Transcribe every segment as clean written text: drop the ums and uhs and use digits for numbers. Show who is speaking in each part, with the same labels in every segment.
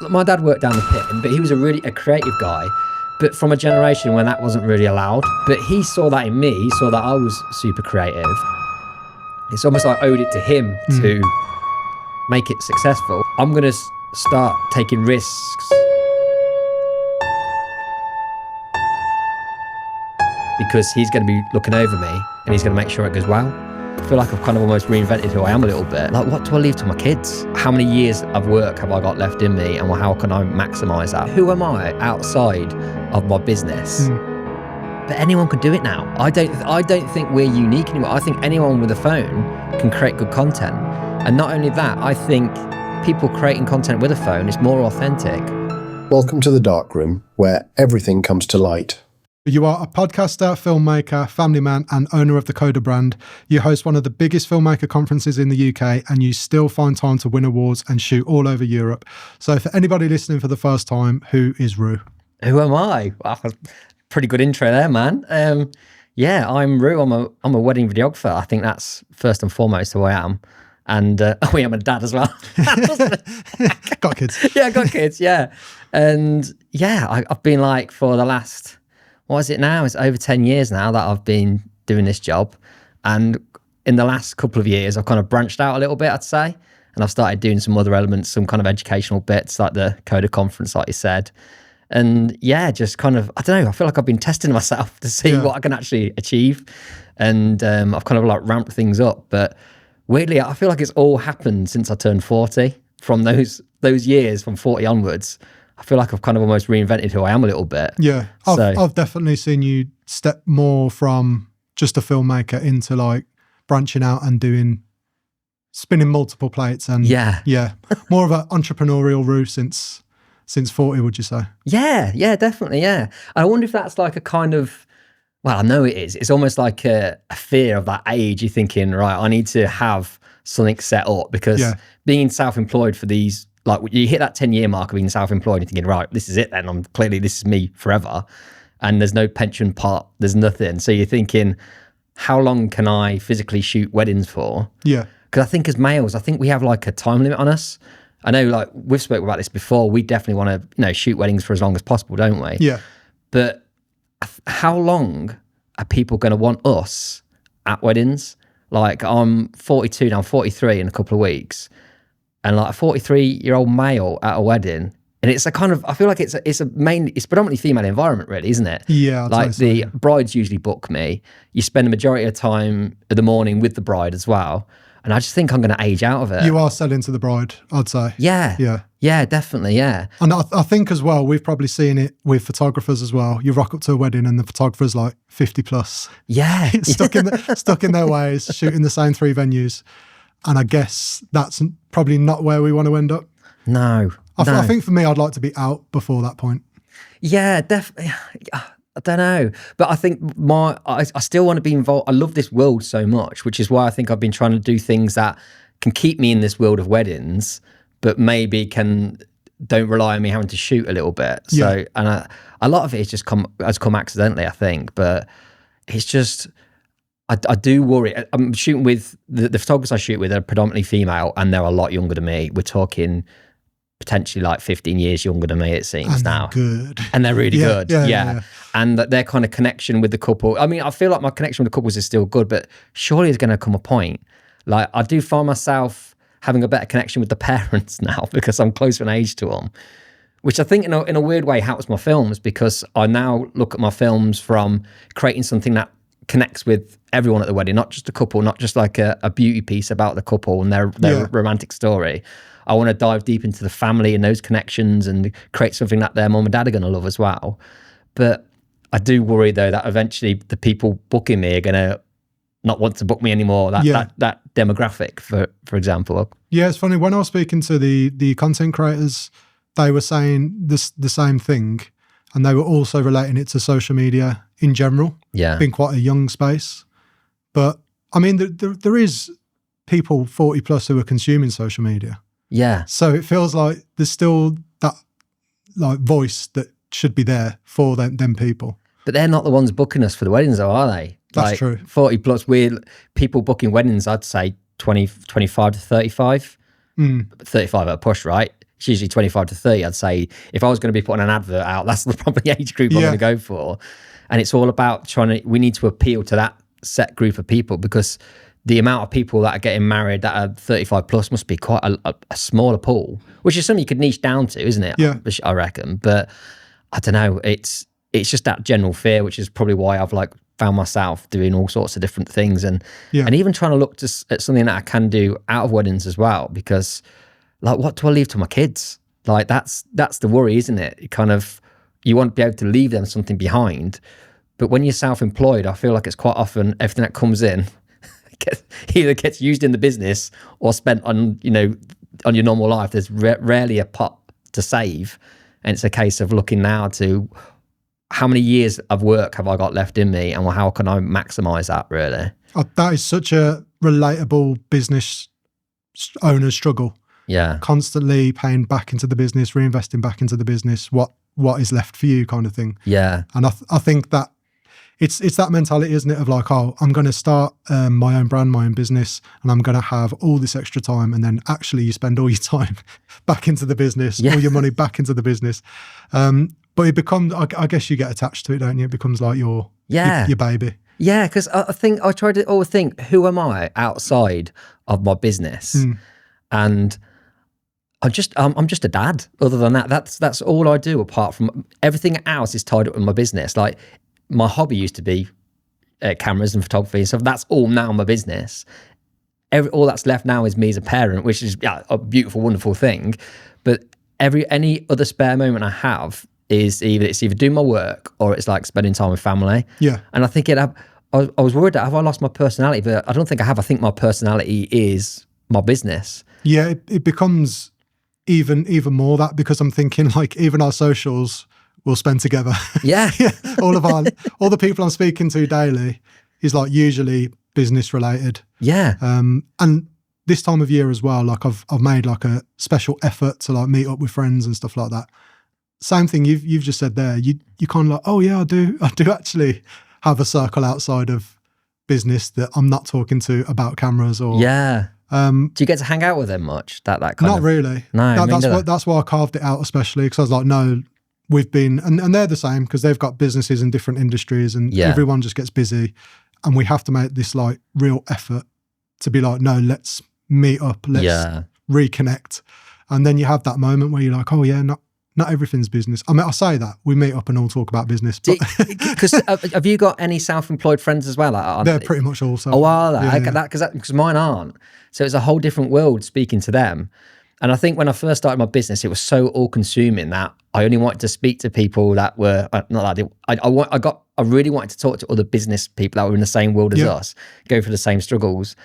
Speaker 1: My dad worked down the pit, but he was a creative guy, but from a generation when that wasn't really allowed. But he saw that in me, he saw that I was super creative. It's almost like I owed it to him to make it successful. I'm going to start taking risks because he's going to be looking over me and he's going to make sure it goes well. I feel like I've kind of almost reinvented who I am a little bit. Like, what do I leave to my kids? How many years of work have I got left in me, and how can I maximise that? Who am I outside of my business? But anyone can do it now. I don't think we're unique anymore. I think anyone with a phone can create good content. And not only that, I think people creating content with a phone is more authentic.
Speaker 2: Welcome to the dark room, where everything comes to light.
Speaker 3: You are a podcaster, filmmaker, family man, and owner of the Coda brand. You host one of the biggest filmmaker conferences in the UK, and you still find time to win awards and shoot all over Europe. So for anybody listening for the first time, who is Roo?
Speaker 1: Who am I? Wow, pretty good intro there, man. Yeah, I'm Roo. I'm a wedding videographer. I think that's first and foremost who I am. And I'm a dad as well.
Speaker 3: Got kids.
Speaker 1: Yeah, I got kids, yeah. And yeah, I've been like for the last... What is it now? It's over 10 years now that I've been doing this job. And in the last couple of years, I've kind of branched out a little bit, I'd say. And I've started doing some other elements, some kind of educational bits like the Coda conference, like you said. And yeah, just kind of, I don't know, I feel like I've been testing myself to see what I can actually achieve. And I've kind of like ramped things up. But weirdly, I feel like it's all happened since I turned 40. From those years, from 40 onwards, I feel like I've kind of almost reinvented who I am a little bit.
Speaker 3: Yeah, I've definitely seen you step more from just a filmmaker into like branching out and spinning multiple plates and more of an entrepreneurial Roo since 40, would you say?
Speaker 1: Yeah, definitely, yeah. I wonder if that's like a kind of, well, I know it is. It's almost like a fear of that age. You're thinking, right, I need to have something set up because being self-employed for these, like you hit that 10-year mark of being self-employed and thinking, right, this is it then. This is me forever. And there's no pension part, there's nothing. So you're thinking, how long can I physically shoot weddings for? Yeah. Because I think as males, I think we have like a time limit on us. I know like we've spoken about this before. We definitely want to, shoot weddings for as long as possible, don't we? Yeah. But how long are people going to want us at weddings? Like I'm 42 now, I'm 43 in a couple of weeks. And like a 43-year-old male at a wedding, and it's a kind of, I feel like it's predominantly female environment, really, isn't it? Yeah. Like the brides usually book me. You spend the majority of time of the morning with the bride as well. And I just think I'm going to age out of it.
Speaker 3: You are selling to the bride, I'd say.
Speaker 1: Yeah. Yeah, definitely, yeah.
Speaker 3: And I think as well, we've probably seen it with photographers as well. You rock up to a wedding and the photographer's like 50 plus.
Speaker 1: Yeah.
Speaker 3: stuck in their ways, shooting the same 3 venues. And I guess that's probably not where we want to end up.
Speaker 1: No.
Speaker 3: I think for me, I'd like to be out before that point.
Speaker 1: Yeah, definitely. I don't know. But I think I still want to be involved. I love this world so much, which is why I think I've been trying to do things that can keep me in this world of weddings, but maybe don't rely on me having to shoot a little bit. So, and a lot of it has come accidentally, I think. But it's just... I do worry. I'm shooting with the photographers I shoot with are predominantly female, and they're a lot younger than me. We're talking potentially like 15 years younger than me, it seems
Speaker 3: and
Speaker 1: now.
Speaker 3: Good.
Speaker 1: And they're really good. Yeah. And that their kind of connection with the couple. I mean, I feel like my connection with the couples is still good, but surely there's going to come a point. Like I do find myself having a better connection with the parents now because I'm closer in age to them, which I think in a weird way helps my films because I now look at my films from creating something that connects with everyone at the wedding, not just the couple, not just like a beauty piece about the couple and their romantic story. I want to dive deep into the family and those connections and create something that their mum and dad are going to love as well. But I do worry though that eventually the people booking me are going to not want to book me anymore. That demographic, for example.
Speaker 3: Yeah, it's funny when I was speaking to the content creators, they were saying the same thing, and they were also relating it to social media in general. Yeah, being quite a young space. But I mean, there is people 40 plus who are consuming social media. Yeah. So it feels like there's still that like voice that should be there for them people.
Speaker 1: But they're not the ones booking us for the weddings, though, are they?
Speaker 3: That's true.
Speaker 1: 40 plus, we're people booking weddings, I'd say 25 to 35. 35 at a push, right? it's usually 25 to 30. I'd say if I was going to be putting an advert out, that's the probably age group I'm going to go for. And it's all about we need to appeal to that set group of people, because the amount of people that are getting married that are 35 plus must be quite a smaller pool, which is something you could niche down to, isn't it?
Speaker 3: Yeah.
Speaker 1: I reckon. But I don't know, it's just that general fear, which is probably why I've like found myself doing all sorts of different things, and even trying to look at something that I can do out of weddings as well, because like, what do I leave to my kids? Like that's the worry, isn't it? You want to be able to leave them something behind. But when you're self-employed, I feel like it's quite often everything that comes in either gets used in the business or spent on your normal life. There's rarely a pot to save. And it's a case of looking now to how many years of work have I got left in me, and how can I maximize that, really?
Speaker 3: That is such a relatable business owner struggle.
Speaker 1: Yeah.
Speaker 3: Constantly paying back into the business, reinvesting back into the business, what is left for you kind of thing.
Speaker 1: Yeah.
Speaker 3: And I think that it's that mentality, isn't it, of like, oh, I'm going to start my own brand, my own business, and I'm going to have all this extra time. And then actually you spend all your time back into the business, all your money back into the business. But it becomes, I guess you get attached to it, don't you? It becomes like your baby.
Speaker 1: Yeah, because I think I try to always think, who am I outside of my business? And I'm just a dad. Other than that, that's all I do. Apart from everything else is tied up in my business. Like my hobby used to be cameras and photography and stuff. That's all now my business. All that's left now is me as a parent, which is a beautiful, wonderful thing. But any other spare moment I have is either doing my work or it's like spending time with family.
Speaker 3: Yeah.
Speaker 1: And I think I was worried that have I lost my personality, but I don't think I have. I think my personality is my business.
Speaker 3: Yeah, it becomes even more that, because I'm thinking like even our socials we'll spend together.
Speaker 1: Yeah.
Speaker 3: all the people I'm speaking to daily is like usually business related.
Speaker 1: Yeah.
Speaker 3: And this time of year as well, like I've made like a special effort to like meet up with friends and stuff like that. Same thing you've just said there. You kind of like, oh yeah, I do actually have a circle outside of business that I'm not talking to about cameras or
Speaker 1: do you get to hang out with them much? That kind
Speaker 3: not
Speaker 1: of
Speaker 3: really.
Speaker 1: No,
Speaker 3: that's why I carved it out, especially because I was like, no, we've been and they're the same, because they've got businesses in different industries, and everyone just gets busy, and we have to make this like real effort to be like, no, let's meet up, let's reconnect. And then you have that moment where you're like, oh yeah, not everything's business. I mean, I say that we meet up and all talk about business, but
Speaker 1: because have you got any self-employed friends as well?
Speaker 3: They're pretty much all.
Speaker 1: Oh, are they? I get that because mine aren't. So it's a whole different world speaking to them. And I think when I first started my business, it was so all-consuming that I only wanted to speak to people that were not that. I really wanted to talk to other business people that were in the same world as us, go through the same struggles.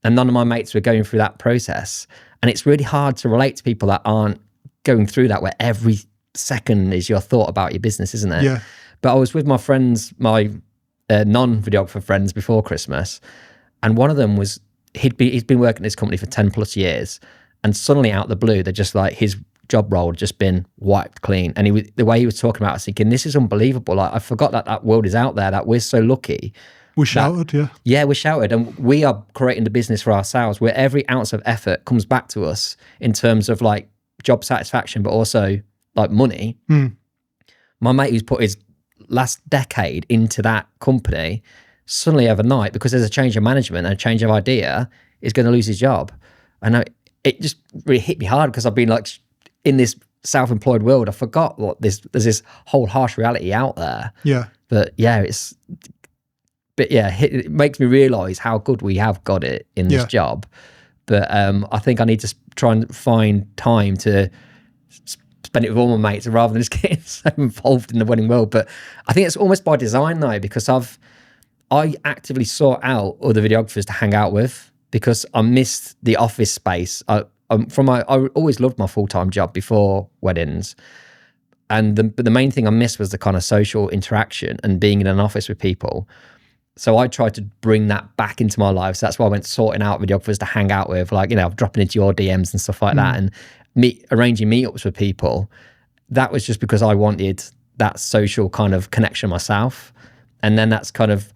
Speaker 1: And none of my mates were going through that process. And it's really hard to relate to people that aren't going through that, where every second is your thought about your business, isn't it?
Speaker 3: Yeah.
Speaker 1: But I was with my friends, my non-videographer friends before Christmas, and one of them was, he'd been working at this company for 10 plus years, and suddenly out of the blue, they're just like, his job role had just been wiped clean. And the way he was talking about it, I was thinking, this is unbelievable. Like, I forgot that world is out there, that we're so lucky.
Speaker 3: We shouted,
Speaker 1: Yeah, we shouted. And we are creating the business for ourselves, where every ounce of effort comes back to us in terms of like job satisfaction, but also like money. My mate who's put his last decade into that company, suddenly overnight, because there's a change of management and a change of idea, is going to lose his job. And it just really hit me hard, because I've been like in this self-employed world. I forgot there's this whole harsh reality out there.
Speaker 3: Yeah.
Speaker 1: But it makes me realize how good we have got it in this job. But I think I need to try and find time to spend it with all my mates rather than just getting so involved in the wedding world. But I think it's almost by design though, because I actively sought out other videographers to hang out with, because I missed the office space. I always loved my full-time job before weddings. But the main thing I missed was the kind of social interaction and being in an office with people. So I tried to bring that back into my life. So that's why I went sorting out videographers to hang out with, like, dropping into your DMs and stuff like that, and arranging meetups with people. That was just because I wanted that social kind of connection myself. And then that's kind of,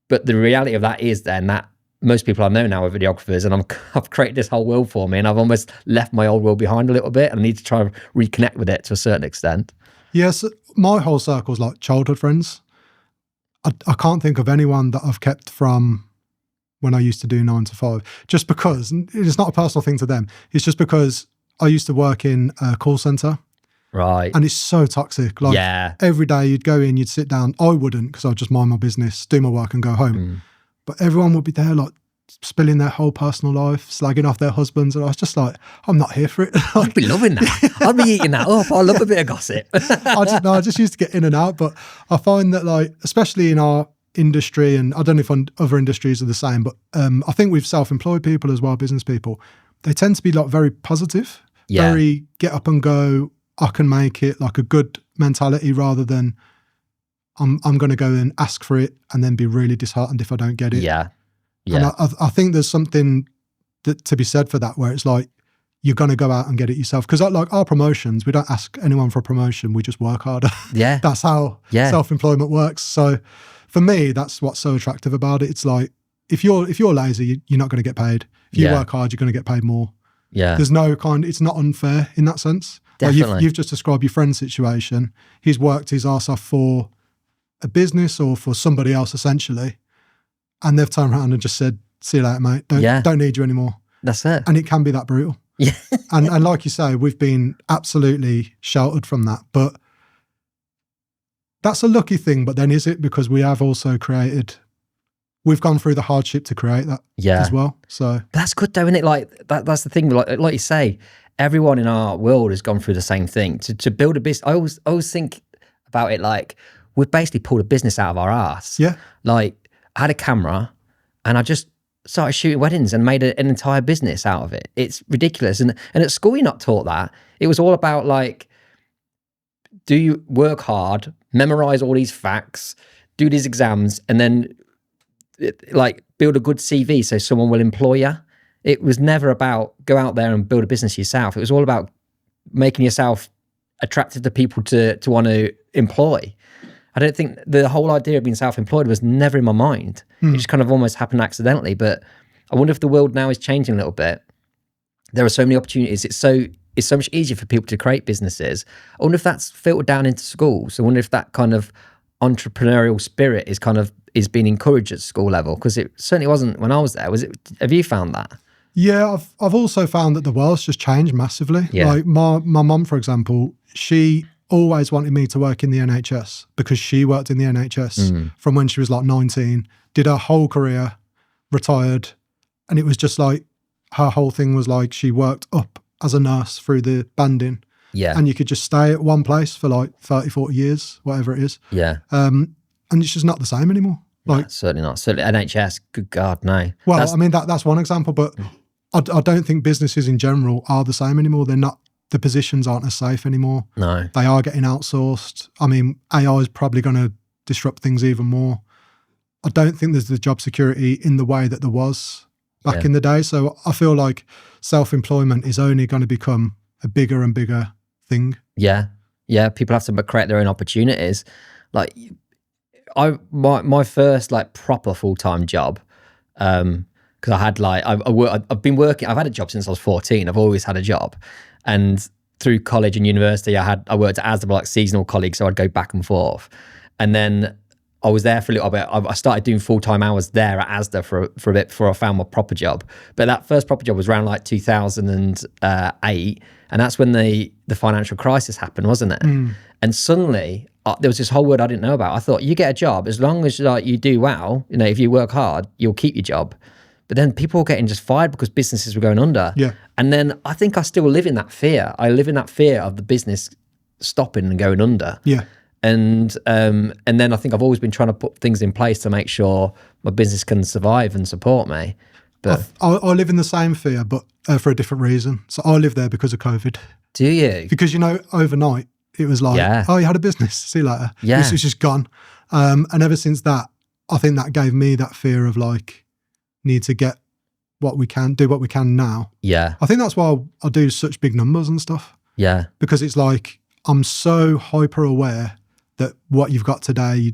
Speaker 1: but the reality of that is then that most people I know now are videographers, and I've created this whole world for me, and I've almost left my old world behind a little bit, and I need to try and reconnect with it to a certain extent.
Speaker 3: Yes, my whole circle's like childhood friends. I can't think of anyone that I've kept from when I used to do 9 to 5, just because, it's not a personal thing to them, it's just because I used to work in a call center.
Speaker 1: Right.
Speaker 3: And it's so toxic. Like every day you'd go in, you'd sit down. I wouldn't, because I'd just mind my business, do my work and go home. But everyone would be there like spilling their whole personal life, slagging off their husbands. And I was just like, I'm not here for it.
Speaker 1: I'd be loving that. I'd be eating that up. I love a bit of gossip.
Speaker 3: I just used to get in and out. But I find that, like, especially in our industry, and I don't know if other industries are the same, but I think with self-employed people as well, business people, they tend to be like very positive, very get up and go, I can make it, like a good mentality, rather than I'm going to go and ask for it and then be really disheartened if I don't get it.
Speaker 1: Yeah.
Speaker 3: And I think there's something to be said for that, where it's like, you're going to go out and get it yourself. Because like our promotions, we don't ask anyone for a promotion. We just work harder.
Speaker 1: Yeah.
Speaker 3: That's how self-employment works. So for me, that's what's so attractive about it. It's like, if you're lazy, you're not going to get paid. If you work hard, you're going to get paid more.
Speaker 1: Yeah.
Speaker 3: There's no it's not unfair in that sense.
Speaker 1: Definitely.
Speaker 3: Like you've just described your friend's situation. He's worked his arse off for a business or for somebody else, essentially. And they've turned around and just said, see you later, mate. Don't need you anymore.
Speaker 1: That's it.
Speaker 3: And it can be that brutal.
Speaker 1: Yeah.
Speaker 3: and like you say, we've been absolutely sheltered from that. But that's a lucky thing. But then is it? Because we have also we've gone through the hardship to create that as well. So
Speaker 1: but that's good though, isn't it? Like that's the thing. Like you say, everyone in our world has gone through the same thing. To build a business, I always think about it like we've basically pulled a business out of our ass.
Speaker 3: Yeah.
Speaker 1: Like I had a camera and I just started shooting weddings and made an entire business out of it. It's ridiculous. And at school, you're not taught that. It was all about like, do you work hard, memorize all these facts, do these exams, and then like build a good CV so someone will employ you. It was never about go out there and build a business yourself. It was all about making yourself attractive to people to want to employ. I don't think the whole idea of being self-employed was never in my mind. It just kind of almost happened accidentally. But I wonder if the world now is changing a little bit. There are so many opportunities. It's so much easier for people to create businesses. I wonder if that's filtered down into schools. I wonder if that kind of entrepreneurial spirit is being encouraged at school level, because it certainly wasn't when I was there. Was it? Have you found that?
Speaker 3: Yeah, I've also found that the world's just changed massively.
Speaker 1: Yeah.
Speaker 3: Like my mum, for example, she always wanted me to work in the NHS because she worked in the NHS from when she was like 19, did her whole career, retired. And it was just like, her whole thing was like, she worked up as a nurse through the banding.
Speaker 1: Yeah.
Speaker 3: And you could just stay at one place for like 30, 40 years, whatever it is.
Speaker 1: Yeah.
Speaker 3: And it's just not the same anymore. Like,
Speaker 1: no, certainly not. Certainly NHS, good God, no.
Speaker 3: Well, I mean, that's one example, but I don't think businesses in general are the same anymore. They're not, the positions aren't as safe anymore.
Speaker 1: No.
Speaker 3: They are getting outsourced. I mean, AI is probably going to disrupt things even more. I don't think there's the job security in the way that there was back in the day. So I feel like self-employment is only going to become a bigger and bigger thing.
Speaker 1: Yeah. Yeah. People have to create their own opportunities. Like my first like proper full-time job, because I had like, I've been working, I've had a job since I was 14. I've always had a job. And through college and university, I worked at Asda, like seasonal colleague, so I'd go back and forth. And then I was there for a little bit. I started doing full-time hours there at Asda for a bit before I found my proper job. But that first proper job was around like 2008, and that's when the financial crisis happened, wasn't it? And suddenly there was this whole world I didn't know about. I thought, you get a job as long as like you do well. You know, if you work hard, you'll keep your job. But then people were getting just fired because businesses were going under.
Speaker 3: Yeah.
Speaker 1: And then I think I still live in that fear. I live in that fear of the business stopping and going under.
Speaker 3: Yeah.
Speaker 1: And then I think I've always been trying to put things in place to make sure my business can survive and support me. But
Speaker 3: I live in the same fear, but for a different reason. So I live there because of COVID.
Speaker 1: Do you?
Speaker 3: Because, you know, overnight it was like, oh, you had a business, see you later.
Speaker 1: Yeah.
Speaker 3: It's just gone. And ever since that, I think that gave me that fear of like, need to get what we can, do what we can now.
Speaker 1: Yeah.
Speaker 3: I think that's why I do such big numbers and stuff.
Speaker 1: Yeah.
Speaker 3: Because it's like, I'm so hyper aware that what you've got today,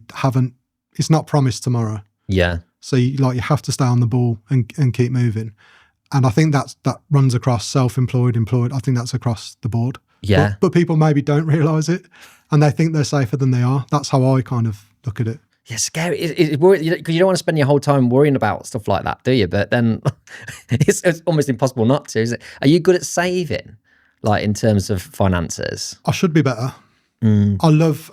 Speaker 3: it's not promised tomorrow.
Speaker 1: Yeah.
Speaker 3: So you have to stay on the ball and keep moving. And I think that runs across self-employed, employed. I think that's across the board.
Speaker 1: Yeah.
Speaker 3: But people maybe don't realise it, and they think they're safer than they are. That's how I kind of look at it.
Speaker 1: Yeah, scary. It's because you don't want to spend your whole time worrying about stuff like that, do you? But then it's almost impossible not to. Is it? Are you good at saving, like in terms of finances?
Speaker 3: I should be better. I love,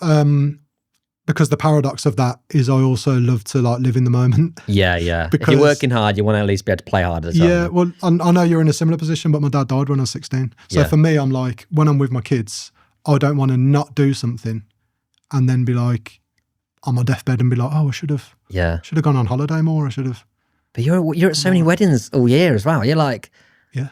Speaker 3: because the paradox of that is I also love to live in the moment.
Speaker 1: Yeah.
Speaker 3: Because,
Speaker 1: if you're working hard, you want to at least be able to play hard as well.
Speaker 3: Yeah, well, I know you're in a similar position, but my dad died when I was 16. So for me, I'm like, when I'm with my kids, I don't want to not do something and then be like, on my deathbed and be like, oh, I should have gone on holiday more. I should have.
Speaker 1: But you're at so many weddings all year as well. You're like,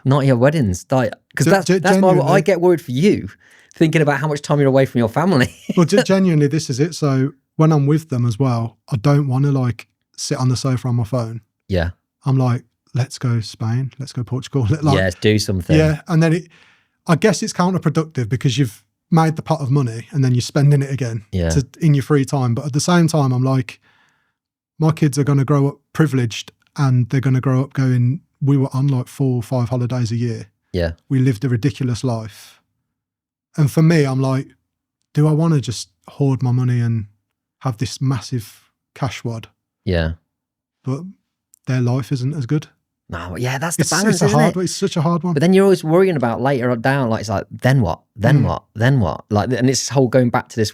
Speaker 1: not your weddings, because that's why I get worried for you, thinking about how much time you're away from your family.
Speaker 3: Well, genuinely, this is it. So when I'm with them as well, I don't want to sit on the sofa on my phone.
Speaker 1: Yeah,
Speaker 3: I'm like, let's go Spain, let's go Portugal.
Speaker 1: Let's do something.
Speaker 3: Yeah, and then I guess it's counterproductive because you've made the pot of money and then you're spending it again in your free time. But at the same time, I'm like, my kids are going to grow up privileged and they're going to grow up going, we were on 4 or 5 holidays a year.
Speaker 1: Yeah.
Speaker 3: We lived a ridiculous life. And for me, I'm like, do I want to just hoard my money and have this massive cash wad?
Speaker 1: Yeah.
Speaker 3: But their life isn't as good.
Speaker 1: No, yeah, that's the balance,
Speaker 3: It's such a hard one.
Speaker 1: But then you're always worrying about later down, it's like, then what? Then what? Then what? And it's whole going back to this,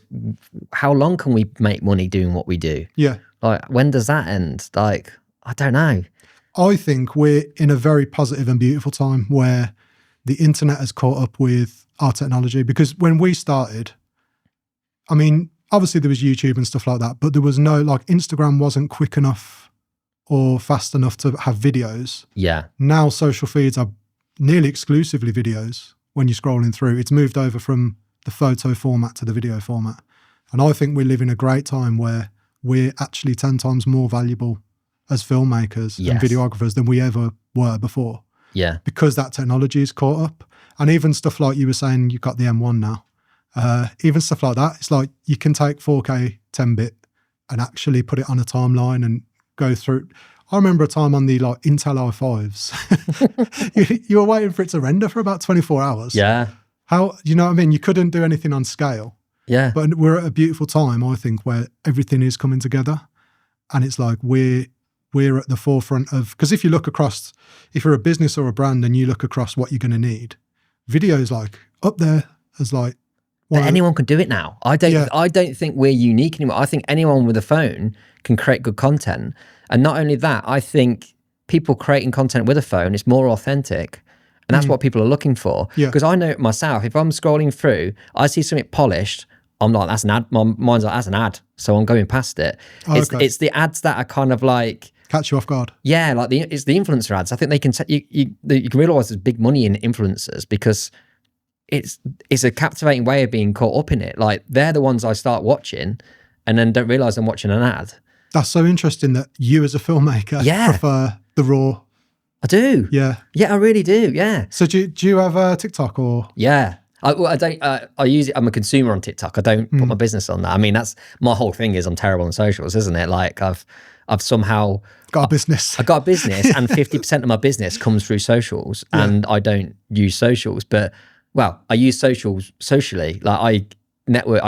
Speaker 1: how long can we make money doing what we do?
Speaker 3: Yeah.
Speaker 1: When does that end? I don't know.
Speaker 3: I think we're in a very positive and beautiful time where the internet has caught up with our technology, because when we started, I mean, obviously there was YouTube and stuff like that, but there was no, Instagram wasn't quick enough or fast enough to have videos.
Speaker 1: Yeah.
Speaker 3: Now social feeds are nearly exclusively videos when you're scrolling through. It's moved over from the photo format to the video format. And I think we live in a great time where we're actually 10 times more valuable as filmmakers and videographers than we ever were before.
Speaker 1: Yeah.
Speaker 3: Because that technology is caught up. And even stuff like you were saying, you've got the M1 now. Even stuff like that, it's like you can take 4K 10-bit and actually put it on a timeline and go through. I remember a time on the Intel i5s, you were waiting for it to render for about 24 hours.
Speaker 1: Yeah.
Speaker 3: How, you know what I mean? You couldn't do anything on scale.
Speaker 1: Yeah.
Speaker 3: But we're at a beautiful time, I think, where everything is coming together. And it's like we're at the forefront of, because if you look across, if you're a business or a brand and you look across what you're going to need, video is up there as
Speaker 1: But anyone can do it now. I don't think we're unique anymore. I think anyone with a phone can create good content. And not only that, I think people creating content with a phone is more authentic. And that's what people are looking for. Because I know myself, if I'm scrolling through, I see something polished, I'm like, that's an ad. My mind's like, that's an ad. So I'm going past it. It's the ads that are kind of
Speaker 3: catch you off guard.
Speaker 1: Yeah, it's the influencer ads. I think they can you can realize there's big money in influencers because it's a captivating way of being caught up in it. They're the ones I start watching and then don't realize I'm watching an ad. That's
Speaker 3: so interesting that you as a filmmaker prefer the raw.
Speaker 1: I do.
Speaker 3: Yeah.
Speaker 1: Yeah, I really do. Yeah.
Speaker 3: So do you have a TikTok or?
Speaker 1: Yeah. I don't. I use it. I'm a consumer on TikTok. I don't put my business on that. I mean, that's my whole thing. Is I'm terrible on socials, isn't it? I've somehow
Speaker 3: got a business.
Speaker 1: I got a business, and 50% of my business comes through socials, and I don't use socials. But I use socials socially. Not network.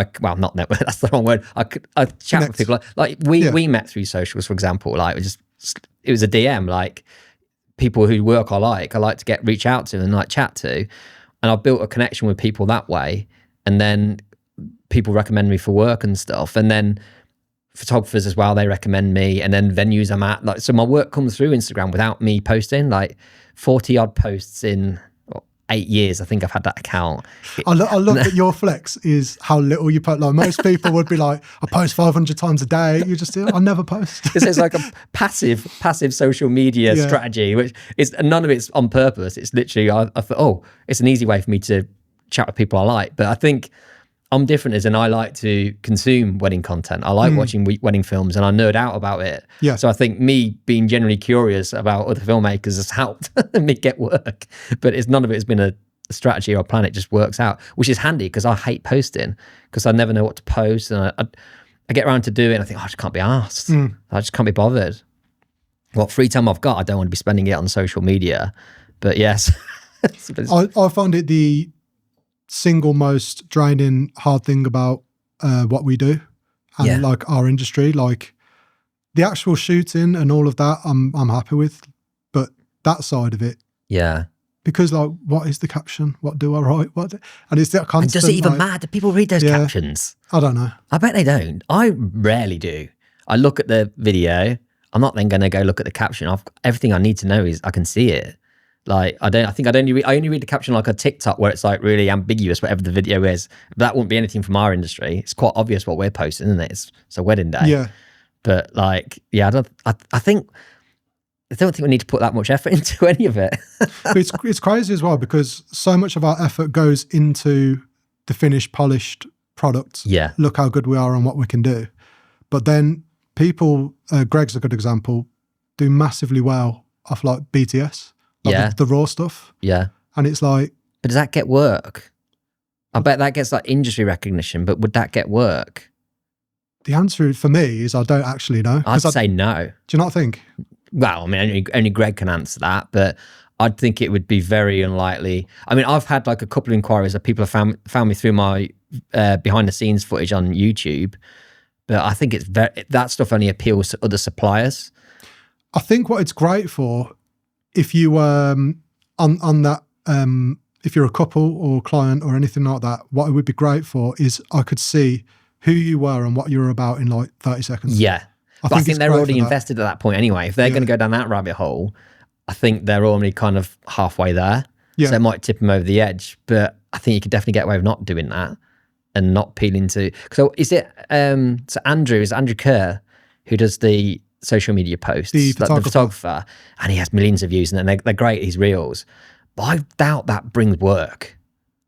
Speaker 1: That's the wrong word. I chat with people. We met through socials, for example. It was a DM. People who work I like to reach out to and chat to. And I've built a connection with people that way. And then people recommend me for work and stuff. And then photographers as well, they recommend me. And then venues I'm at. So my work comes through Instagram without me posting. 40 odd posts in 8 years, I think I've had that account.
Speaker 3: I love that your flex is how little you post. Most people would be like, I post 500 times a day. You just do, I never post.
Speaker 1: It's a passive social media strategy, which is, none of it's on purpose. It's literally, I thought, it's an easy way for me to chat with people I like. But I think I'm different as in I like to consume wedding content. I like watching wedding films and I nerd out about it.
Speaker 3: Yeah.
Speaker 1: So I think me being generally curious about other filmmakers has helped me get work. But none of it has been a strategy or a plan. It just works out, which is handy because I hate posting because I never know what to post. And I get around to doing it and I think, I just can't be arsed. I just can't be bothered. what free time I've got, I don't want to be spending it on social media. But yes.
Speaker 3: I find it the single most draining, hard thing about what we do and like our industry. Like the actual shooting and all of that, I'm happy with. But that side of it.
Speaker 1: Yeah.
Speaker 3: Because like, what is the caption? What do I write? And it's that constant.
Speaker 1: And does it even matter? Do people read those captions?
Speaker 3: I don't know.
Speaker 1: I bet they don't. I rarely do. I look at the video. I'm not then going to go look at the caption. Everything I need to know is I can see it. Like I only read the caption like a TikTok where it's like really ambiguous, whatever the video is. But that wouldn't be anything from our industry. It's quite obvious what we're posting, isn't it? It's a wedding day.
Speaker 3: Yeah.
Speaker 1: But like, yeah, I don't think we need to put that much effort into any of it.
Speaker 3: It's crazy as well because so much of our effort goes into the finished, polished product.
Speaker 1: Yeah.
Speaker 3: Look how good we are and what we can do. But then people, Greg's a good example, do massively well off like BTS. Like the raw stuff.
Speaker 1: Yeah.
Speaker 3: And it's like...
Speaker 1: But does that get work? I bet that gets like industry recognition, but would that get work?
Speaker 3: The answer for me is I don't actually know.
Speaker 1: I'd say no.
Speaker 3: Do you not think?
Speaker 1: Well, I mean, only Greg can answer that, but I'd think it would be very unlikely. I mean, I've had like a couple of inquiries that people have found me through my behind the scenes footage on YouTube, but I think that stuff only appeals to other suppliers.
Speaker 3: I think what it's great for, if you on that, if you're a couple or client or anything like that, what it would be great for is I could see who you were and what you were about in like 30 seconds.
Speaker 1: Yeah. I think they're already invested at that point anyway. If they're going to go down that rabbit hole, I think they're already kind of halfway there. Yeah. So it might tip them over the edge. But I think you could definitely get away with not doing that and not peeling to... So is it... so Andrew Kerr, who does the social media posts,
Speaker 3: the
Speaker 1: photographer, and he has millions of views and they're great, his reels. But I doubt that brings work.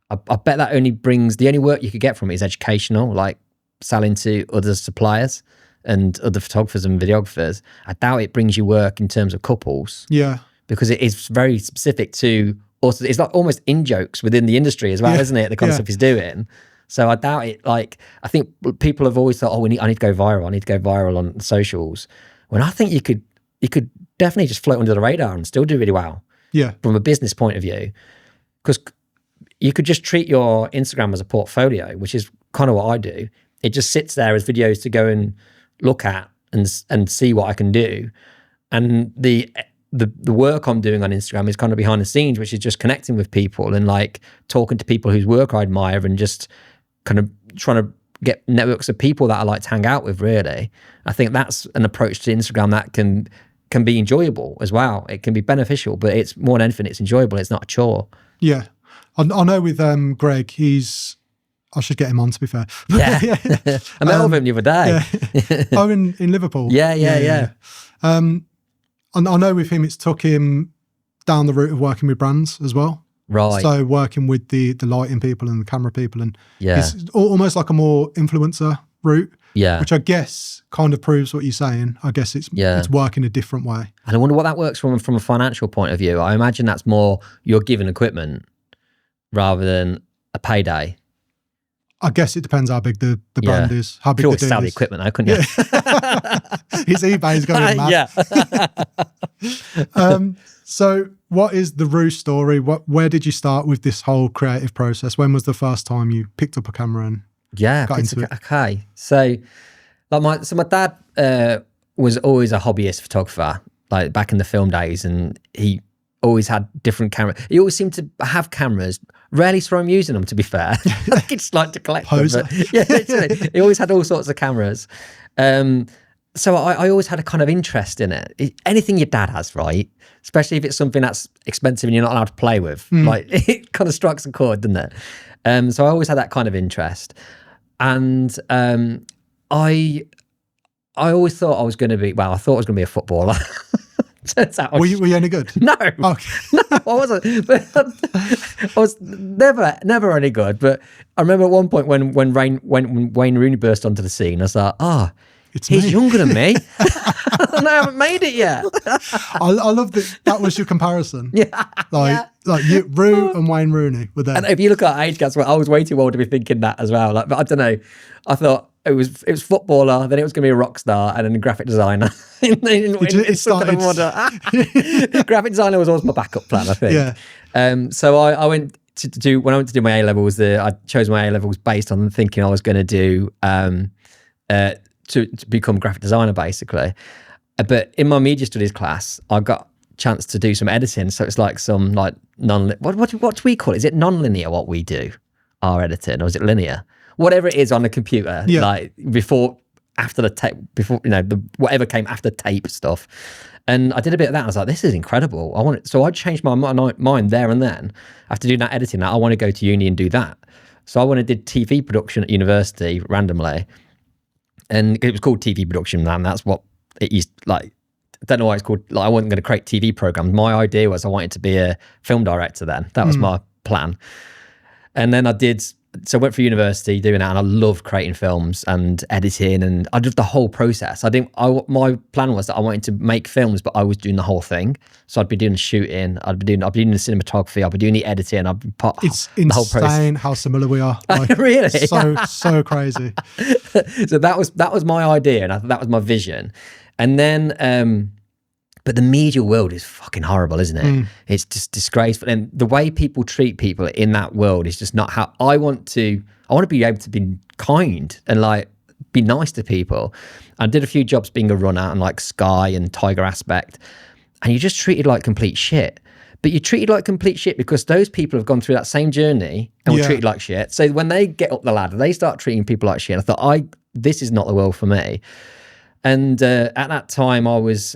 Speaker 1: I bet that only brings... The only work you could get from it is educational, like selling to other suppliers and other photographers and videographers. I doubt it brings you work in terms of couples.
Speaker 3: Yeah.
Speaker 1: Because it is very specific to... Also, it's like almost in-jokes within the industry as well, isn't it? The kind of stuff he's doing. So I doubt it. Like, I think people have always thought, I need to go viral. I need to go viral on socials. When I think you could definitely just float under the radar and still do really well.
Speaker 3: Yeah.
Speaker 1: From a business point of view. Because you could just treat your Instagram as a portfolio, which is kind of what I do. It just sits there as videos to go and look at and see what I can do. And the work I'm doing on Instagram is kind of behind the scenes, which is just connecting with people and like talking to people whose work I admire and just kind of trying to get networks of people that I like to hang out with, really. I think that's an approach to Instagram that can be enjoyable as well. It can be beneficial, but it's more than anything, it's enjoyable. It's not a chore.
Speaker 3: Yeah. I know with Greg, I should get him on, to be fair.
Speaker 1: Yeah. I met with him the other day.
Speaker 3: Yeah. Oh, in Liverpool?
Speaker 1: Yeah.
Speaker 3: And I know with him, it's took him down the route of working with brands as well.
Speaker 1: Right.
Speaker 3: So working with the lighting people and the camera people. And
Speaker 1: yeah.
Speaker 3: It's almost like a more influencer route.
Speaker 1: Yeah.
Speaker 3: Which I guess kind of proves what you're saying. I guess it's working a different way.
Speaker 1: And I wonder what that works from a financial point of view. I imagine that's more you're given equipment rather than a payday.
Speaker 3: I guess it depends how big the brand is. How big
Speaker 1: you could always sell the equipment though, couldn't you?
Speaker 3: His eBay's going mad.
Speaker 1: Yeah.
Speaker 3: So what is the Roo story? Where did you start with this whole creative process? When was the first time you picked up a camera and got into it?
Speaker 1: Okay. So my dad was always a hobbyist photographer, like back in the film days, and he always had different cameras. He always seemed to have cameras. Rarely saw him using them, to be fair. I just like to collect
Speaker 3: Poser.
Speaker 1: them. But, yeah, literally. He always had all sorts of cameras. So I always had a kind of interest in it. Anything your dad has, right? Especially if it's something that's expensive and you're not allowed to play with. Like, it kind of strikes a chord, doesn't it? So I always had that kind of interest. And I always thought I was going to be, I thought I was going to be a footballer. Turns out
Speaker 3: were you any good?
Speaker 1: No.
Speaker 3: Okay.
Speaker 1: No, I wasn't. But I was never any good. But I remember at one point when Wayne Rooney burst onto the scene, I was like, he's younger than me. And I haven't made it yet.
Speaker 3: I love that was your comparison.
Speaker 1: Yeah.
Speaker 3: Like you, Roo and Wayne Rooney were there.
Speaker 1: And if you look at our age gaps, I was way too old to be thinking that as well. Like, but I don't know. I thought it was footballer, then it was going to be a rock star, and then a graphic designer. Graphic designer was always my backup plan, I think. So I went to do, when I went to do my A-levels, I chose my A-levels based on thinking I was going to do to become a graphic designer, basically. But in my media studies class, I got a chance to do some editing. So it's like some like what do we call it? Is it non-linear what we do, our editing, or is it linear? Whatever it is on the computer, like after the tape, whatever came after tape stuff. And I did a bit of that. And I was like, this is incredible. So I changed my mind there and then. After doing that editing, I want to go to uni and do that. So I went and did TV production at university randomly. And it was called TV production, and that's what it used, like, I don't know why it's called, like, I wasn't going to create TV programs. My idea was I wanted to be a film director then. That was my plan. And then I went for university doing that, and I love creating films and editing, and I did the whole process. My plan was that I wanted to make films, but I was doing the whole thing. So I'd be doing shooting, I'd be doing the cinematography, I'd be doing the editing, I'd be part
Speaker 3: it's
Speaker 1: the whole process.
Speaker 3: Insane how similar we are. Like,
Speaker 1: really?
Speaker 3: So crazy.
Speaker 1: So that was my idea, and that was my vision. And then but the media world is fucking horrible, isn't it? It's just disgraceful. And the way people treat people in that world is just not how I want to be able to be kind and like be nice to people. I did a few jobs being a runner on like Sky and Tiger Aspect, and you're just treated like complete shit. But you're treated like complete shit because those people have gone through that same journey and were treated like shit. So when they get up the ladder, they start treating people like shit. I thought, this is not the world for me. And at that time, I was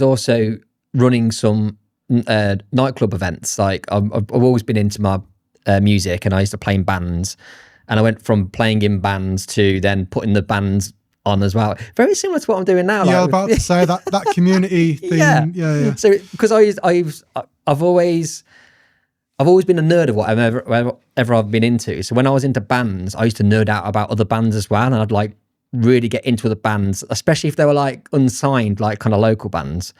Speaker 1: also running some nightclub events. Like I've always been into my music, and I used to play in bands. And I went from playing in bands to then putting the bands on as well. Very similar to what I'm doing now.
Speaker 3: Yeah, I was about to say that community thing. Yeah.
Speaker 1: So because I've always been a nerd of whatever I've been into. So when I was into bands, I used to nerd out about other bands as well, and I'd like really get into the bands, especially if they were like unsigned, like kind of local bands.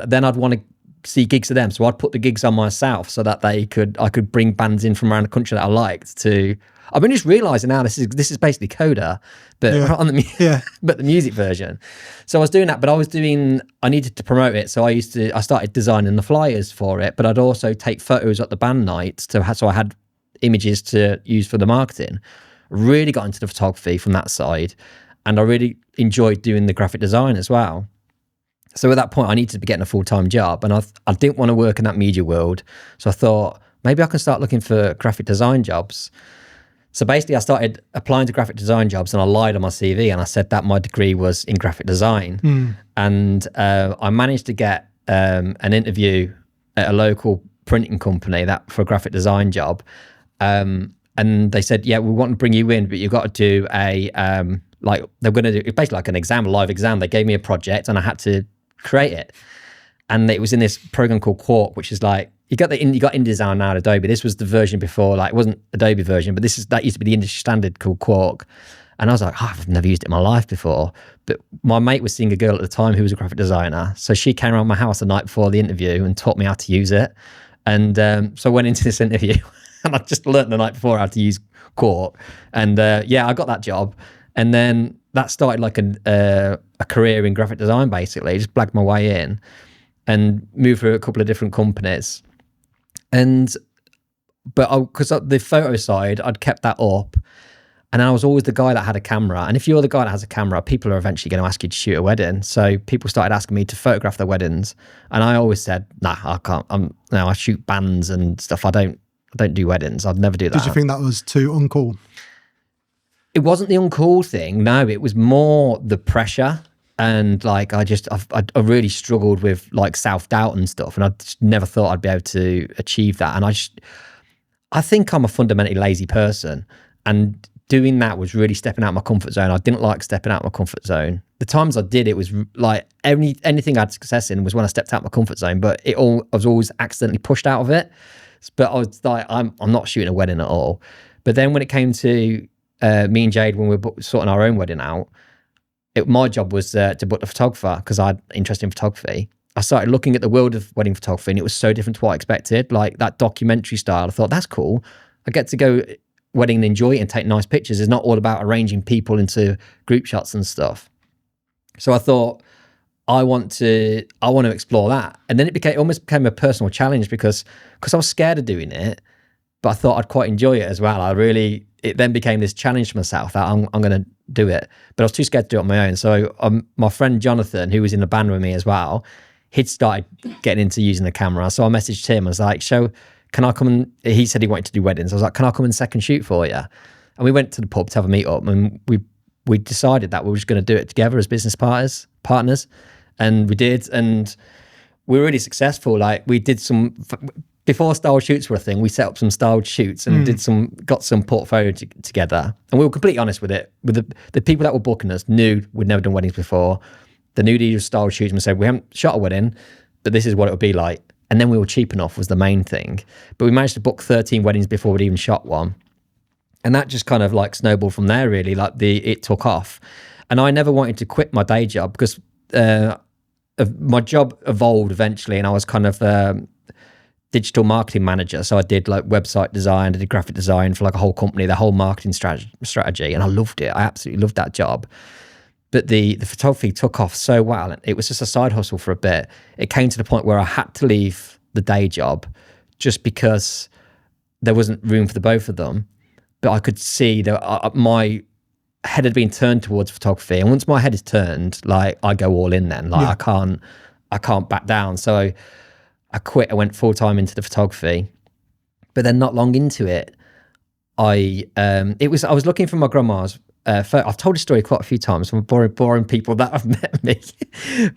Speaker 1: Then I'd want to see gigs of them, so I'd put the gigs on myself so that I could bring bands in from around the country that I liked to. I've been just realising now this is basically Coda, but on but the music version. So I was doing that, but I needed to promote it, so I started designing the flyers for it, but I'd also take photos at the band nights so I had images to use for the marketing. Really got into the photography from that side, and I really enjoyed doing the graphic design as well. So at that point, I needed to be getting a full-time job, and I didn't want to work in that media world. So I thought, maybe I can start looking for graphic design jobs. So basically, I started applying to graphic design jobs, and I lied on my CV, and I said that my degree was in graphic design. And I managed to get an interview at a local printing company for a graphic design job. And they said, yeah, we want to bring you in, but you've got to do they're going to do basically like an exam, a live exam. They gave me a project, and I had to create it. And it was in this program called Quark, which is like, you got InDesign now at Adobe. This was the version before, like, it wasn't Adobe version, but that used to be the industry standard called Quark. And I was like, I've never used it in my life before. But my mate was seeing a girl at the time who was a graphic designer. So she came around my house the night before the interview and taught me how to use it. And so I went into this interview and I just learned the night before how to use Quark. And I got that job. And then that started like a career in graphic design, basically. Just blagged my way in and moved through a couple of different companies. Because the photo side, I'd kept that up. And I was always the guy that had a camera. And if you're the guy that has a camera, people are eventually going to ask you to shoot a wedding. So people started asking me to photograph their weddings. And I always said, nah, I can't. I shoot bands and stuff. I don't do weddings. I'd never do that.
Speaker 3: Did you think that was too uncool?
Speaker 1: It wasn't the uncool thing. No, it was more the pressure. And like, I really struggled with like self-doubt and stuff. And I just never thought I'd be able to achieve that. And I think I'm a fundamentally lazy person. And doing that was really stepping out of my comfort zone. I didn't like stepping out of my comfort zone. The times I did it was like anything I had success in was when I stepped out of my comfort zone, but I was always accidentally pushed out of it. But I was like, I'm not shooting a wedding at all. But then when it came to me and Jade, when we were sorting our own wedding out, my job was to book the photographer because I had interest in photography. I started looking at the world of wedding photography, and it was so different to what I expected. Like that documentary style, I thought, that's cool. I get to go wedding and enjoy it and take nice pictures. It's not all about arranging people into group shots and stuff. So I thought, I want to explore that. And then it almost became a personal challenge because I was scared of doing it, but I thought I'd quite enjoy it as well. It then became this challenge for myself that I'm going to do it, but I was too scared to do it on my own. So my friend Jonathan, who was in the band with me as well, he'd started getting into using the camera. So I messaged him. I was like, can I come and, he said he wanted to do weddings. I was like, can I come and second shoot for you? And we went to the pub to have a meet up, and we decided that we were just going to do it together as business partners. And we did, and we were really successful. Like, we did some, before style shoots were a thing, we set up some styled shoots and got some portfolio together. And we were completely honest with it. With the people that were booking us knew we'd never done weddings before. They knew these were styled shoots and said, we haven't shot a wedding, but this is what it would be like. And then we were cheap enough was the main thing. But we managed to book 13 weddings before we'd even shot one. And that just kind of like snowballed from there, really. Like it took off. And I never wanted to quit my day job because my job evolved eventually, and I was kind of digital marketing manager. So I did like website design, I did graphic design for like a whole company, the whole marketing strategy. And I loved it. I absolutely loved that job. But the photography took off so well. It was just a side hustle for a bit. It came to the point where I had to leave the day job just because there wasn't room for the both of them. But I could see that my head had been turned towards photography. And once my head is turned, like, I go all in then. Like, yeah. I can't back down. So I quit. I went full time into the photography. But then not long into it, I was looking for my grandma's I've told this story quite a few times from boring people that have met me.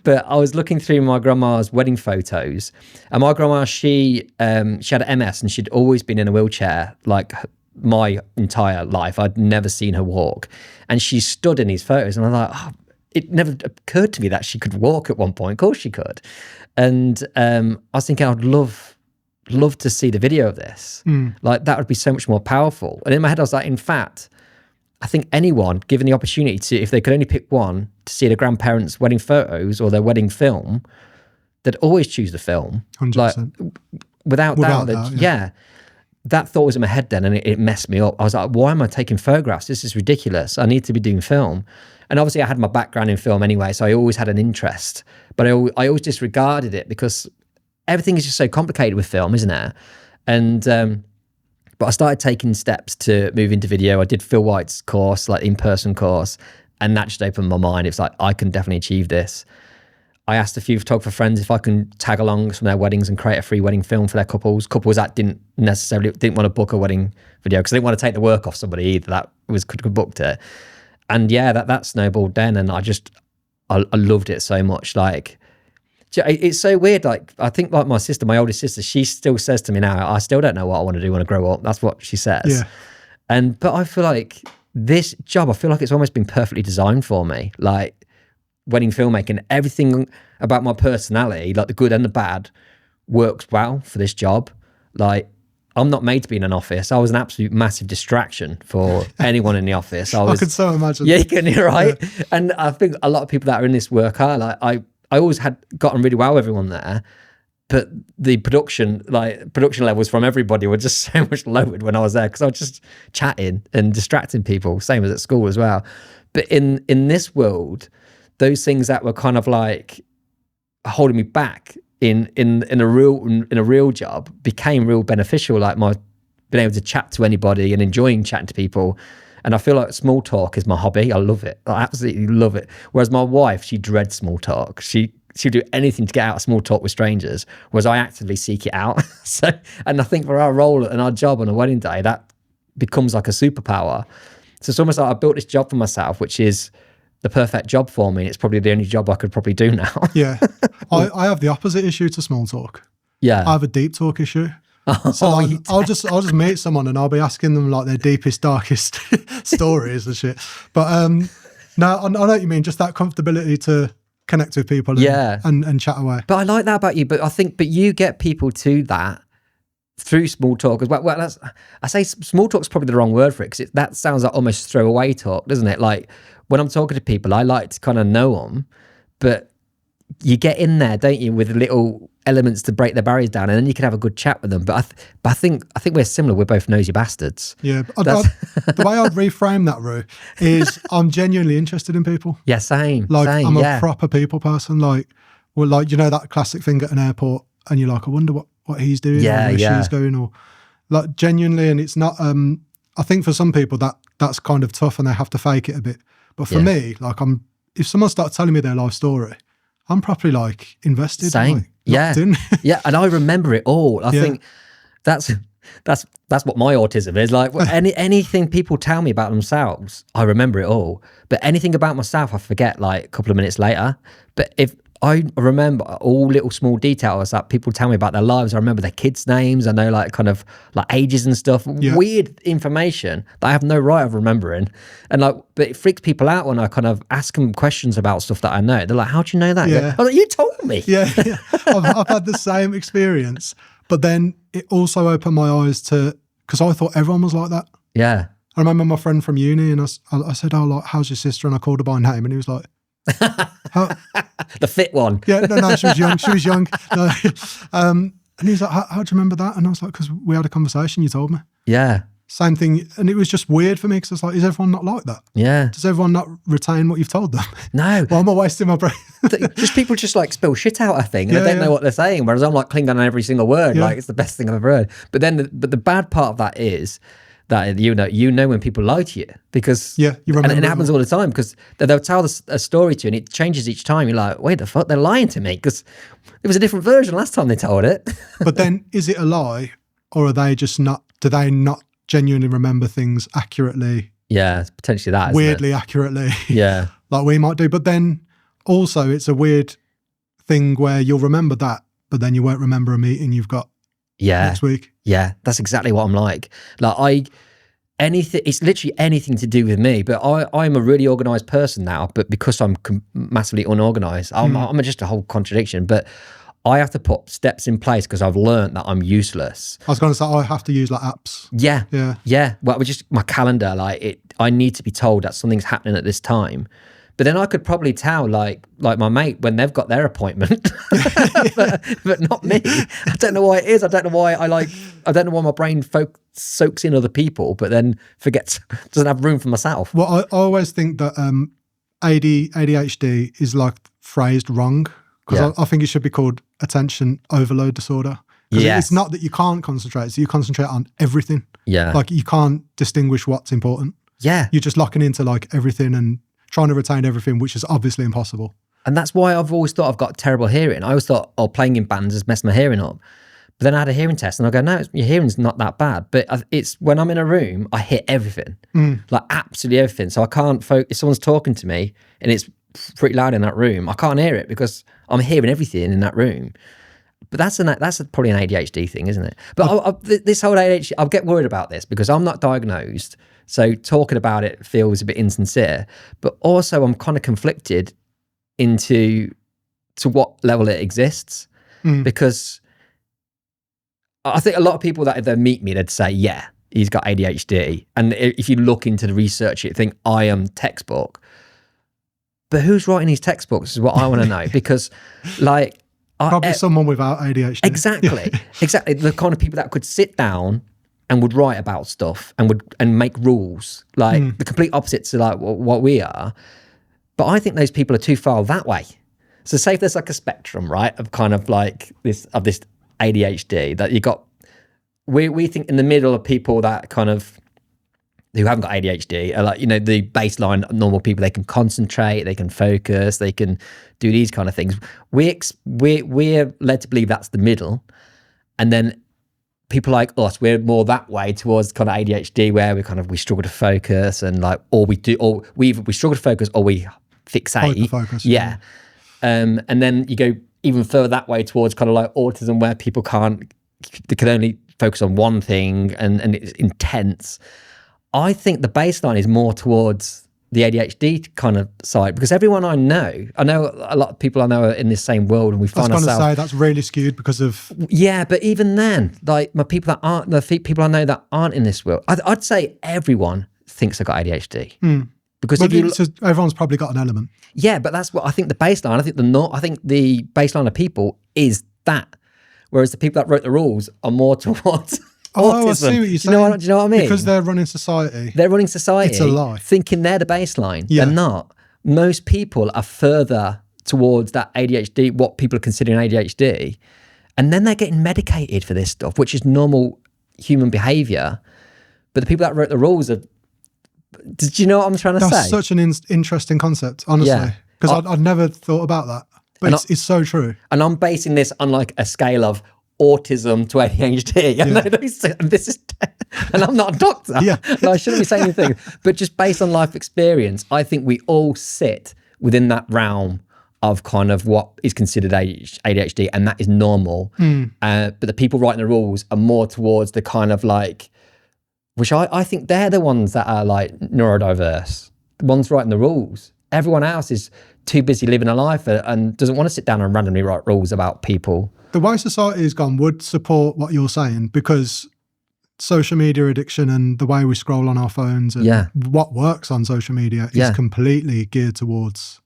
Speaker 1: But I was looking through my grandma's wedding photos, and my grandma, she had MS, and she'd always been in a wheelchair like my entire life. I'd never seen her walk, and she stood in these photos, and I'm like, oh, it never occurred to me that she could walk at one point. Of course she could. And I was thinking, I'd love to see the video of this. Like, that would be so much more powerful. And in my head I was like, in fact, I think anyone given the opportunity to, if they could only pick one, to see their grandparents' wedding photos or their wedding film, they'd always choose the film.
Speaker 3: 100%.
Speaker 1: Like, without doubt, yeah. That thought was in my head then, and it messed me up. I was like, why am I taking photographs? This is ridiculous. I need to be doing film. And obviously I had my background in film anyway, so I always had an interest, but I always disregarded it because everything is just so complicated with film, isn't it? And but I started taking steps to move into video. I did Phil White's course, like in-person course, and that just opened my mind. It's like, I can definitely achieve this. I asked a few photographer friends if I can tag along from their weddings and create a free wedding film for their couples that didn't want to book a wedding video because they didn't want to take the work off somebody either that could booked it. And yeah, that snowballed then, and I loved it so much. Like, it's so weird. Like, I think like my oldest sister, she still says to me now, I still don't know what I want to do when I grow up. That's what she says. Yeah. But I feel like this job, I feel like it's almost been perfectly designed for me. Like, wedding filmmaking, everything about my personality, like the good and the bad, works well for this job. Like, I'm not made to be in an office. I was an absolute massive distraction for anyone in the office. I
Speaker 3: could so imagine.
Speaker 1: Yeah, you're right. Yeah. And I think a lot of people that are in this work are like, I always had gotten really well with everyone there, but the production levels from everybody were just so much lowered when I was there because I was just chatting and distracting people, same as at school as well. But in this world, those things that were kind of like holding me back in a real job became real beneficial, like my being able to chat to anybody and enjoying chatting to people. And I feel like small talk is my hobby. I love it. I absolutely love it. Whereas my wife, she dreads small talk. She'd do anything to get out of small talk with strangers, whereas I actively seek it out. And I think for our role and our job on a wedding day, that becomes like a superpower. So it's almost like I built this job for myself, which is the perfect job for me. It's probably the only job I could probably do now.
Speaker 3: Yeah. I have the opposite issue to small talk.
Speaker 1: Yeah.
Speaker 3: I have a deep talk issue. So I'll just meet someone and I'll be asking them like their deepest, darkest stories and shit. But no, I know what you mean. Just that comfortability to connect with people and chat away.
Speaker 1: But I like that about you. But you get people to that through small talk as well. Well, I say small talk's probably the wrong word for it because that sounds like almost throwaway talk, doesn't it? Like, when I'm talking to people, I like to kind of know them, but you get in there, don't you, with little elements to break their barriers down, and then you can have a good chat with them. But I think we're similar. We're both nosy bastards.
Speaker 3: Yeah, the way I'd reframe that, Roo, is I'm genuinely interested in people.
Speaker 1: Yeah, same.
Speaker 3: Like
Speaker 1: same,
Speaker 3: I'm a proper people person. Like, well, like you know that classic thing at an airport, and you're like, I wonder what he's doing, or where she's going, or like genuinely. And it's not. I think for some people that's kind of tough, and they have to fake it a bit. But for me, like if someone starts telling me their life story, I'm properly like invested.
Speaker 1: Same.
Speaker 3: Like,
Speaker 1: yeah. Yeah. And I remember it all. I think that's what my autism is. Like anything people tell me about themselves, I remember it all. But anything about myself, I forget like a couple of minutes later. But if I remember all little small details that people tell me about their lives, I remember their kids' names. I know like kind of like ages and stuff, weird information that I have no right of remembering. And like, but it freaks people out when I kind of ask them questions about stuff that I know. They're like, how do you know that? I was like, you told me.
Speaker 3: Yeah. I've had the same experience, but then it also opened my eyes to, because I thought everyone was like that.
Speaker 1: Yeah.
Speaker 3: I remember my friend from uni, and I said, oh, like, how's your sister? And I called her by name, and he was like,
Speaker 1: the fit one.
Speaker 3: Yeah, no, she was young. No. And he was like, how do you remember that? And I was like, because we had a conversation, you told me.
Speaker 1: Yeah.
Speaker 3: Same thing. And it was just weird for me, because it's like, is everyone not like that?
Speaker 1: Yeah.
Speaker 3: Does everyone not retain what you've told them?
Speaker 1: No.
Speaker 3: Well, am I wasting my brain?
Speaker 1: Just people just like spill shit out, I think, and they don't know what they're saying, whereas I'm like clinging on every single word, like it's the best thing I've ever heard. But then the bad part of that is that you know when people lie to you, because
Speaker 3: you remember,
Speaker 1: and it happens all the time, because they'll tell a story to you and it changes each time. You're like, wait, the fuck, they're lying to me, because it was a different version last time they told it.
Speaker 3: But then is it a lie, or are they just not? Do they not genuinely remember things accurately?
Speaker 1: Yeah, potentially that,
Speaker 3: weirdly accurately.
Speaker 1: Yeah,
Speaker 3: like we might do. But then also it's a weird thing where you'll remember that, but then you won't remember a meeting you've got next week.
Speaker 1: Yeah, that's exactly what I'm like. Like it's literally anything to do with me. But I'm a really organized person now, but because I'm massively unorganized, I'm just a whole contradiction. But I have to put steps in place because I've learned that I'm useless.
Speaker 3: I was going to say, I have to use like apps.
Speaker 1: Yeah. Well, just my calendar, I need to be told that something's happening at this time. But then I could probably tell, like my mate, when they've got their appointment, but not me. I don't know why it is. I don't know why I don't know why my brain soaks in other people, but then doesn't have room for myself.
Speaker 3: Well, I always think that ADHD is like phrased wrong, because I think it should be called attention overload disorder. It's not that you can't concentrate, so you concentrate on everything. Yeah. Like you can't distinguish what's important.
Speaker 1: Yeah.
Speaker 3: You're just locking into like everything and trying to retain everything, which is obviously impossible.
Speaker 1: And that's why I've always thought I've got terrible hearing. I always thought, playing in bands has messed my hearing up. But then I had a hearing test and I go, no, your hearing's not that bad. But it's when I'm in a room, I hear everything, like absolutely everything. So I can't focus. If someone's talking to me and it's pretty loud in that room, I can't hear it because I'm hearing everything in that room. But that's probably an ADHD thing, isn't it? But this whole ADHD, I'll get worried about this because I'm not diagnosed. So talking about it feels a bit insincere, but also I'm kind of conflicted to what level it exists, because I think a lot of people that if they meet me, they'd say, yeah, he's got ADHD. And if you look into the research, you think I am textbook. But who's writing these textbooks is what I want to know, because like,
Speaker 3: probably someone without ADHD.
Speaker 1: Exactly. The kind of people that could sit down and would write about stuff and make rules, like the complete opposite to like what we are. But I think those people are too far that way. So say if there's like a spectrum, right, of kind of like this ADHD that you got, we think in the middle of people that kind of who haven't got ADHD are like, you know, the baseline normal people. They can concentrate, they can focus, they can do these kind of things. We're led to believe that's the middle, and then people like us, we're more that way towards kind of ADHD, where we struggle to focus, and like, or we struggle to focus, or we fixate.
Speaker 3: Hyperfocus.
Speaker 1: Yeah. And then you go even further that way towards kind of like autism, where people they can only focus on one thing and it's intense. I think the baseline is more towards the ADHD kind of side, because everyone I know a lot of people I know are in this same world, and we find ourselves. I was going to
Speaker 3: say that's really skewed because of.
Speaker 1: Yeah, but even then, like the people I know that aren't in this world, I'd say everyone thinks they've got ADHD. Because
Speaker 3: everyone's probably got an element.
Speaker 1: Yeah, but that's what I think the baseline. I think the baseline of people is that. Whereas the people that wrote the rules are more towards
Speaker 3: autism.
Speaker 1: I see what you're saying. Do you know what I mean?
Speaker 3: Because they're running society.
Speaker 1: They're running society.
Speaker 3: It's a lie.
Speaker 1: Thinking they're the baseline. Yeah. They're not. Most people are further towards that ADHD, what people are considering ADHD, and then they're getting medicated for this stuff, which is normal human behavior. But the people that wrote the rules are, did you know what I'm trying to say?
Speaker 3: That's such an interesting concept, honestly, because I'd never thought about that. But it's so true.
Speaker 1: And I'm basing this on like a scale of autism to ADHD. And I'm not a doctor. So I shouldn't be saying anything. But just based on life experience, I think we all sit within that realm of kind of what is considered ADHD, and that is normal. But the people writing the rules are more towards the kind of like, which I think they're the ones that are like neurodiverse, the ones writing the rules. Everyone else is too busy living a life and doesn't want to sit down and randomly write rules about people.
Speaker 3: The way society has gone would support what you're saying, because social media addiction and the way we scroll on our phones and what works on social media is completely geared towards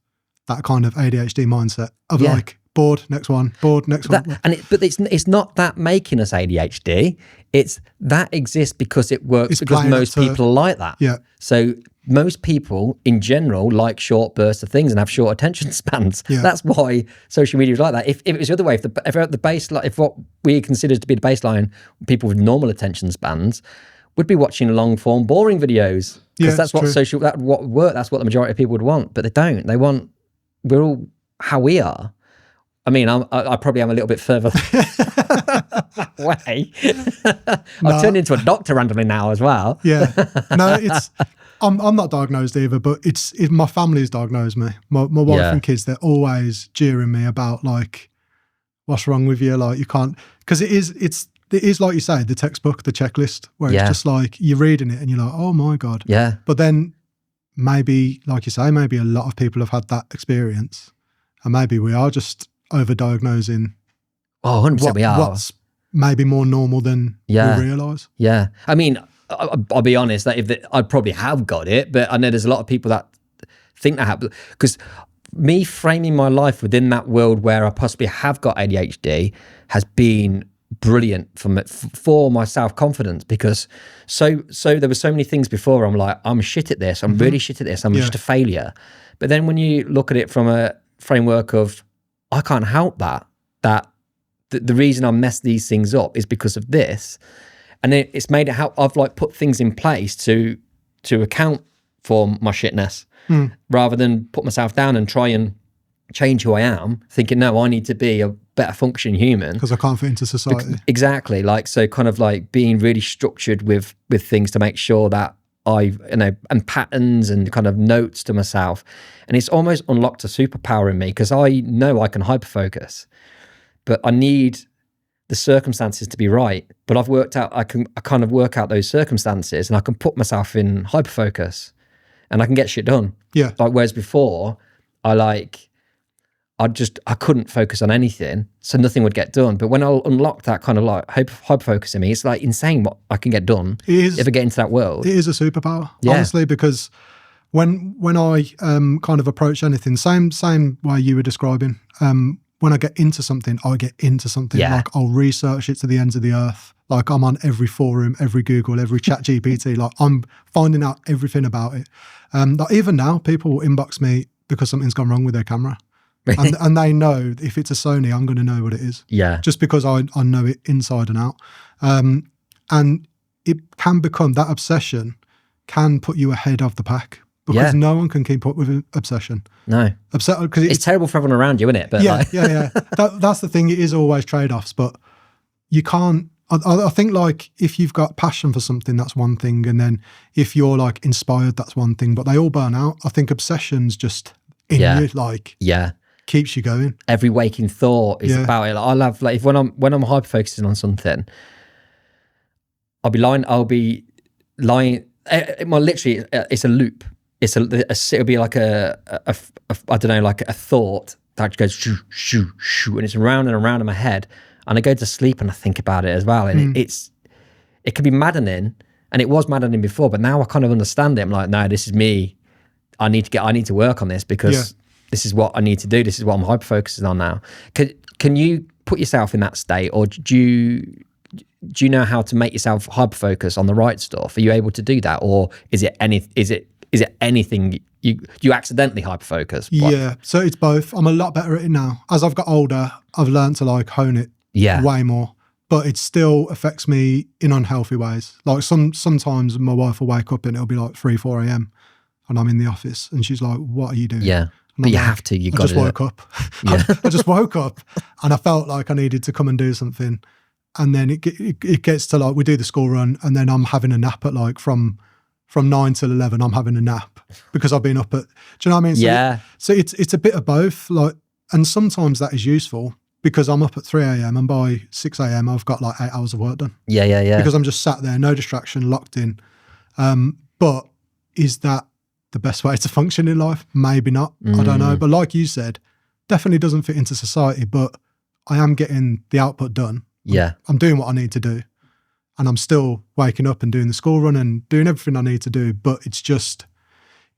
Speaker 3: that kind of ADHD mindset of like, bored, next one, bored, next one.
Speaker 1: But it's not that making us ADHD. It's that exists because it works, because most people are like that. So most people in general like short bursts of things and have short attention spans. That's why social media is like that. If it was the other way, if what we consider to be the baseline, people with normal attention spans would be watching long form, boring videos, because that's what that's what the majority of people would want. But they don't. They want, we're all how we are. I mean, I probably am a little bit further away. I've turned into a doctor randomly now as well.
Speaker 3: I'm not diagnosed either, but it's my family's diagnosed me. My wife and kids, they're always jeering me about like, what's wrong with you? Like, you can't, because it is like you say, the textbook, the checklist, where it's just like you're reading it and you're like, oh my God. But then maybe, like you say, maybe a lot of people have had that experience, and maybe we are just overdiagnosing.
Speaker 1: Oh, 100% we are.
Speaker 3: What's maybe more normal than we realise.
Speaker 1: I mean, I'll be honest, that I'd probably have got it, but I know there's a lot of people that think that happen, because me framing my life within that world where I possibly have got ADHD has been brilliant for my self-confidence, because so there were so many things before I'm like, I'm shit at this, I'm really shit at this, I'm just a failure. But then when you look at it from a framework of, I can't help that the reason I mess these things up is because of this, and it's made it how I've like put things in place to account for my shitness, rather than put myself down and try and change who I am, thinking, no, I need to be a better functioning human
Speaker 3: because I can't fit into society.
Speaker 1: Exactly. Like, so kind of like being really structured with things to make sure that and patterns and kind of notes to myself. And it's almost unlocked a superpower in me, because I know I can hyperfocus, but I need the circumstances to be right. But I've worked out, I kind of work out those circumstances, and I can put myself in hyperfocus and I can get shit done. Like, whereas before I couldn't focus on anything, so nothing would get done. But when I unlocked that kind of like hyperfocus in me, it's like insane what I can get done if I get into that world.
Speaker 3: It is a superpower, honestly, because when I kind of approach anything, same way you were describing, when I get into something, I get into something. Like, I'll research it to the ends of the earth. Like, I'm on every forum, every Google, every chat GPT. Like, I'm finding out everything about it. Like, even now, people will inbox me because something's gone wrong with their camera. And they know if it's a Sony, I'm going to know what it is. Just because I know it inside and out. And it can become, that obsession can put you ahead of the pack, because no one can keep up with an obsession.
Speaker 1: No. Because it's terrible for everyone around you, isn't it? But
Speaker 3: that's the thing. It is always trade-offs, but you can't, I think like if you've got passion for something, that's one thing. And then if you're like inspired, that's one thing, but they all burn out. I think obsession's just in you, like, keeps you going.
Speaker 1: Every waking thought is about it. Like, I love, like, if when I'm hyper focusing on something, I'll be lying. Well, literally, it's a loop. It'll be like a I don't know, like a thought that goes shoo shoo shoo, and it's round and around in my head. And I go to sleep and I think about it as well. And it can be maddening, and it was maddening before, but now I kind of understand it. I'm like, no, this is me. I need to work on this, because this is what I need to do. This is what I'm hyper focusing on now. Can you put yourself in that state, or do you know how to make yourself hyper focus on the right stuff? Are you able to do that, or is it anything you accidentally hyper focus?
Speaker 3: Yeah, so it's both. I'm a lot better at it now. As I've got older, I've learned to like hone it way more. But it still affects me in unhealthy ways. Like sometimes my wife will wake up and it'll be like 3, 4 a.m. and I'm in the office and she's like, "What are you doing?"
Speaker 1: Yeah, but you have to. You got to.
Speaker 3: I just woke up. Yeah. I just woke up and I felt like I needed to come and do something. And then it gets to like we do the school run and then I'm having a nap at like from 9 till 11. I'm having a nap because I've been up at. Do you know what I mean? So so it's a bit of both. Like, and sometimes that is useful. Because I'm up at 3 a.m. and by 6 a.m. I've got like 8 hours of work done.
Speaker 1: Yeah.
Speaker 3: Because I'm just sat there, no distraction, locked in. But is that the best way to function in life? Maybe not. I don't know. But like you said, definitely doesn't fit into society, but I am getting the output done.
Speaker 1: Yeah.
Speaker 3: I'm doing what I need to do. And I'm still waking up and doing the school run and doing everything I need to do. But it's just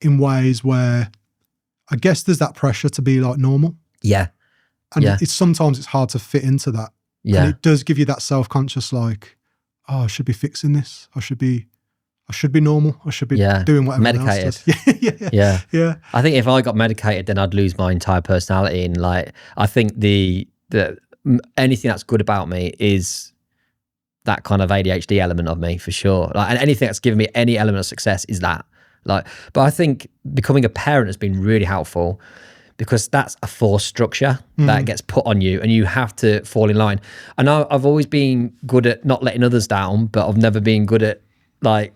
Speaker 3: in ways where I guess there's that pressure to be like normal.
Speaker 1: Yeah.
Speaker 3: And sometimes it's hard to fit into that.
Speaker 1: Yeah.
Speaker 3: And it does give you that self-conscious like, oh, I should be fixing this. I should be normal. I should be doing whatever
Speaker 1: medicated.
Speaker 3: Else does. Yeah.
Speaker 1: I think if I got medicated, then I'd lose my entire personality. And like, I think the anything that's good about me is that kind of ADHD element of me for sure. Like, and anything that's given me any element of success is that. Like, but I think becoming a parent has been really helpful. Because that's a forced structure that gets put on you and you have to fall in line. And I've always been good at not letting others down, but I've never been good at like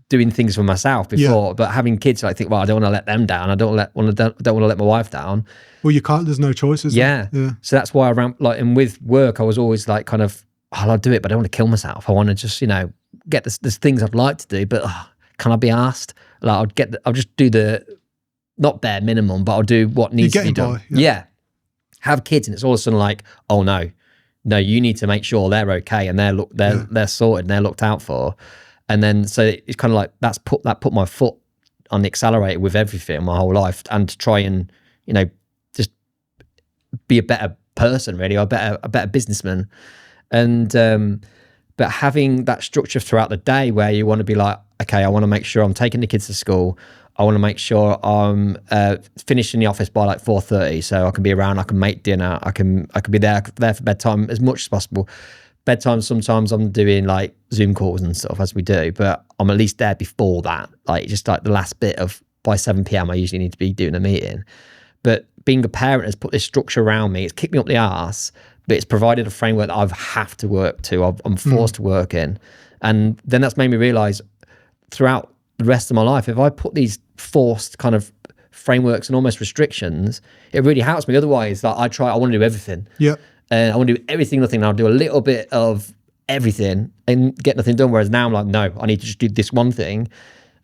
Speaker 1: doing things for myself before. Yeah. But having kids, I think, well, I don't want to let them down. I don't want to let my wife down.
Speaker 3: Well, you can't, there's no choices.
Speaker 1: Yeah. So that's why and with work, I was always like kind of, I'll do it, but I don't want to kill myself. I want to just, get there's things I'd like to do, but can I be asked? Like I'll just do not bare minimum, but I'll do what needs to be done. Yeah. Have kids and it's all of a sudden like, oh no, you need to make sure they're okay and they're sorted and they're looked out for. And then, so it's kind of like, that put my foot on the accelerator with everything my whole life and to try and, just be a better person really, or a better businessman. And, but having that structure throughout the day where you want to be like, okay, I want to make sure I'm taking the kids to school. I want to make sure I'm finished in the office by like 4:30, so I can be around. I can make dinner. I can be there for bedtime as much as possible. Bedtime, sometimes I'm doing like Zoom calls and stuff as we do, but I'm at least there before that. Like just like the last bit of by 7 p.m. I usually need to be doing a meeting. But being a parent has put this structure around me. It's kicked me up the arse, but it's provided a framework that I have to work to. I'm forced to work in, and then that's made me realize throughout the rest of my life, if I put these forced kind of frameworks and almost restrictions, it really helps me. Otherwise, like I want to do everything.
Speaker 3: Yeah.
Speaker 1: And I want to do everything, nothing. I'll do a little bit of everything and get nothing done. Whereas now I'm like, no, I need to just do this one thing.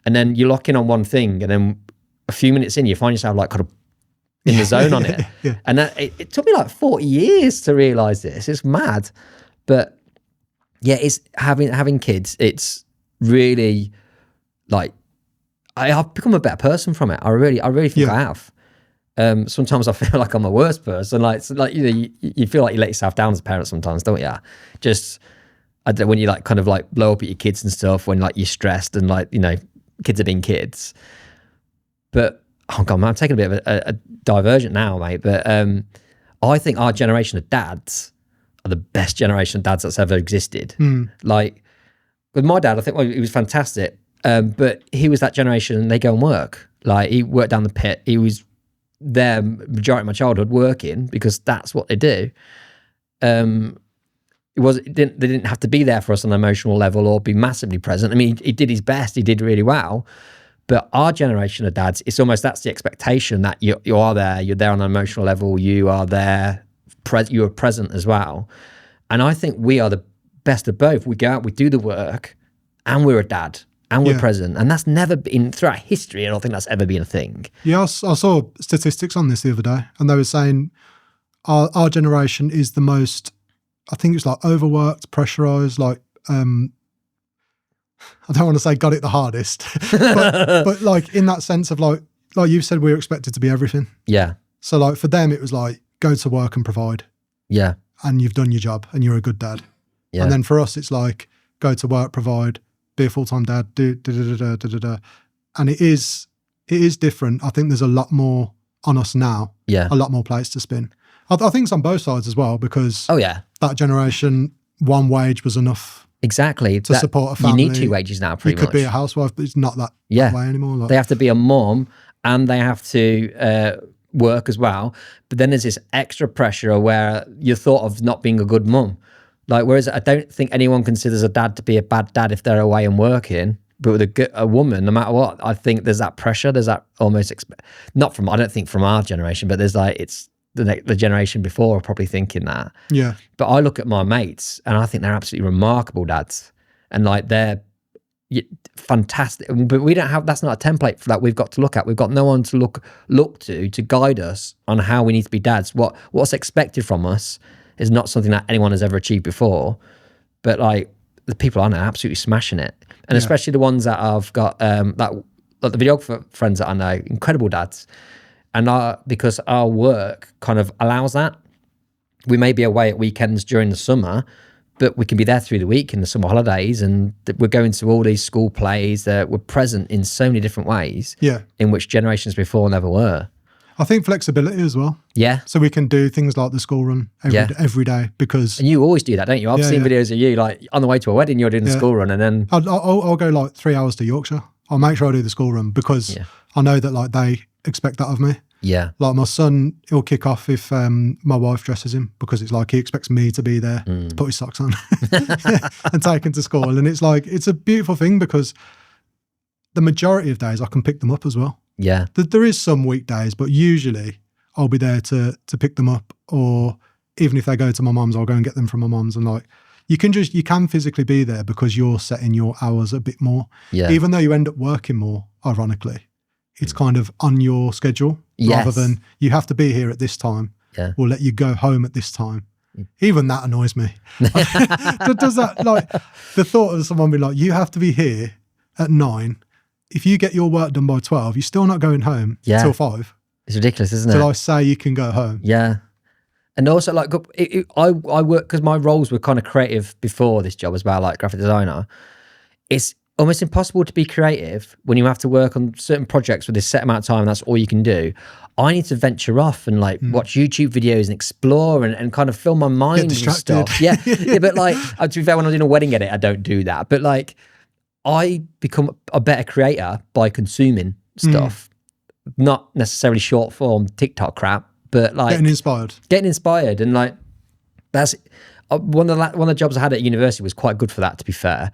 Speaker 1: And then you lock in on one thing, and then a few minutes in, you find yourself like kind of in the zone on it.
Speaker 3: Yeah.
Speaker 1: And that it took me like 40 years to realize this. It's mad. But yeah, it's having kids, it's really like, I've become a better person from it. I really think I have. Sometimes I feel like I'm a worse person. You feel like you let yourself down as a parent sometimes, don't you? Just when you like kind of like blow up at your kids and stuff, when like you're stressed and like kids are being kids. But oh god, man, I'm taking a bit of a divergent now, mate. But I think our generation of dads are the best generation of dads that's ever existed. Like with my dad, I think he was fantastic. But he was that generation and they go and work. Like he worked down the pit. He was there majority of my childhood working because that's what they do. They didn't have to be there for us on an emotional level or be massively present. I mean, he did his best. He did really well. But our generation of dads, it's almost that's the expectation that you are there. You're there on an emotional level. You are there. You are present as well. And I think we are the best of both. We go out, we do the work, and we're a dad. And we're present. And that's never been, throughout history, I don't think that's ever been a thing.
Speaker 3: Yeah, I saw statistics on this the other day, and they were saying our generation is the most, I think it's like overworked, pressurized, like, I don't want to say got it the hardest, but like in that sense of like you said, we were expected to be everything.
Speaker 1: Yeah.
Speaker 3: So like for them, it was like, go to work and provide.
Speaker 1: Yeah.
Speaker 3: and you've done your job and you're a good dad. Yeah. And then for us, it's like, go to work, provide, be a full-time dad, do da-da-da-da-da-da-da. And it is different. I think there's a lot more on us now.
Speaker 1: Yeah.
Speaker 3: A lot more plates to spin. I think it's on both sides as well, because that generation, one wage was enough.
Speaker 1: Exactly.
Speaker 3: To support a family.
Speaker 1: You need two wages now, pretty much.
Speaker 3: You could be a housewife, but it's not that way anymore.
Speaker 1: Like, they have to be a mom and they have to work as well. But then there's this extra pressure where you're thought of not being a good mum. Like, whereas I don't think anyone considers a dad to be a bad dad if they're away and working. But with a woman, no matter what, I think there's that pressure. There's that almost, I don't think from our generation, but there's like, it's the generation before are probably thinking that.
Speaker 3: Yeah.
Speaker 1: But I look at my mates and I think they're absolutely remarkable dads. And like, they're fantastic. But we don't have, that's not a template for that we've got to look at. We've got no one to look to guide us on how we need to be dads. What's expected from us is not something that anyone has ever achieved before. But like, the people I know are absolutely smashing it. And especially the ones that I've got, like the videographer friends that I know, incredible dads. And because our work kind of allows that. We may be away at weekends during the summer, but we can be there through the week in the summer holidays, and we're going to all these school plays that we're present in so many different ways in which generations before never were.
Speaker 3: I think flexibility as well.
Speaker 1: Yeah.
Speaker 3: So we can do things like the school run every day, because...
Speaker 1: And you always do that, don't you? I've seen videos of you, like on the way to a wedding, you're doing the school run, and then...
Speaker 3: I'll go like 3 hours to Yorkshire. I'll make sure I do the school run, because I know that like they expect that of me.
Speaker 1: Yeah.
Speaker 3: Like my son, he'll kick off if my wife dresses him, because it's like he expects me to be there to put his socks on and take him to school. And it's like, it's a beautiful thing, because the majority of days I can pick them up as well.
Speaker 1: Yeah.
Speaker 3: There is some weekdays, but usually I'll be there to pick them up, or even if they go to my mum's, I'll go and get them from my mum's. And like, you can physically be there because you're setting your hours a bit more. Yeah. Even though you end up working more, ironically, it's kind of on your schedule rather than you have to be here at this time. Yeah. We'll let you go home at this time. Even that annoys me. Does that, like, the thought of someone being like, you have to be here at 9. If you get your work done by 12, you're still not going home till 5.
Speaker 1: It's ridiculous, isn't it?
Speaker 3: Till I say you can go home.
Speaker 1: Yeah. And also, like, I work, because my roles were kind of creative before this job as well, like graphic designer. It's almost impossible to be creative when you have to work on certain projects with this set amount of time and that's all you can do. I need to venture off and like watch YouTube videos and explore and kind of fill my mind with stuff. Yeah. But like, to be fair, when I'm doing a wedding edit, I don't do that. But like, I become a better creator by consuming stuff, not necessarily short form TikTok crap, but like getting inspired. And like, that's one of the jobs I had at university was quite good for that, to be fair.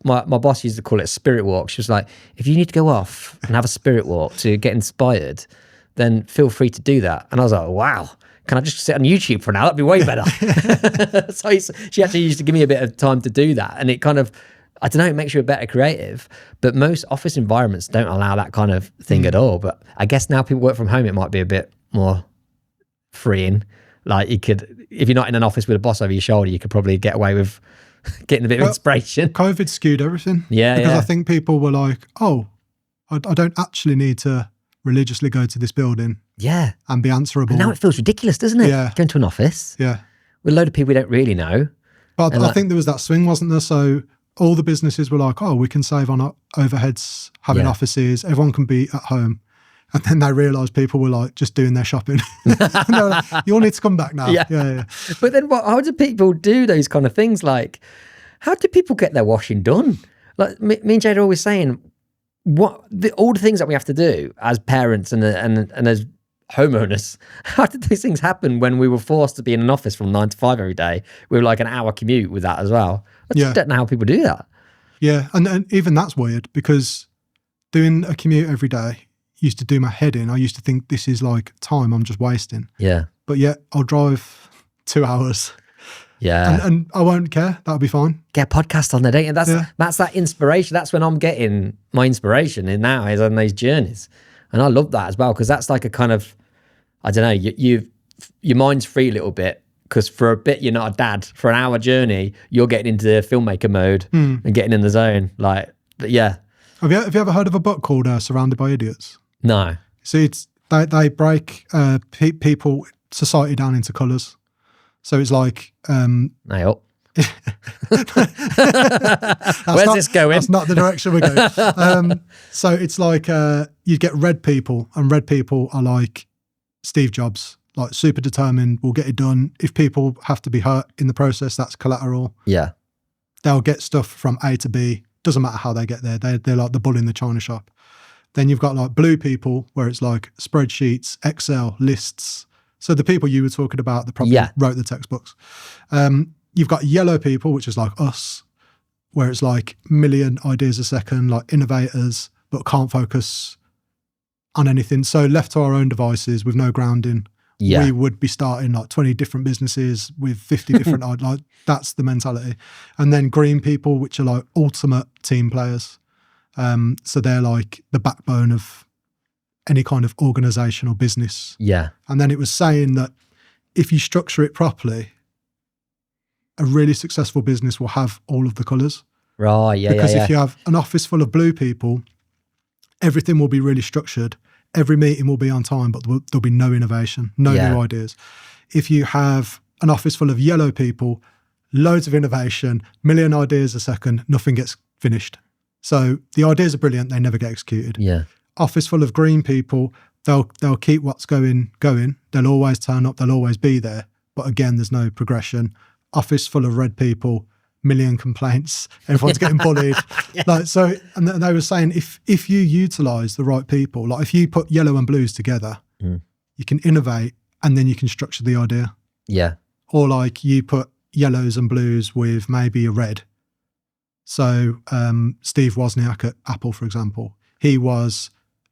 Speaker 1: My boss used to call it a spirit walk. She was like, if you need to go off and have a spirit walk to get inspired, then feel free to do that. And I was like, wow, can I just sit on YouTube for now? That'd be way better. So she actually used to give me a bit of time to do that. And it kind of, I don't know, it makes you a better creative, but most office environments don't allow that kind of thing at all. But I guess now people work from home, it might be a bit more freeing. Like, you could, if you're not in an office with a boss over your shoulder, you could probably get away with getting a bit of inspiration.
Speaker 3: COVID skewed everything.
Speaker 1: Yeah,
Speaker 3: because I think people were like, oh, I don't actually need to religiously go to this building.
Speaker 1: Yeah.
Speaker 3: And be answerable.
Speaker 1: And now it feels ridiculous, doesn't it?
Speaker 3: Yeah.
Speaker 1: Going to an office.
Speaker 3: Yeah.
Speaker 1: With a load of people we don't really know.
Speaker 3: But I think there was that swing, wasn't there? So all the businesses were like, oh, we can save on overheads, having offices, everyone can be at home. And then they realised people were like just doing their shopping. And they were like, you all need to come back now. Yeah.
Speaker 1: But then how do people do those kind of things? Like, how do people get their washing done? Like me and Jade are always saying, all the things that we have to do as parents and as homeowners, how did those things happen when we were forced to be in an office from 9 to 5 every day with like an hour commute with that as well? I just don't know how people do that.
Speaker 3: Yeah, and even that's weird, because doing a commute every day used to do my head in. I used to think, this is like time I'm just wasting. Yeah. But yet I'll drive 2 hours.
Speaker 1: Yeah.
Speaker 3: And I won't care. That'll be fine.
Speaker 1: Get a podcast on there, don't you? That's that inspiration. That's when I'm getting my inspiration in now, is on these journeys. And I love that as well, because that's like a kind of, I don't know, your mind's free a little bit, because for a bit you're not a dad. For an hour journey, you're getting into filmmaker mode and getting in the zone. Like, but yeah.
Speaker 3: Have you ever heard of a book called Surrounded by Idiots?
Speaker 1: No.
Speaker 3: So they break society down into colours. So it's like
Speaker 1: Nay up. Where's this going?
Speaker 3: That's not the direction we're going. So it's like you get red people, and red people are like Steve Jobs, like super determined, will get it done. If people have to be hurt in the process, that's collateral.
Speaker 1: Yeah.
Speaker 3: They'll get stuff from A to B. Doesn't matter how they get there. They're like the bull in the china shop. Then you've got like blue people, where it's like spreadsheets, Excel, lists. So the people you were talking about that probably wrote the textbooks. You've got yellow people, which is like us, where it's like million ideas a second, like innovators, but can't focus on anything. So left to our own devices with no grounding, we would be starting like 20 different businesses with 50 different, like that's the mentality. And then green people, which are like ultimate team players. So they're like the backbone of any kind of organization or business.
Speaker 1: Yeah.
Speaker 3: And then it was saying that if you structure it properly, a really successful business will have all of the colours.
Speaker 1: Right, yeah,
Speaker 3: because if you have an office full of blue people, everything will be really structured. Every meeting will be on time, but there'll be no innovation, no new ideas. If you have an office full of yellow people, loads of innovation, million ideas a second, nothing gets finished. So the ideas are brilliant, they never get executed.
Speaker 1: Yeah.
Speaker 3: Office full of green people, they'll keep what's going. They'll always turn up, they'll always be there. But again, there's no progression. Office full of red people, million complaints, everyone's getting bullied. Like so, and they were saying if you utilize the right people, like if you put yellow and blues together, you can innovate and then you can structure the idea.
Speaker 1: Yeah.
Speaker 3: Or like you put yellows and blues with maybe a red. So Steve Wozniak at Apple, for example, he was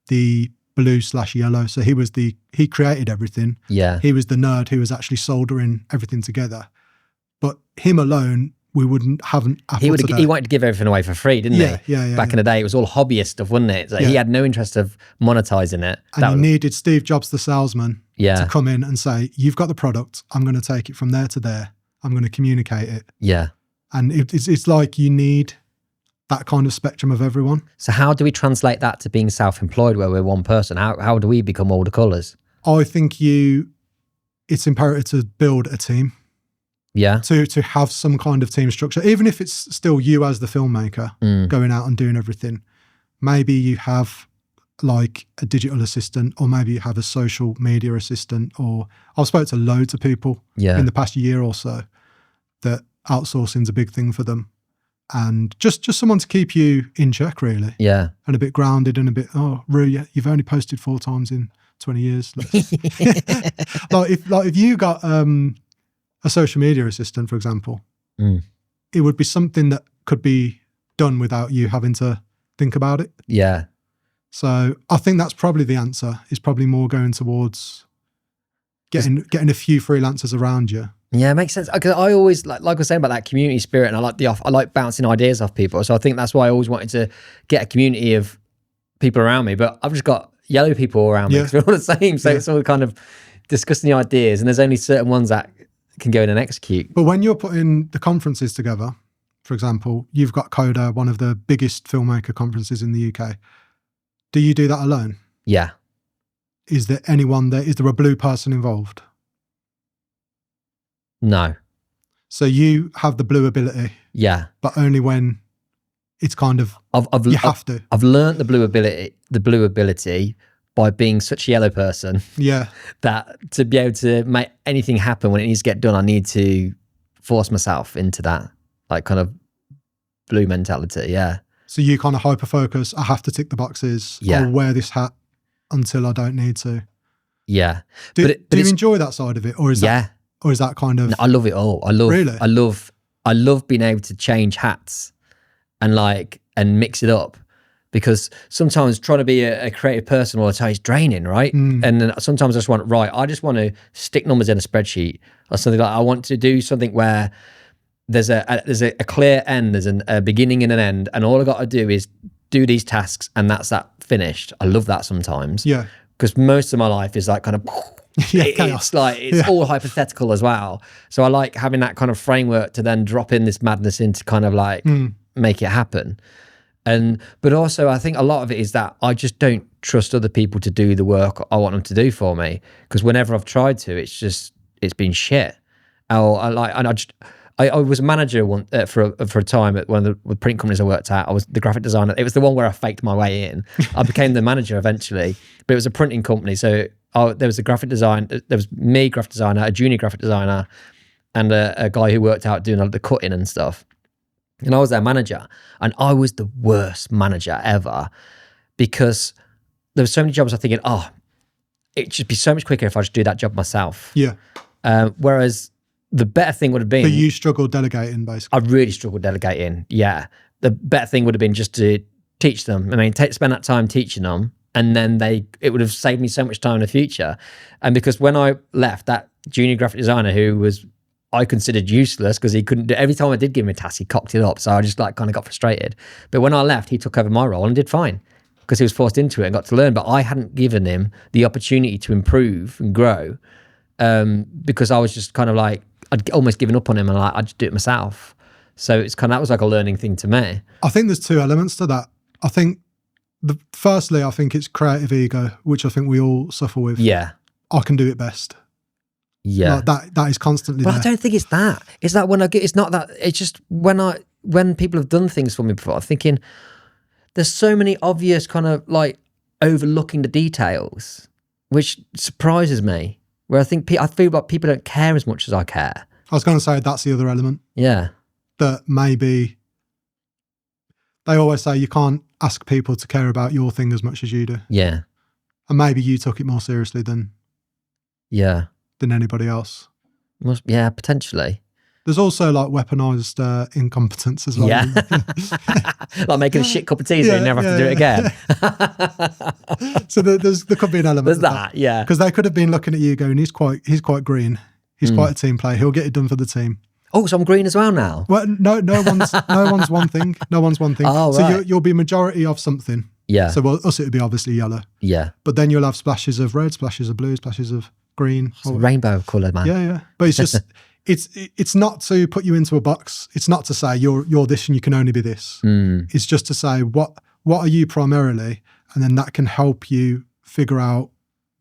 Speaker 3: the blue/yellow. So he created everything.
Speaker 1: Yeah.
Speaker 3: He was the nerd who was actually soldering everything together. But him alone, we haven't Apple today.
Speaker 1: He wanted to give everything away for free, didn't he?
Speaker 3: Yeah.
Speaker 1: Back in the day, it was all hobbyist stuff, wasn't it? So he had no interest of monetizing it.
Speaker 3: And he needed Steve Jobs, the salesman, to come in and say, you've got the product, I'm going to take it from there to there. I'm going to communicate it.
Speaker 1: Yeah.
Speaker 3: And it's like you need that kind of spectrum of everyone.
Speaker 1: So how do we translate that to being self-employed where we're one person? How do we become all the colours?
Speaker 3: I think it's imperative to build a team.
Speaker 1: Yeah.
Speaker 3: To have some kind of team structure, even if it's still you as the filmmaker going out and doing everything. Maybe you have like a digital assistant, or maybe you have a social media assistant, or I've spoken to loads of people in the past year or so that outsourcing's a big thing for them. And just someone to keep you in check, really. Yeah. And a bit grounded and a bit, Roo, you've only posted 4 times in 20 years. like if you got a social media assistant, for example, it would be something that could be done without you having to think about it. Yeah. So I think that's probably the answer, is probably more going towards getting a few freelancers around you.
Speaker 1: Yeah, it makes sense. Because I always, like I was saying about that community spirit, and I like bouncing ideas off people. So I think that's why I always wanted to get a community of people around me. But I've just got yellow people around me because we're all the same. So it's all kind of discussing the ideas, and there's only certain ones that can go in and execute.
Speaker 3: But when you're putting the conferences together, for example, you've got Coda, one of the biggest filmmaker conferences in the UK. Do you do that alone?
Speaker 1: Yeah.
Speaker 3: Is there anyone there? Is there a blue person involved?
Speaker 1: No.
Speaker 3: So you have the blue ability.
Speaker 1: Yeah.
Speaker 3: But only when it's kind of, you have to.
Speaker 1: I've learned the blue ability by being such a yellow person.
Speaker 3: Yeah.
Speaker 1: That to be able to make anything happen when it needs to get done, I need to force myself into that, like kind of blue mentality. Yeah.
Speaker 3: So you kind of hyper focus. I have to tick the boxes.
Speaker 1: Yeah.
Speaker 3: I'll wear this hat until I don't need to.
Speaker 1: Yeah.
Speaker 3: Do you enjoy that side of it, or is that kind of?
Speaker 1: No, I love it all. I love being able to change hats and mix it up, because sometimes trying to be a creative person all the time is draining, right? And then sometimes I just want to stick numbers in a spreadsheet or something like that. I want to do something where there's a clear end, there's a beginning and an end, and all I got to do is do these tasks, and that's that finished. I love that sometimes.
Speaker 3: Yeah.
Speaker 1: Because most of my life is like kind of, it's all hypothetical as well. So I like having that kind of framework to then drop in this madness into kind of like make it happen. But also I think a lot of it is that I just don't trust other people to do the work I want them to do for me. Because whenever I've tried to, it's been shit. I was a manager for a time at one of the print companies I worked at. I was the graphic designer. It was the one where I faked my way in. I became the manager eventually, but it was a printing company. So there was a graphic design. There was me, graphic designer, a junior graphic designer, and a guy who worked out doing the cutting and stuff. And I was their manager, and I was the worst manager ever because there were so many jobs I was thinking, it'd just be so much quicker if I just do that job myself.
Speaker 3: Yeah.
Speaker 1: Whereas the better thing would have been...
Speaker 3: But you struggled delegating, basically.
Speaker 1: I really struggled delegating, yeah. The better thing would have been just to teach them. I mean, spend that time teaching them, and then it would have saved me so much time in the future. And because when I left, that junior graphic designer who I considered useless because he couldn't do... Every time I did give him a task, he cocked it up. So I just kind of got frustrated. But when I left, he took over my role and did fine because he was forced into it and got to learn. But I hadn't given him the opportunity to improve and grow because I was just kind of like... I'd almost given up on him and I'd just do it myself. So it's that was like a learning thing to me.
Speaker 3: I think there's two elements to that. I think firstly, I think it's creative ego, which I think we all suffer with.
Speaker 1: Yeah.
Speaker 3: I can do it best.
Speaker 1: Yeah.
Speaker 3: Like that is constantly
Speaker 1: But
Speaker 3: there.
Speaker 1: I don't think it's that. It's that it's not that, it's just when people have done things for me before, I'm thinking there's so many obvious kind of overlooking the details, which surprises me. Where I feel like people don't care as much as I care.
Speaker 3: I was going to say that's the other element.
Speaker 1: Yeah.
Speaker 3: That maybe they always say you can't ask people to care about your thing as much as you do.
Speaker 1: Yeah.
Speaker 3: And maybe you took it more seriously than anybody else.
Speaker 1: Yeah, potentially.
Speaker 3: There's also weaponized incompetence as well.
Speaker 1: Yeah. Like making a shit cup of tea so you never have to do it again.
Speaker 3: So there could be an element
Speaker 1: of that, yeah.
Speaker 3: Because they could have been looking at you going, he's quite green. He's quite a team player. He'll get it done for the team.
Speaker 1: Oh, so I'm green as well now?
Speaker 3: Well, no one's one thing. No one's one thing.
Speaker 1: Oh,
Speaker 3: so
Speaker 1: right.
Speaker 3: you'll be majority of something.
Speaker 1: Yeah.
Speaker 3: So us, it would be obviously yellow.
Speaker 1: Yeah.
Speaker 3: But then you'll have splashes of red, splashes of blue, splashes of green.
Speaker 1: It's a rainbow colour, man.
Speaker 3: Yeah. But it's just... It's not to put you into a box. It's not to say you're this and you can only be this. It's just to say what are you primarily, and then that can help you figure out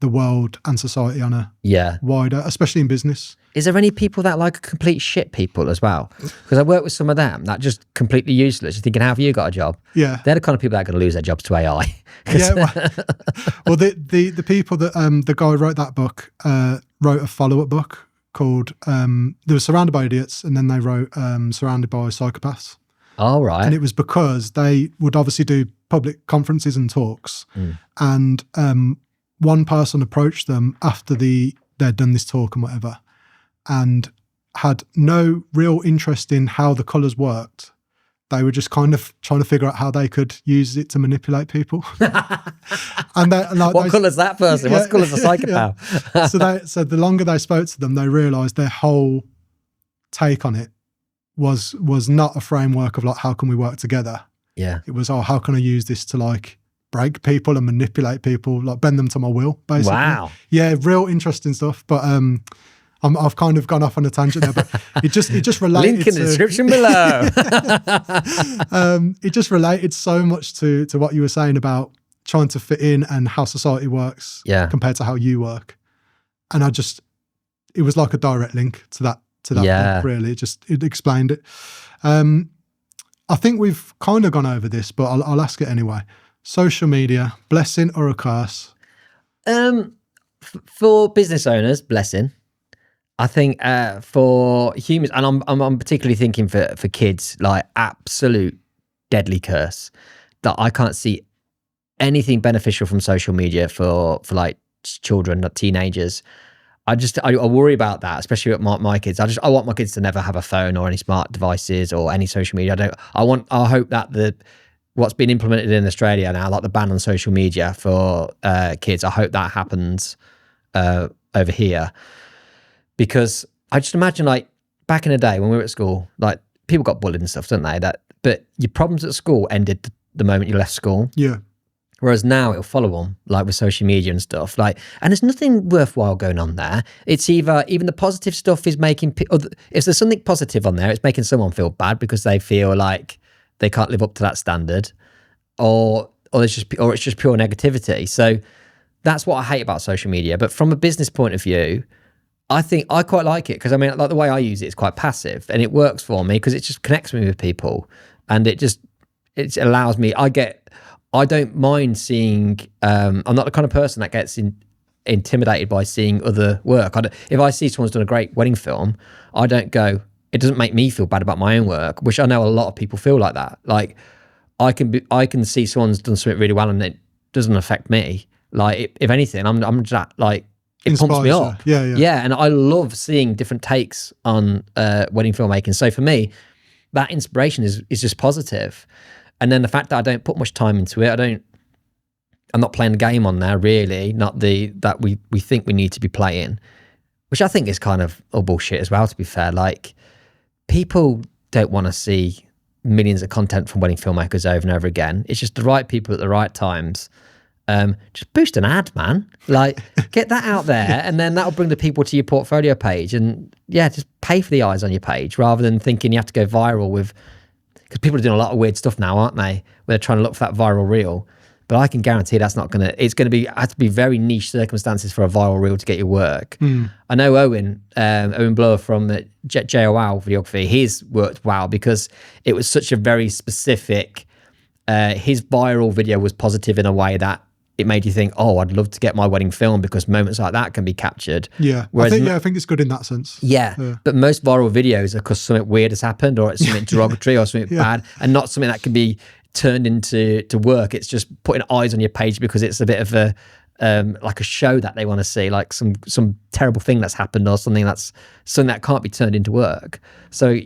Speaker 3: the world and society on a wider, especially in business.
Speaker 1: Is there any people that are complete shit people as well? Because I work with some of them that just completely useless. You're thinking, how have you got a job?
Speaker 3: Yeah,
Speaker 1: they're the kind of people that are going to lose their jobs to AI.
Speaker 3: Yeah, well, the people that the guy who wrote that book wrote a follow-up book called they were Surrounded by Idiots, and then they wrote Surrounded by Psychopaths.
Speaker 1: All right.
Speaker 3: And it was because they would obviously do public conferences and talks, and one person approached them after they'd done this talk and whatever, and had no real interest in how the colours worked. They were just kind of trying to figure out how they could use it to manipulate people. And
Speaker 1: what colour's that person? What colour's a psychopath?
Speaker 3: Yeah. So the longer they spoke to them, they realised their whole take on it was not a framework of how can we work together.
Speaker 1: Yeah.
Speaker 3: It was, how can I use this to break people and manipulate people, bend them to my will, basically. Wow. Yeah, real interesting stuff. But I've kind of gone off on a tangent there, but it just related.
Speaker 1: Link in the description below.
Speaker 3: It just related so much to what you were saying about trying to fit in and how society works compared to how you work. And it was like a direct link to that book, really. It explained it. I think we've kind of gone over this, but I'll ask it anyway. Social media, blessing or a curse?
Speaker 1: For business owners, blessing. I think for humans, and I'm particularly thinking for kids, absolute deadly curse. That I can't see anything beneficial from social media for children, not teenagers. I worry about that, especially with my kids. I want my kids to never have a phone or any smart devices or any social media. I hope that what's been implemented in Australia now, like the ban on social media for kids, I hope that happens over here. Because I just imagine back in the day when we were at school, people got bullied and stuff, don't they? But your problems at school ended the moment you left school. Yeah. Whereas now it'll follow on, with social media and stuff. And there's nothing worthwhile going on there. It's even the positive stuff is making, if there's something positive on there, it's making someone feel bad because they feel like they can't live up to that standard, or it's just pure negativity. So that's what I hate about social media. But from a business point of view, I think I quite like it because I mean, like the way I use it is quite passive and it works for me because it just connects me with people and it allows me. I don't mind seeing. I'm not the kind of person that gets intimidated by seeing other work. If I see someone's done a great wedding film, I don't go. It doesn't make me feel bad about my own work, which I know a lot of people feel like that. Like I can see someone's done something really well and it doesn't affect me. Like if anything, I'm just like. It pumps me up. Yeah. And I love seeing different takes on wedding filmmaking. So for me, that inspiration is just positive. And then the fact that I don't put much time into it, I'm not playing the game on there really, not that we think we need to be playing, which I think is kind of all bullshit as well, to be fair. Like people don't want to see millions of content from wedding filmmakers over and over again. It's just the right people at the right times. Just boost an ad, man. Like get that out there and then that'll bring the people to your portfolio page and just pay for the eyes on your page rather than thinking you have to go viral because people are doing a lot of weird stuff now, aren't they? Where they're trying to look for that viral reel. But I can guarantee that's not it's going to have to be very niche circumstances for a viral reel to get your work. I know Owen Blower from JOWOW Videography, he's worked well because it was such a very specific, his viral video was positive in a way that it made you think, oh, I'd love to get my wedding film because moments like that can be captured.
Speaker 3: Yeah, I think it's good in that sense.
Speaker 1: Yeah, but most viral videos are because something weird has happened or it's something derogatory or something bad and not something that can be turned into work. It's just putting eyes on your page because it's a bit of a like a show that they want to see, like some terrible thing that's happened or something that can't be turned into work. So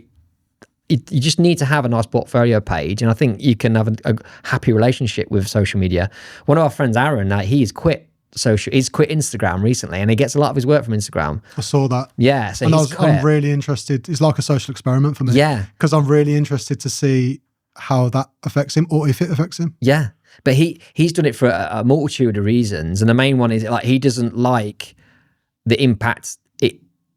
Speaker 1: you just need to have a nice portfolio page, and I think you can have a happy relationship with social media. One of our friends, Aaron, he's quit Instagram recently, and he gets a lot of his work from Instagram.
Speaker 3: I saw that.
Speaker 1: Yeah, so
Speaker 3: I'm really interested. It's like a social experiment for me.
Speaker 1: Yeah,
Speaker 3: because I'm really interested to see how that affects him or if it affects him.
Speaker 1: Yeah, but he's done it for a multitude of reasons, and the main one is like he doesn't like the impact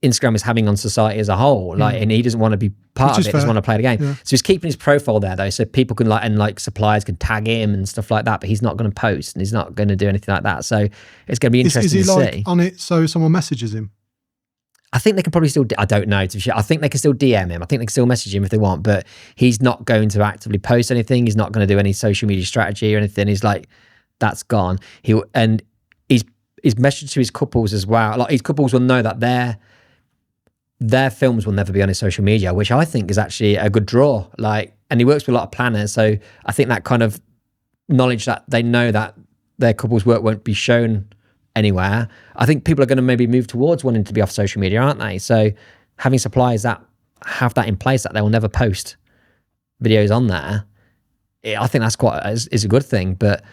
Speaker 1: Instagram is having on society as a whole, and he doesn't want to be part of it. He doesn't want to play the game. Yeah. So he's keeping his profile there though, so people can suppliers can tag him and stuff like that. But he's not going to post and he's not going to do anything like that. So it's going to be interesting
Speaker 3: is he
Speaker 1: to see.
Speaker 3: On it, so someone messages him.
Speaker 1: I think they can probably still. I don't know. I think they can still DM him. I think they can still message him if they want. But he's not going to actively post anything. He's not going to do any social media strategy or anything. He's like, that's gone. He's messaged to his couples as well. Like his couples will know that their films will never be on his social media, which I think is actually a good draw. And he works with a lot of planners, so I think that kind of knowledge that they know that their couple's work won't be shown anywhere. I think people are going to maybe move towards wanting to be off social media, aren't they? So having suppliers that have that in place, that they will never post videos on there, I think that's is a good thing. But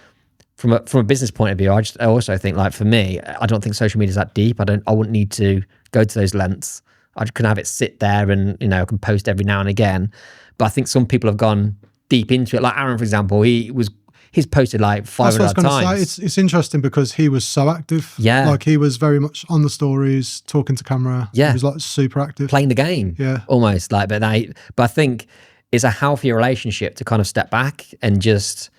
Speaker 1: from a business point of view, I also think, like for me, I don't think social media is that deep. I wouldn't need to go to those lengths. I can have it sit there and, I can post every now and again. But I think some people have gone deep into it. Like Aaron, for example, he's posted like 500 times.
Speaker 3: It's interesting because he was so active.
Speaker 1: Yeah.
Speaker 3: Like he was very much on the stories, talking to camera.
Speaker 1: Yeah.
Speaker 3: He was like super active.
Speaker 1: Playing the game.
Speaker 3: Yeah.
Speaker 1: Almost like, but I think it's a healthier relationship to kind of step back and just,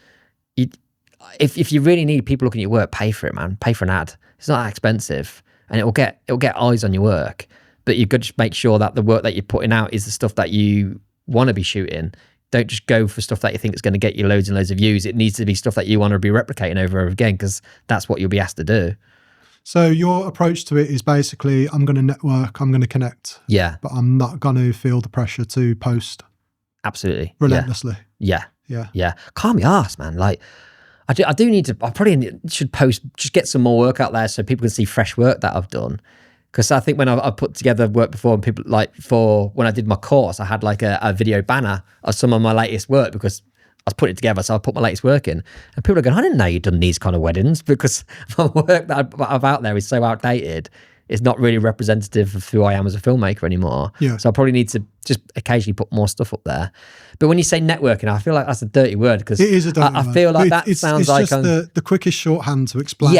Speaker 1: if you really need people looking at your work, pay for it, man. Pay for an ad. It's not that expensive and it'll get eyes on your work. But you've got to just make sure that the work that you're putting out is the stuff that you want to be shooting. Don't just go for stuff that you think is going to get you loads and loads of views. It needs to be stuff that you want to be replicating over and over again, because that's what you'll be asked to do.
Speaker 3: So your approach to it is basically, I'm going to network, I'm going to connect.
Speaker 1: Yeah.
Speaker 3: But I'm not going to feel the pressure to post.
Speaker 1: Absolutely.
Speaker 3: Relentlessly.
Speaker 1: Yeah.
Speaker 3: Yeah.
Speaker 1: Yeah. Can't be arsed, man. Like, I do need to, I probably should post, just get some more work out there so people can see fresh work that I've done. Because I think when I put together work before, and people when I did my course, I had like a video banner of some of my latest work because I was putting it together. So I put my latest work in, and people are going, I didn't know you'd done these kind of weddings, because my work that I've out there is so outdated. It's not really representative of who I am as a filmmaker anymore.
Speaker 3: Yeah.
Speaker 1: So I probably need to just occasionally put more stuff up there. But when you say networking, I feel like that's a dirty word, because
Speaker 3: it is a dirty word.
Speaker 1: I feel like that sounds like
Speaker 3: just the quickest shorthand to explain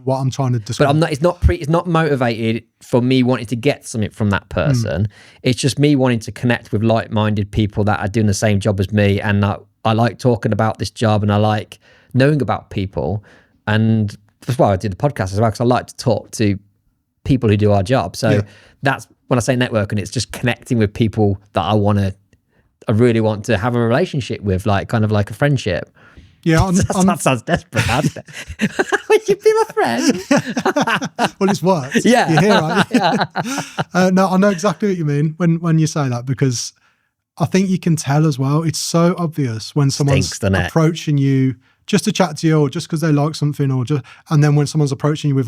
Speaker 3: what I'm trying to describe.
Speaker 1: But it's not motivated for me wanting to get something from that person. It's just me wanting to connect with like-minded people that are doing the same job as me, and I like talking about this job, and I like knowing about people, and that's why I did the podcast as well, because I like to talk to people who do our job. So that's when I say networking, it's just connecting with people that I really want to have a relationship with, like kind of like a friendship.
Speaker 3: Yeah,
Speaker 1: that sounds desperate, doesn't it? Would you be my friend?
Speaker 3: Well, it's worked.
Speaker 1: Yeah.
Speaker 3: You're here, right? No, I know exactly what you mean when you say that, because I think you can tell as well. It's so obvious when someone's approaching you just to chat to you, or just because they like something, and then when someone's approaching you with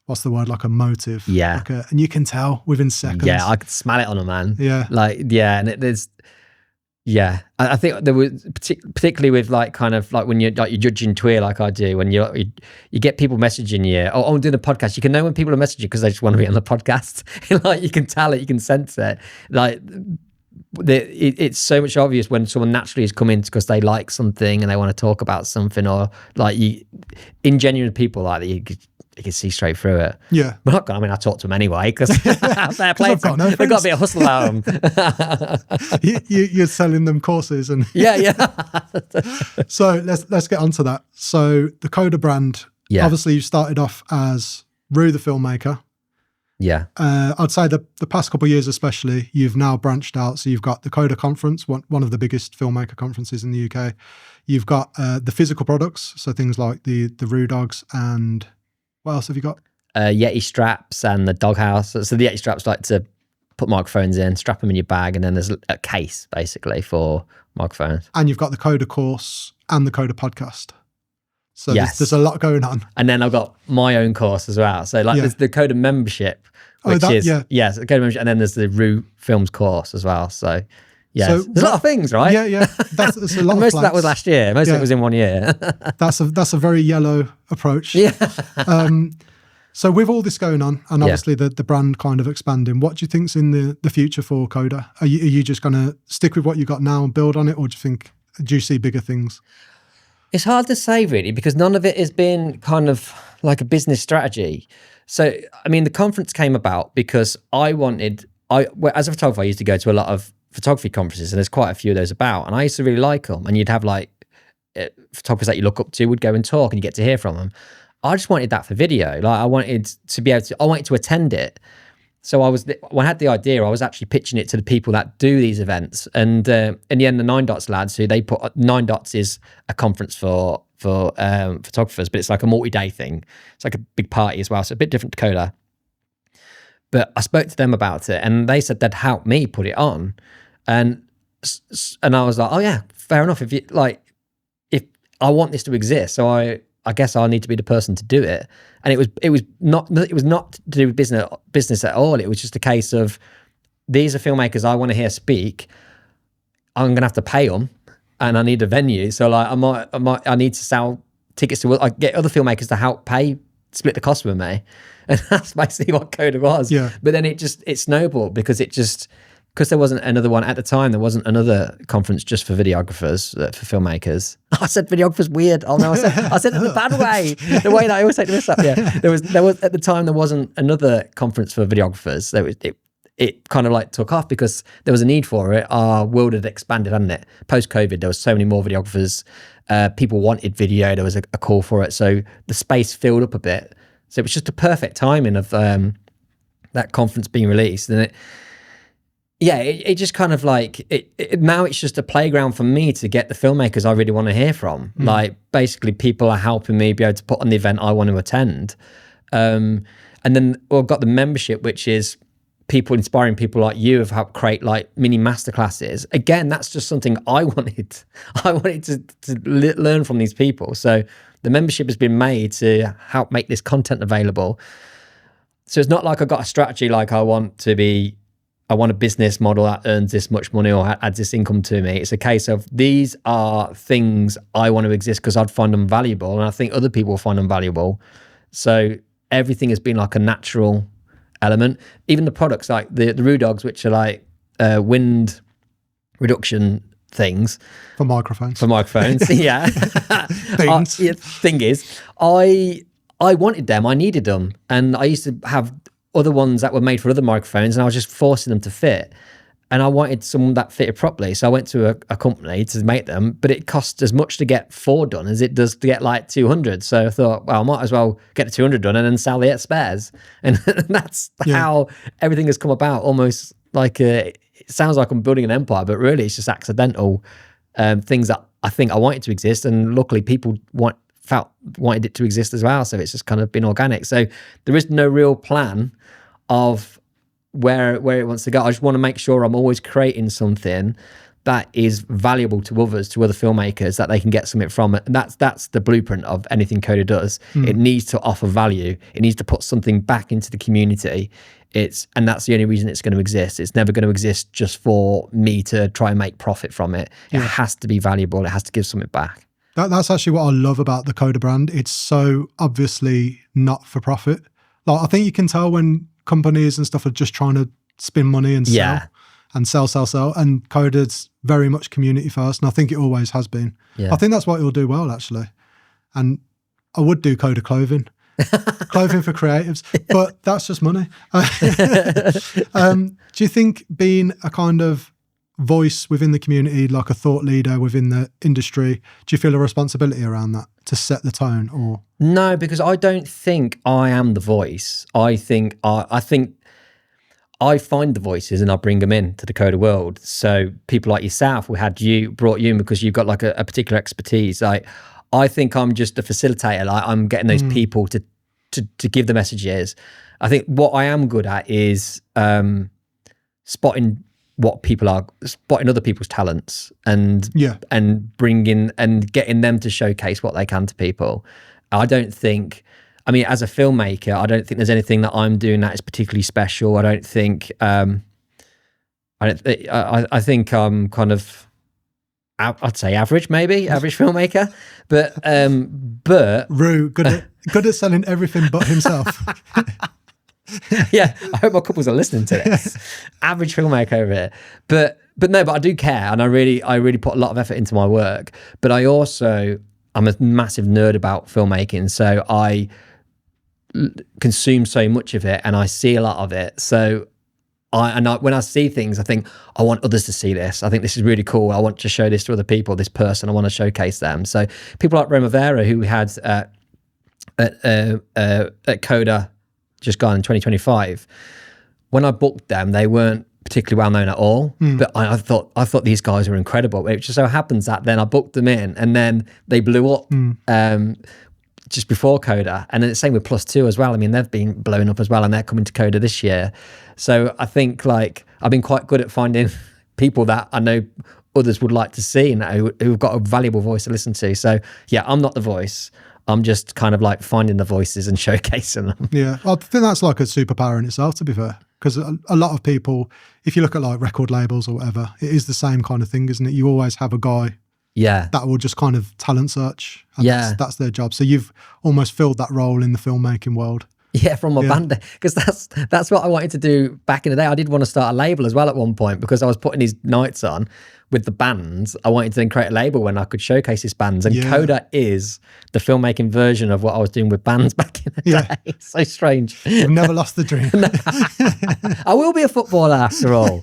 Speaker 3: what's the word, like a motive.
Speaker 1: Yeah.
Speaker 3: And you can tell within seconds.
Speaker 1: Yeah, I could smell it on a man.
Speaker 3: Yeah.
Speaker 1: Yeah, I think there was particularly with like kind of like when you're judging Twitter, like I do, when you get people messaging you, oh, I'm doing a podcast. You can know when people are messaging because they just want to be on the podcast. Like you can tell it, you can sense it. Like it's so much obvious when someone naturally is coming because they like something and they want to talk about something, or like ingenuine people like that. You can see straight through it.
Speaker 3: Yeah.
Speaker 1: But I talk to them anyway because they've got a bit of hustle about them.
Speaker 3: You're selling them courses and
Speaker 1: yeah.
Speaker 3: So let's get onto that. So the Coda brand, obviously you started off as Roo the Filmmaker.
Speaker 1: Yeah.
Speaker 3: I'd say the past couple of years especially, you've now branched out. So you've got the Coda conference, one of the biggest filmmaker conferences in the UK. You've got the physical products, so things like the Roo dogs, and what else have you got?
Speaker 1: Yeti straps and the doghouse. So the Yeti straps like to put microphones in, strap them in your bag, and then there's a case basically for microphones.
Speaker 3: And you've got the Coda course and the Coda podcast. So there's a lot going on.
Speaker 1: And then I've got my own course as well. So like there's the Coda membership, which the Coda membership, and then there's the Roo Films course as well. So so there's a lot of things, right?
Speaker 3: Yeah. That's a lot.
Speaker 1: Most of that was last year. Most of it was in 1 year.
Speaker 3: That's a very yellow approach.
Speaker 1: Yeah.
Speaker 3: So with all this going on, and obviously the brand kind of expanding, what do you think's in the future for Coda? Are you just going to stick with what you got now and build on it, or do you see bigger things?
Speaker 1: It's hard to say really, because none of it has been kind of like a business strategy. So, I mean, the conference came about because as a photographer, I used to go to a lot of photography conferences, and there's quite a few of those about, and I used to really like them. And you'd have like photographers that you look up to would go and talk, and you get to hear from them. I just wanted that for video. Like I wanted to attend it. So when I had the idea, I was actually pitching it to the people that do these events. And in the end, the 9 Dots lads, who they put 9 Dots is a conference for photographers, but it's like a multi-day thing. It's like a big party as well. So a bit different to Coda. But I spoke to them about it, and they said they'd help me put it on. And I was like, oh yeah, fair enough. If I want this to exist, so I guess I need to be the person to do it. And it was not to do with business at all. It was just a case of, these are filmmakers I want to hear speak. I'm gonna have to pay them, and I need a venue. So like I need to sell tickets to. I get other filmmakers to help split the cost with me, and that's basically what Coda was.
Speaker 3: Yeah.
Speaker 1: But then it snowballed because there wasn't another one at the time. There wasn't another conference just for videographers, for filmmakers. I said videographers weird. Oh no, I said it the bad way, the way that I always take this up. Yeah, there was at the time there wasn't another conference for videographers. It kind of like took off because there was a need for it. Our world had expanded, hadn't it? Post-COVID, there was so many more videographers. People wanted video. There was a call for it, so the space filled up a bit. So it was just a perfect timing of that conference being released, and it just kind of like now it's just a playground for me to get the filmmakers I really want to hear from. Like basically people are helping me be able to put on the event I want to attend. And then I've got the membership, which is people inspiring people like you have helped create like mini masterclasses. Again, that's just something I wanted. I wanted to learn from these people. So the membership has been made to help make this content available. So it's not like I've got a strategy like I want a business model that earns this much money or adds this income to me. It's a case of, these are things I want to exist because I'd find them valuable, and I think other people will find them valuable. So everything has been like a natural element. Even the products like the Roo dogs, which are like wind reduction things.
Speaker 3: For microphones.
Speaker 1: Yeah. Thing is, I wanted them, I needed them, and I used to have other ones that were made for other microphones, and I was just forcing them to fit. and I wanted someone that fitted properly. So I went to a company to make them, but it costs as much to get 4 done as it does to get like 200. So I thought, well, I might as well get the 200 done and then sell the spares. And that's how everything has come about. Almost like it sounds like I'm building an empire, but really it's just accidental things that I think I wanted to exist. And luckily people wanted it to exist as well. So it's just kind of been organic. So there is no real plan of where it wants to go. I just want to make sure I'm always creating something that is valuable to others, to other filmmakers, that they can get something from it. And that's the blueprint of anything Coda does. It needs to offer value. It needs to put something back into the community. And that's the only reason it's going to exist. It's never going to exist just for me to try and make profit from it. It has to be valuable. It has to give something back.
Speaker 3: That's actually what I love about the Coda brand. It's so obviously not for profit. Like, I think you can tell when companies and stuff are just trying to spin money and sell and sell. And Coda's very much community first. And I think it always has been. Yeah. I think that's what it'll do well, actually. And I would do Coda clothing. Clothing for creatives, but that's just money. Do you think being a kind of voice within the community, like a thought leader within the industry, do you feel a responsibility around that to set the tone? Or
Speaker 1: no, because I don't think I am the voice. I think I find the voices and I bring them in to the Coda world. So people like yourself, brought you in because you've got like a particular expertise. I think I'm just a facilitator. Like, I'm getting those people to give the messages. I think what I am good at is spotting other people's talents and bringing and getting them to showcase what they can to people. As a filmmaker, I don't think there's anything that I'm doing that is particularly special. I don't think I think I'm kind of, I'd say average filmmaker, but
Speaker 3: Roo, good at selling everything but himself.
Speaker 1: Yeah, I hope my couples are listening to this. Average filmmaker over here, but I do care, and I really put a lot of effort into my work. But I'm a massive nerd about filmmaking, so I consume so much of it, and I see a lot of it. So when I see things, I think I want others to see this. I think this is really cool. I want to show this to other people. This person, I want to showcase them. So people like Reinventing, who we had at Coda just gone in 2025. When I booked them, they weren't particularly well known at all. But I thought these guys were incredible. It just so happens that then I booked them in, and then they blew up just before Coda. And then it's same with Plus Two as well. I mean, they've been blowing up as well, and they're coming to Coda this year. So I think like I've been quite good at finding people that I know others would like to see and who've got a valuable voice to listen to. So yeah, I'm not the voice. I'm just kind of like finding the voices and showcasing them.
Speaker 3: Yeah, I think that's like a superpower in itself, to be fair. Because a lot of people, if you look at like record labels or whatever, it is the same kind of thing, isn't it? You always have a guy that will just kind of talent search. And that's their job. So you've almost filled that role in the filmmaking world.
Speaker 1: Yeah, from my band, because that's what I wanted to do back in the day. I did want to start a label as well at one point, because I was putting these nights on with the bands. I wanted to then create a label when I could showcase these bands, and Coda is the filmmaking version of what I was doing with bands back in the day. It's so strange.
Speaker 3: You've never lost the dream.
Speaker 1: I will be a footballer after all.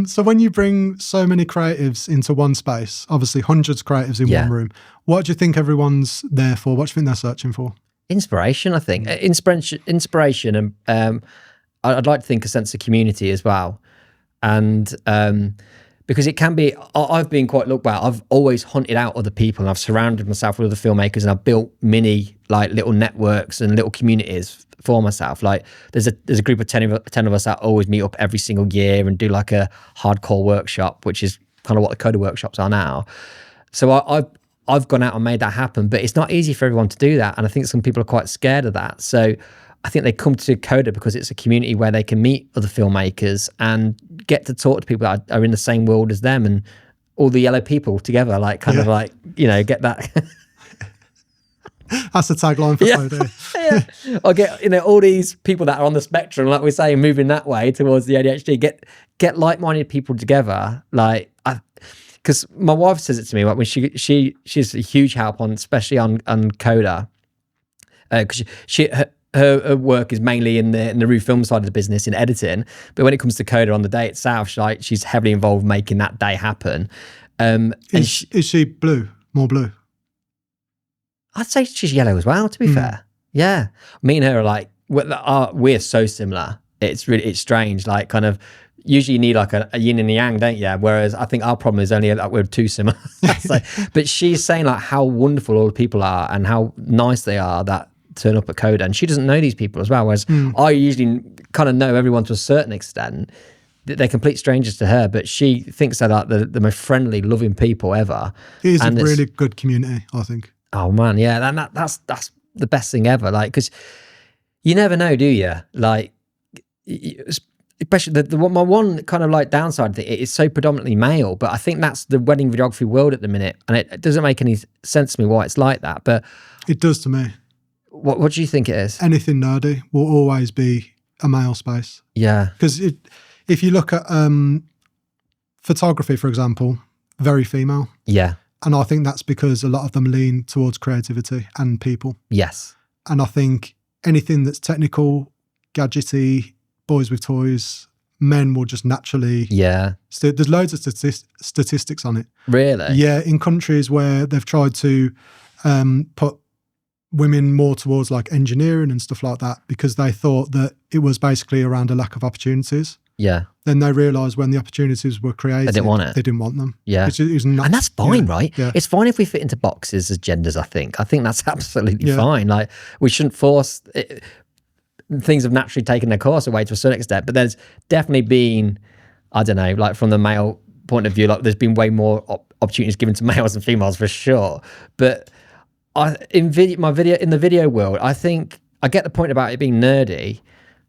Speaker 3: So when you bring so many creatives into one space, obviously hundreds of creatives in one room, what do you think everyone's there for? What do you think they're searching for?
Speaker 1: Inspiration, I think. Inspiration, and I'd like to think a sense of community as well. And because it can be, I've been quite looked back. I've always hunted out other people, and I've surrounded myself with other filmmakers, and I've built mini like little networks and little communities for myself. Like there's a group of 10 of us that always meet up every single year and do like a hardcore workshop, which is kind of what the Coda workshops are now. So I've gone out and made that happen, but it's not easy for everyone to do that. And I think some people are quite scared of that. So I think they come to Coda because it's a community where they can meet other filmmakers and get to talk to people that are in the same world as them, and all the yellow people together, like kind of like, get that.
Speaker 3: That's the tagline for Coda.
Speaker 1: Or get, all these people that are on the spectrum, like we say, moving that way towards the ADHD, get like-minded people together. Like, because my wife says it to me, like when she's a huge help on, especially on Coda, because her work is mainly in the Roo Films side of the business in editing, but when it comes to Coda on the day itself, she's heavily involved making that day happen.
Speaker 3: Is she blue? More blue?
Speaker 1: I'd say she's yellow as well, to be fair. Yeah. Me and her are like, we're so similar. It's strange. Like, kind of, usually you need like a yin and a yang, don't you? Whereas I think our problem is only that we're too similar. But she's saying like how wonderful all the people are and how nice they are that turn up at Coda. And she doesn't know these people as well. Whereas I usually kind of know everyone to a certain extent. They're complete strangers to her, but she thinks they're like the most friendly, loving people ever.
Speaker 3: It is a really good community, I think.
Speaker 1: Oh man, yeah, that's the best thing ever. Like, because you never know, do you? Like, especially my one kind of like downside thing, it's so predominantly male, but I think that's the wedding videography world at the minute, and it doesn't make any sense to me why it's like that. But
Speaker 3: it does to me.
Speaker 1: What do you think it is?
Speaker 3: Anything nerdy will always be a male space.
Speaker 1: Yeah,
Speaker 3: because if you look at photography, for example, very female.
Speaker 1: Yeah.
Speaker 3: And I think that's because a lot of them lean towards creativity and people.
Speaker 1: Yes.
Speaker 3: And I think anything that's technical, gadgety, boys with toys, men will just naturally...
Speaker 1: Yeah.
Speaker 3: There's loads of statistics on it.
Speaker 1: Really?
Speaker 3: Yeah, in countries where they've tried to put women more towards like engineering and stuff like that because they thought that it was basically around a lack of opportunities.
Speaker 1: Yeah.
Speaker 3: Then they realised when the opportunities were created,
Speaker 1: they didn't want it.
Speaker 3: They didn't want them.
Speaker 1: Yeah.
Speaker 3: It was not,
Speaker 1: and that's fine, right?
Speaker 3: Yeah.
Speaker 1: It's fine if we fit into boxes as genders, I think. I think that's absolutely fine. Like, we shouldn't force it. Things have naturally taken their course away to a certain extent, but there's definitely been, I don't know, like from the male point of view, like there's been way more opportunities given to males than females for sure. But in the video world, I think I get the point about it being nerdy,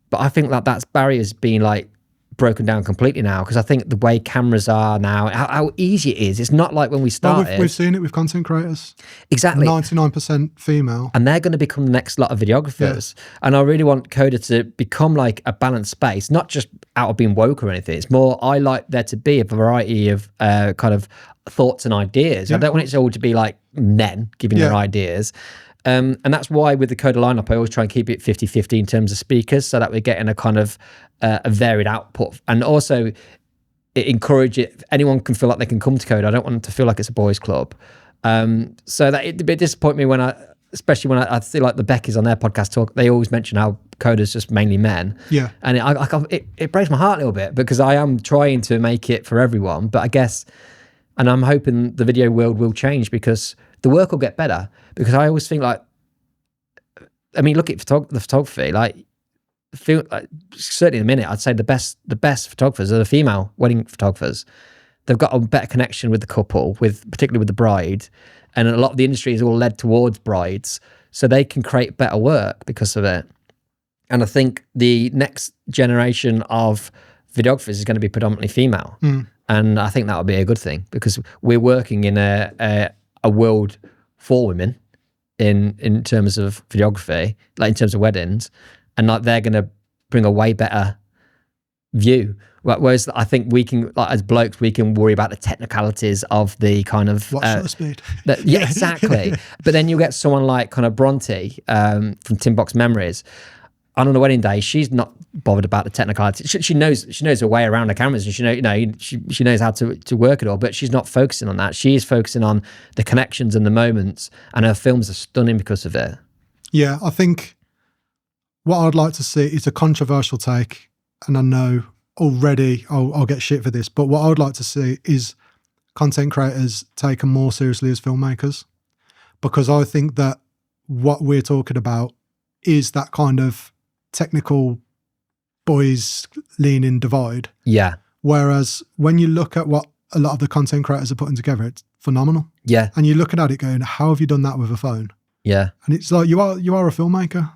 Speaker 1: but I think that that's barriers being like broken down completely now, because I think the way cameras are now, how easy it is. It's not like when we started.
Speaker 3: Well, we've seen it with content creators.
Speaker 1: Exactly.
Speaker 3: 99% female.
Speaker 1: And they're going to become the next lot of videographers. Yeah. And I really want Coda to become like a balanced space, not just out of being woke or anything. It's more, I like there to be a variety of kind of thoughts and ideas. I don't want it all to be like men giving their ideas. And that's why with the Coda lineup, I always try and keep it 50-50 in terms of speakers, so that we're getting a kind of a varied output. And also it encourages, anyone can feel like they can come to Coda. I don't want them to feel like it's a boys club. So that it disappoints me when especially when I feel like the Beckys on their podcast talk, they always mention how Coda's just mainly men.
Speaker 3: Yeah.
Speaker 1: And it breaks my heart a little bit, because I am trying to make it for everyone, but I guess, and I'm hoping the video world will change, because the work will get better. Because I always think like, I mean, look at the photography, like certainly in a minute, I'd say the best photographers are the female wedding photographers. They've got a better connection with the couple, particularly with the bride. And a lot of the industry is all led towards brides, so they can create better work because of it. And I think the next generation of videographers is going to be predominantly female. And I think that would be a good thing, because we're working in a world for women in terms of videography, like in terms of weddings, and like they're going to bring a way better view. Whereas I think we can, like as blokes, we can worry about the technicalities of the kind of
Speaker 3: watch shutter speed.
Speaker 1: Yeah, exactly. But then you get someone like kind of Bronte from Tin Box Memories. And on the wedding day, she's not bothered about the technicality. She knows her way around the cameras, and she knows how to work it all. But she's not focusing on that. She is focusing on the connections and the moments, and her films are stunning because of it.
Speaker 3: Yeah, I think what I'd like to see is a controversial take, and I know already I'll get shit for this, but what I would like to see is content creators taken more seriously as filmmakers, because I think that what we're talking about is that kind of technical boys leaning divide.
Speaker 1: Yeah.
Speaker 3: Whereas when you look at what a lot of the content creators are putting together, it's phenomenal.
Speaker 1: Yeah.
Speaker 3: And you're looking at it going, how have you done that with a phone?
Speaker 1: Yeah.
Speaker 3: And it's like, you are a filmmaker.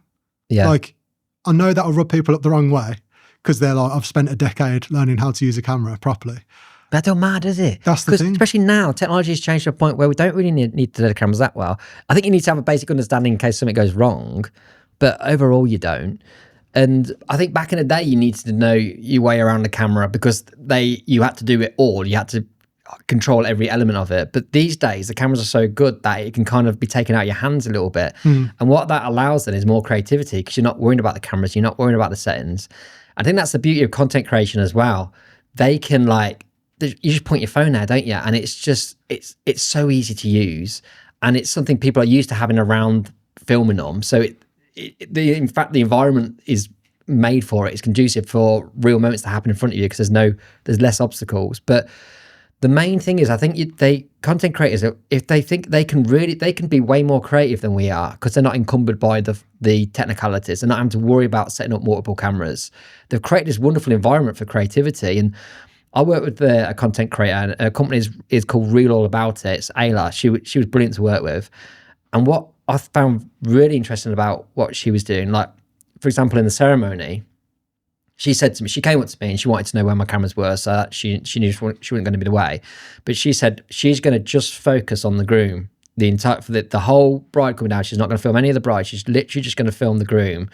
Speaker 1: Yeah.
Speaker 3: Like, I know that'll rub people up the wrong way, because they're like, I've spent a decade learning how to use a camera properly.
Speaker 1: That don't matter, does it?
Speaker 3: That's the thing.
Speaker 1: Especially now, technology has changed to a point where we don't really need to do the cameras that well. I think you need to have a basic understanding in case something goes wrong, but overall you don't. And I think back in the day, you needed to know your way around the camera, because you had to do it all. You had to control every element of it. But these days, the cameras are so good that it can kind of be taken out of your hands a little bit. And what that allows then is more creativity, because you're not worrying about the cameras, you're not worrying about the settings. I think that's the beauty of content creation as well. They can you just point your phone there, don't you? And it's just, it's so easy to use. And it's something people are used to having around filming them. So in fact, the environment is made for it. It's conducive for real moments to happen in front of you, because there's less obstacles. But the main thing is, I think content creators, if they think they can be way more creative than we are, because they're not encumbered by the technicalities. They're not having to worry about setting up multiple cameras. They've created this wonderful environment for creativity. And I work with a content creator, and a company is called Real All About It. It's Ayla. She was brilliant to work with. And what I found really interesting about what she was doing, like, for example, in the ceremony, she said to me, she came up to me and she wanted to know where my cameras were, so that she knew she wasn't going to be the way. But she said she's going to just focus on the groom for the whole bride coming down. She's not going to film any of the bride. She's literally just going to film the groom,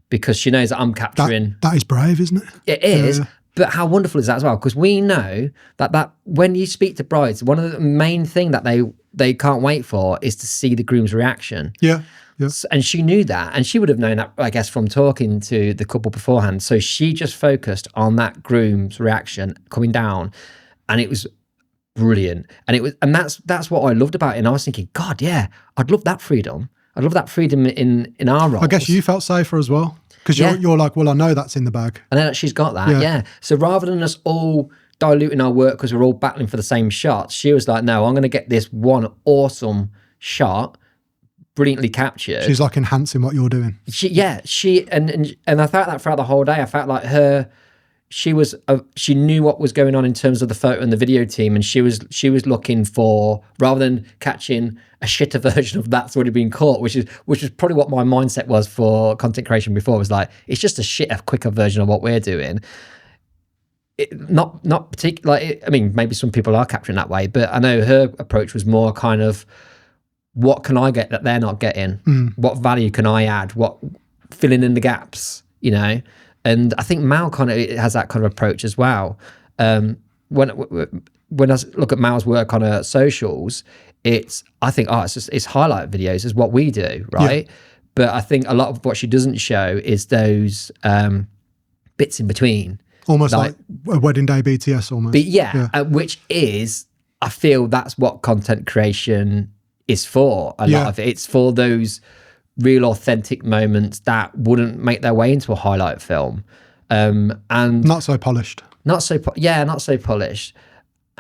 Speaker 1: because she knows that I'm capturing.
Speaker 3: That is brave, isn't it?
Speaker 1: It is. Yeah. But how wonderful is that as well? Because we know that when you speak to brides, one of the main thing that they can't wait for is to see the groom's reaction.
Speaker 3: Yeah. Yeah.
Speaker 1: And she knew that, and she would have known that, I guess, from talking to the couple beforehand. So she just focused on that groom's reaction coming down, and it was brilliant. And that's what I loved about it. And I was thinking, God, yeah, I'd love that freedom. I'd love that freedom in our roles.
Speaker 3: I guess you felt safer as well, because you're like, well, I know that's in the bag.
Speaker 1: And then she's got that, yeah. So rather than us all diluting our work because we're all battling for the same shots, she was like, no, I'm going to get this one awesome shot, brilliantly captured.
Speaker 3: She's like enhancing what you're doing.
Speaker 1: And I felt that throughout the whole day. I felt like she knew what was going on in terms of the photo and the video team, and she was looking for, rather than catching a shitter version of that's already been caught, which is probably what my mindset was for content creation before. It was like, it's just a quicker version of what we're doing. Not particularly. I mean, maybe some people are capturing that way, but I know her approach was more kind of, what can I get that they're not getting? What value can I add? What filling in the gaps, you know? And I think Mal kind of has that kind of approach as well. When I look at Mal's work on her socials, it's highlight videos is what we do, right? Yeah. But I think a lot of what she doesn't show is those bits in between.
Speaker 3: Almost like a wedding day BTS almost.
Speaker 1: But which is, I feel that's what content creation is for. A lot of it. It's for those real authentic moments that wouldn't make their way into a highlight film. And
Speaker 3: not so polished.
Speaker 1: Not so polished.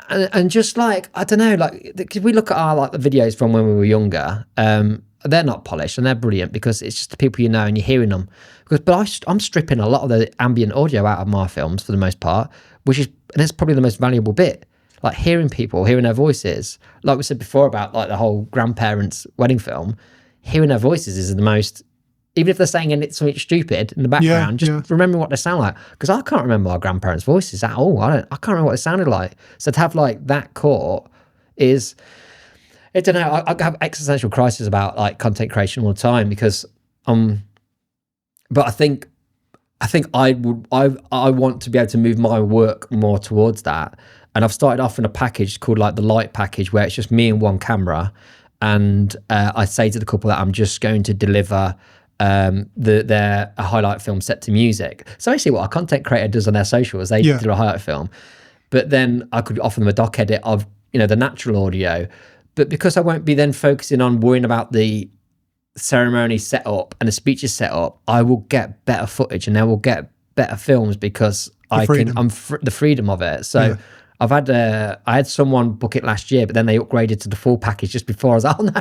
Speaker 1: And just like, I don't know, like, because we look at our the videos from when we were younger, they're not polished and they're brilliant because it's just the people you know and you're hearing them. But I'm stripping a lot of the ambient audio out of my films for the most part, and it's probably the most valuable bit. Like hearing people, hearing their voices. Like we said before about like the whole grandparents' wedding film, hearing their voices is the most, even if they're saying something stupid in the background, remembering what they sound like. Because I can't remember our grandparents' voices at all. I can't remember what they sounded like. So to have like that caught is, I don't know, I have existential crisis about like content creation all the time because, but I think I want to be able to move my work more towards that. And I've started off in a package called like the light package, where it's just me and one camera. And I say to the couple that I'm just going to deliver a highlight film set to music. So basically what a content creator does on their socials, they do a highlight film. But then I could offer them a doc edit of, the natural audio. But because I won't be then focusing on worrying about the ceremony set up and the speeches set up, I will get better footage and I will get better films because the freedom of it. So I had someone book it last year, but then they upgraded to the full package just before. I was like, oh no,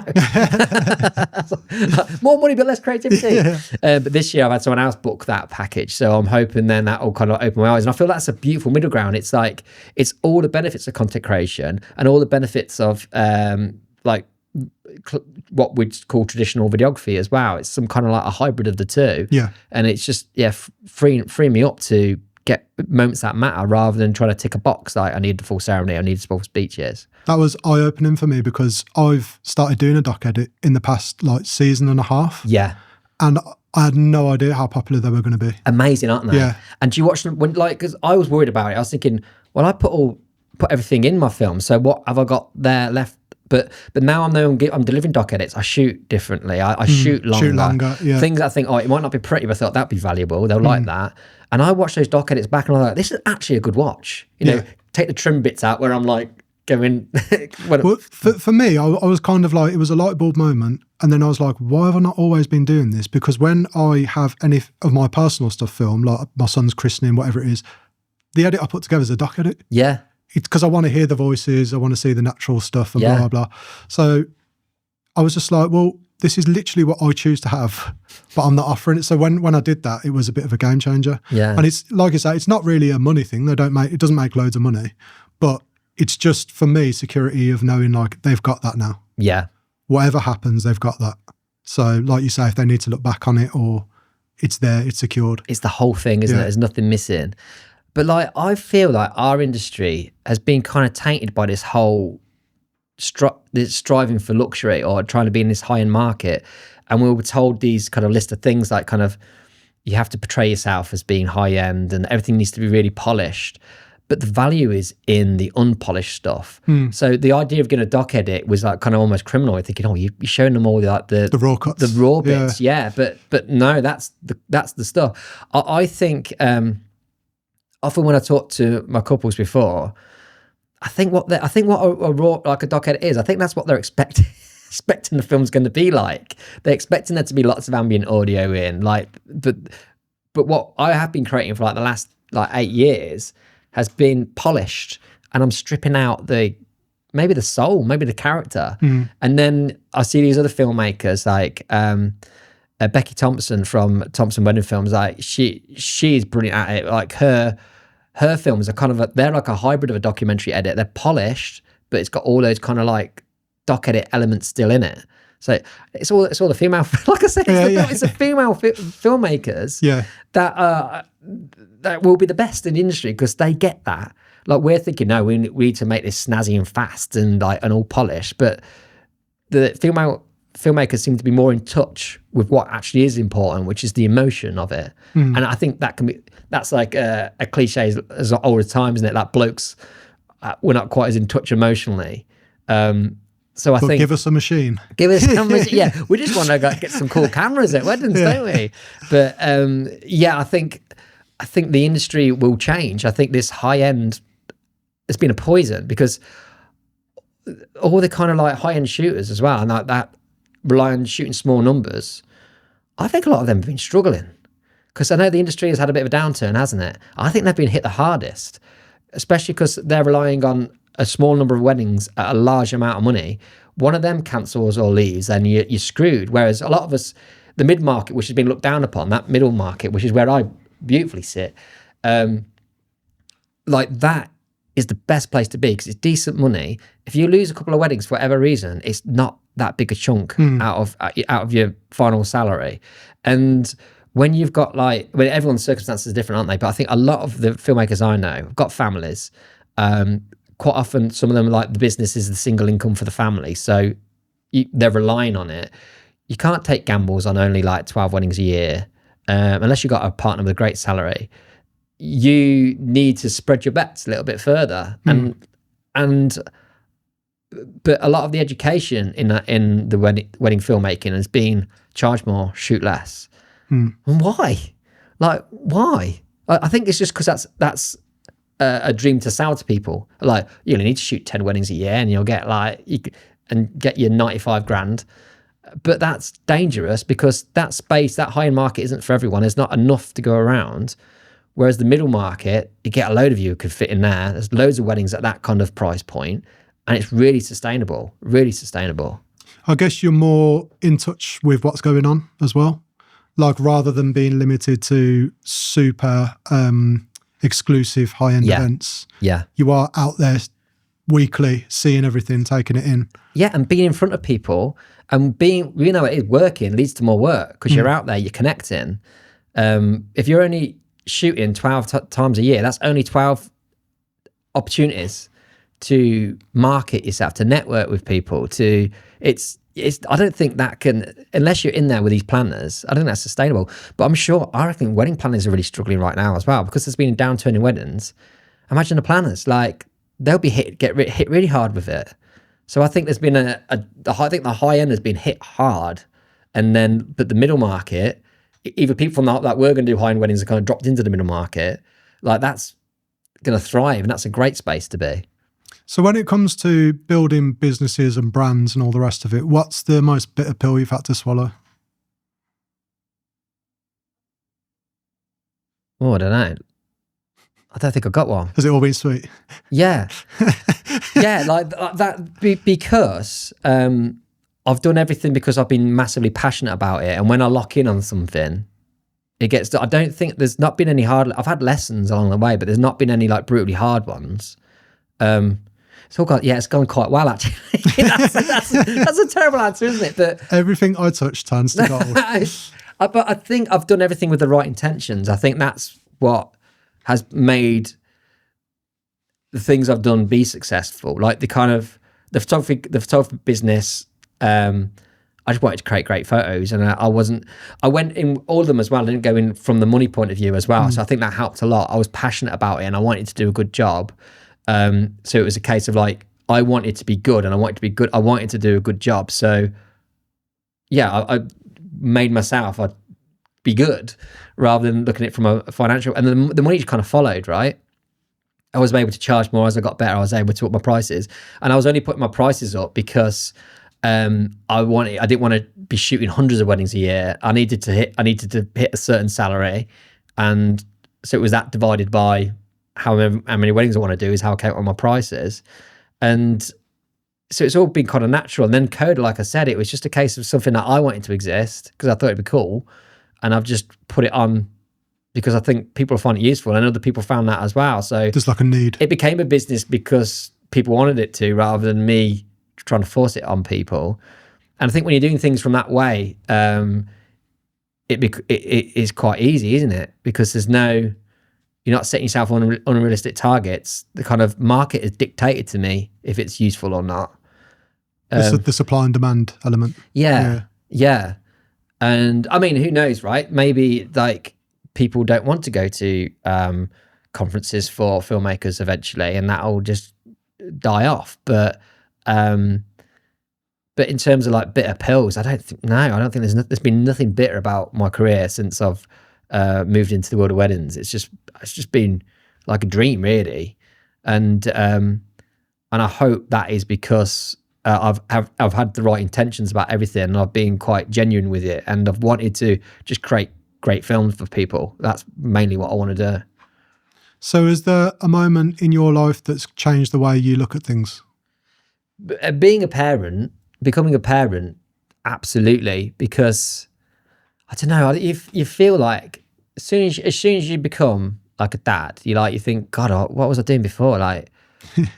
Speaker 1: more money but less creativity. But this year I've had someone else book that package, so I'm hoping then that will kind of open my eyes. And I feel that's a beautiful middle ground. It's like it's all the benefits of content creation and all the benefits of what we'd call traditional videography as well. It's some kind of like a hybrid of the two. And it's just freeing me up to get moments that matter rather than trying to tick a box like I need the full ceremony, I need the full speeches.
Speaker 3: That was eye-opening for me because I've started doing a doc edit in the past like season and a half. And I had no idea how popular they were going to be.
Speaker 1: Amazing, aren't they? And do you watch them when, like, because I was worried about it. I was thinking, well, I put all put everything in my film. So what have I got there left? But now I'm delivering doc edits. I shoot differently. I shoot longer.
Speaker 3: Yeah.
Speaker 1: Things I think, it might not be pretty, but I thought that'd be valuable. They'll like that. And I watch those doc edits back and I'm like, this is actually a good watch. You know, take the trim bits out where I'm like going.
Speaker 3: Well, for me, I was kind of like, it was a light bulb moment. And then I was like, why have I not always been doing this? Because when I have any of my personal stuff filmed, like my son's christening, whatever it is, the edit I put together is a doc edit.
Speaker 1: Yeah.
Speaker 3: It's because I want to hear the voices, I want to see the natural stuff and blah, blah. So I was just like, well, this is literally what I choose to have, but I'm not offering it. So when I did that, it was a bit of a game changer.
Speaker 1: Yeah.
Speaker 3: And it's, like I say, it's not really a money thing. It doesn't make loads of money, but it's just, for me, security of knowing like they've got that now.
Speaker 1: Yeah.
Speaker 3: Whatever happens, they've got that. So like you say, if they need to look back on it, or it's there, it's secured.
Speaker 1: It's the whole thing, isn't it? There's nothing missing. But like, I feel like our industry has been kind of tainted by this whole this striving for luxury or trying to be in this high-end market. And we were told these kind of list of things like kind of, you have to portray yourself as being high-end and everything needs to be really polished. But the value is in the unpolished stuff. So the idea of getting a doc edit was like kind of almost criminal. You're thinking, you're showing them all like the
Speaker 3: raw cuts,
Speaker 1: the raw bits. Yeah. But no, that's the stuff. I think, often when I talk to my couples before, I think what a raw, like a doc edit is, I think that's what they're expecting the film's going to be like. They're expecting there to be lots of ambient audio in, like, but what I have been creating for like the last like 8 years has been polished, and I'm stripping out maybe the soul, maybe the character, and then I see these other filmmakers like Becky Thompson from Thompson Wedding Films. Like she's brilliant at it. Like her films are kind of they're like a hybrid of a documentary edit. They're polished, but it's got all those kind of like doc edit elements still in it. So it's all the female, like I said, it's the female filmmakers that will be the best in the industry because they get that. Like we're thinking, no, we need to make this snazzy and fast and all polished, but the female filmmakers seem to be more in touch with what actually is important, which is the emotion of it. And I think that's like a cliche as old as time, isn't it? Like blokes, we're not quite as in touch emotionally. So I think
Speaker 3: give us a machine.
Speaker 1: Give us cameras. Yeah, we just want to get some cool cameras at weddings, don't we? But I think the industry will change. I think this high end has been a poison because all the kind of like high end shooters as well, and like that rely on shooting small numbers. I think a lot of them have been struggling because I know the industry has had a bit of a downturn, hasn't it? I think they've been hit the hardest, especially because they're relying on a small number of weddings at a large amount of money. One of them cancels or leaves and you're screwed. Whereas a lot of us, the mid-market, which has been looked down upon, that middle market, which is where I beautifully sit, like that is the best place to be because it's decent money. If you lose a couple of weddings for whatever reason, it's not that big a chunk out of your final salary. And when you've got everyone's circumstances are different, aren't they? But I think a lot of the filmmakers I know have got families. Quite often, some of them, like the business is the single income for the family. So they're relying on it. You can't take gambles on only like 12 weddings a year unless you've got a partner with a great salary. You need to spread your bets a little bit further. But a lot of the education in the wedding filmmaking has been charge more, shoot less. And why? Like, why? I think it's just because that's a dream to sell to people. Like, you only need to shoot 10 weddings a year and you'll get and get your 95 grand. But that's dangerous because that space, that high-end market isn't for everyone. There's not enough to go around. Whereas the middle market, you get a load of you who could fit in there. There's loads of weddings at that kind of price point, and it's really sustainable, really sustainable.
Speaker 3: I guess you're more in touch with what's going on as well. Like, rather than being limited to super exclusive high-end events. Yeah. You are out there weekly, seeing everything, taking it in.
Speaker 1: Yeah, and being in front of people and being, it is working leads to more work because you're out there, you're connecting. If you're only shooting 12 times a year, that's only 12 opportunities to market yourself, to network with people, I don't think that can, unless you're in there with these planners, I don't think that's sustainable. But I reckon wedding planners are really struggling right now as well because there's been a downturn in weddings. Imagine the planners, like they'll be hit really hard with it. So I think there's been I think the high end has been hit hard, but the middle market, either people from that were going to do high end weddings are kind of dropped into the middle market, like that's going to thrive, and that's a great space to be.
Speaker 3: So when it comes to building businesses and brands and all the rest of it, what's the most bitter pill you've had to swallow?
Speaker 1: Oh, I don't know. I don't think I got one.
Speaker 3: Has it all been sweet?
Speaker 1: Yeah. Yeah, like that, because I've done everything because I've been massively passionate about it. And when I lock in on something, I don't think there's not been any I've had lessons along the way, but there's not been any like brutally hard ones. It's gone quite well actually. that's a terrible answer, isn't it? But
Speaker 3: everything I touch turns to gold.
Speaker 1: But I think I've done everything with the right intentions. I think that's what has made the things I've done be successful. Like the photography business. I just wanted to create great photos, and I went in all of them as well. I didn't go in from the money point of view as well. So I think that helped a lot. I was passionate about it and I wanted to do a good job. So it was a case of like, I wanted to be good and I wanted to be good. I wanted to do a good job. So yeah, I made myself be good rather than looking at it from a financial, and then the money just kind of followed, right? I was able to charge more as I got better. I was able to up my prices, and I was only putting my prices up because I didn't want to be shooting hundreds of weddings a year. I needed to hit a certain salary, and so it was that divided by how many weddings I want to do is how I count on my prices. And so it's all been kind of natural. And then Coda, like I said, it was just a case of something that I wanted to exist because I thought it'd be cool, and I've just put it on because I think people find it useful, and other people found that as well. So
Speaker 3: there's like a need.
Speaker 1: It became a business because people wanted it to, rather than me trying to force it on people. And I think when you're doing things from that way, it is quite easy, isn't it? Because you're not setting yourself on unrealistic targets. The kind of market is dictated to me if it's useful or not.
Speaker 3: The supply and demand element.
Speaker 1: Yeah. And I mean, who knows, right? Maybe like people don't want to go to conferences for filmmakers eventually, and that'll just die off. But in terms of like bitter pills, I don't think there's been nothing bitter about my career since I've moved into the world of weddings. It's just been like a dream, really. And I hope that is because I've had the right intentions about everything, and I've been quite genuine with it, and I've wanted to just create great films for people. That's mainly what I want to do.
Speaker 3: So is there a moment in your life that's changed the way you look at things?
Speaker 1: Becoming a parent, absolutely, because I don't know, you feel like as soon as you become like a dad, you think, God, what was I doing before? Like,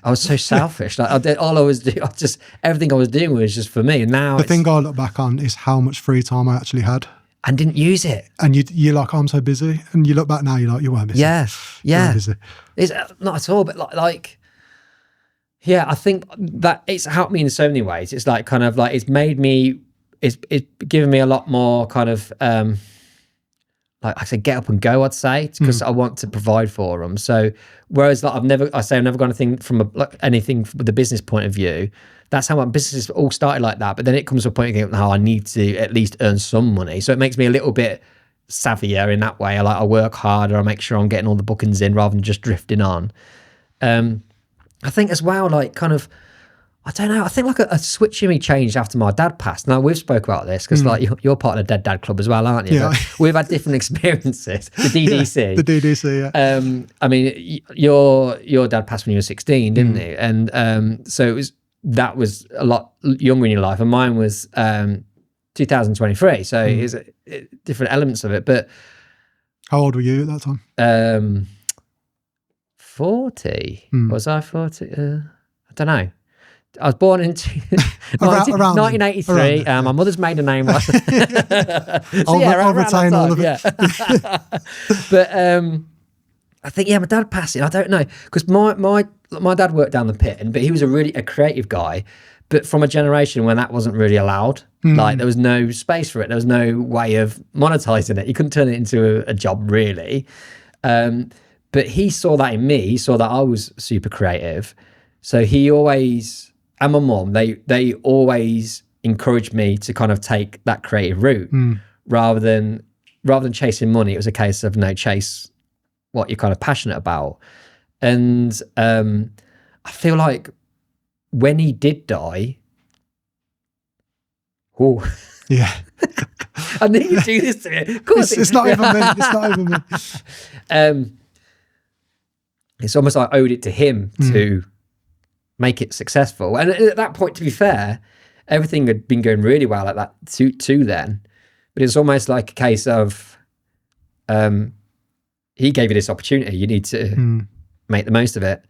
Speaker 1: I was so selfish. Like, everything I was doing was just for me. And now
Speaker 3: the thing I look back on is how much free time I actually had
Speaker 1: and didn't use it.
Speaker 3: And you're like, I'm so busy. And you look back now, you're like, you weren't busy.
Speaker 1: Yeah.
Speaker 3: You weren't busy.
Speaker 1: It's not at all, but like. Yeah, I think that it's helped me in so many ways. It's like kind of like it's given me a lot more kind of like I say, get up and go. I'd say because I want to provide for them. So whereas like I've never got anything from anything with the business point of view. That's how my business all started like that. But then it comes to a point again, I need to at least earn some money. So it makes me a little bit savvier in that way. I work harder. I make sure I'm getting all the bookings in rather than just drifting on. I think as well, like kind of, I don't know, I think like a switch in me changed after my dad passed. Now we've spoke about this because like you're part of the Dead Dad Club as well, aren't you?
Speaker 3: Yeah.
Speaker 1: But we've had different experiences. The DDC.
Speaker 3: Yeah, the DDC, yeah.
Speaker 1: I mean, your dad passed when you were 16, didn't he? And so that was a lot younger in your life, and mine was 2023. So it was different elements of it. But
Speaker 3: how old were you at that time?
Speaker 1: 40. Was I 40? I don't know. I was born in 1983. My mother's maiden name was. So
Speaker 3: I'll retain all of it.
Speaker 1: Yeah. But I think my dad passing. I don't know because my dad worked down the pit, but he was a creative guy. But from a generation when that wasn't really allowed, like there was no space for it. There was no way of monetizing it. You couldn't turn it into a job really. But he saw that in me. He saw that I was super creative. So he always, and my mum, they always encouraged me to kind of take that creative route rather than chasing money. It was a case of chase what you're kind of passionate about. And I feel like when he did die, I knew you'd do this to me. Of course,
Speaker 3: it's not even me. It's not even me.
Speaker 1: It's almost like I owed it to him to make it successful. And at that point, to be fair, everything had been going really well at that to then. But it's almost like a case of he gave you this opportunity. You need to make the most of it.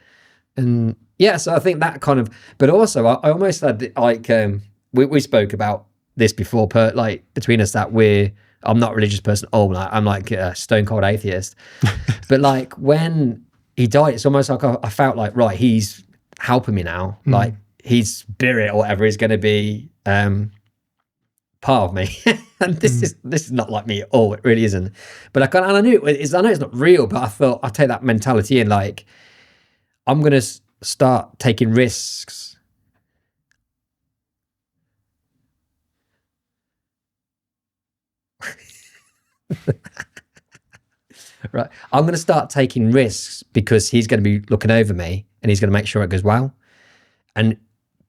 Speaker 1: And yeah, so I think that kind of, but also I almost had like, we spoke about this before, like between us, that I'm not a religious person. I'm like a stone cold atheist. But like when he died, it's almost like I felt like, right, he's helping me now. Like his spirit or whatever is going to be part of me. And this is not like me at all. It really isn't. But I knew I know it's not real, but I thought I'd take that mentality in. Like I'm going to start taking risks. Right, I'm going to start taking risks because he's going to be looking over me and he's going to make sure it goes well.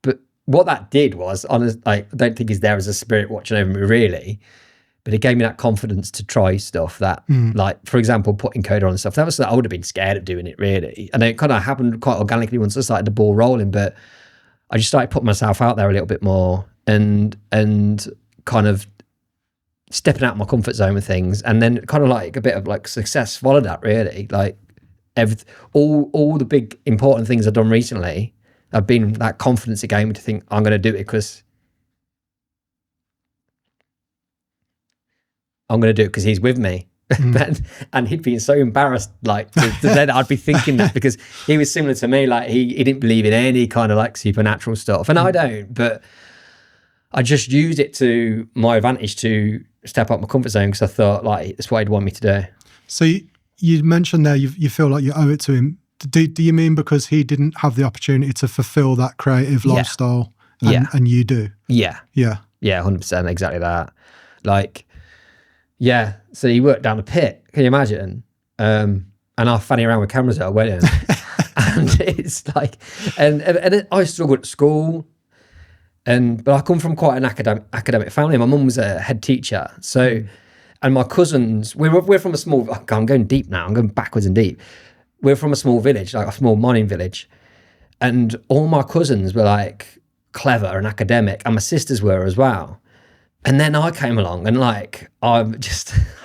Speaker 1: But what that did was, I don't think he's there as a spirit watching over me really, but it gave me that confidence to try stuff that, like for example, putting code on and stuff. That was, I would have been scared of doing it really, and it kind of happened quite organically once I started the ball rolling. But I just started putting myself out there a little bit more and kind of stepping out of my comfort zone with things, and then kind of like a bit of like success followed that really. Like all the big important things I've done recently, I've been that confidence it gave me to think I'm going to do it because he's with me. And he'd been so embarrassed like to that I'd be thinking that, because he was similar to me. Like he didn't believe in any kind of like supernatural stuff, and I don't, but I just used it to my advantage to step up my comfort zone because I thought like that's what he'd want me to do.
Speaker 3: So you mentioned there you feel like you owe it to him. Do you mean because he didn't have the opportunity to fulfill that creative lifestyle and you do?
Speaker 1: Yeah, 100%, exactly that. Like, yeah, so he worked down the pit, can you imagine? And I fanny around with cameras at a wedding. And it's like, and I struggled at school. But I come from quite an academic family. My mum was a head teacher. So, and my cousins, we're from a small, I'm going deep now, I'm going backwards and deep. We're from a small village, like a small mining village. And all my cousins were like clever and academic, and my sisters were as well. And then I came along and like, I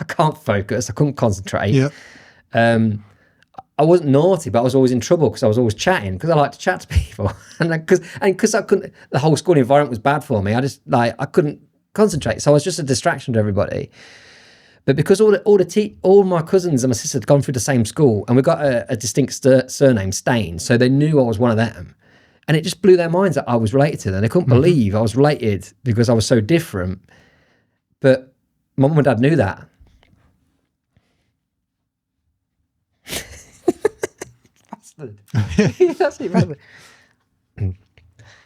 Speaker 1: can't focus, I couldn't concentrate.
Speaker 3: Yeah.
Speaker 1: I wasn't naughty, but I was always in trouble because I was always chatting, because I like to chat to people. And because I couldn't, the whole school environment was bad for me. I couldn't concentrate. So I was just a distraction to everybody. But because all my cousins and my sister had gone through the same school, and we got a distinct surname, Stain, so they knew I was one of them. And it just blew their minds that I was related to them. They couldn't believe I was related because I was so different. But my mum and dad knew that.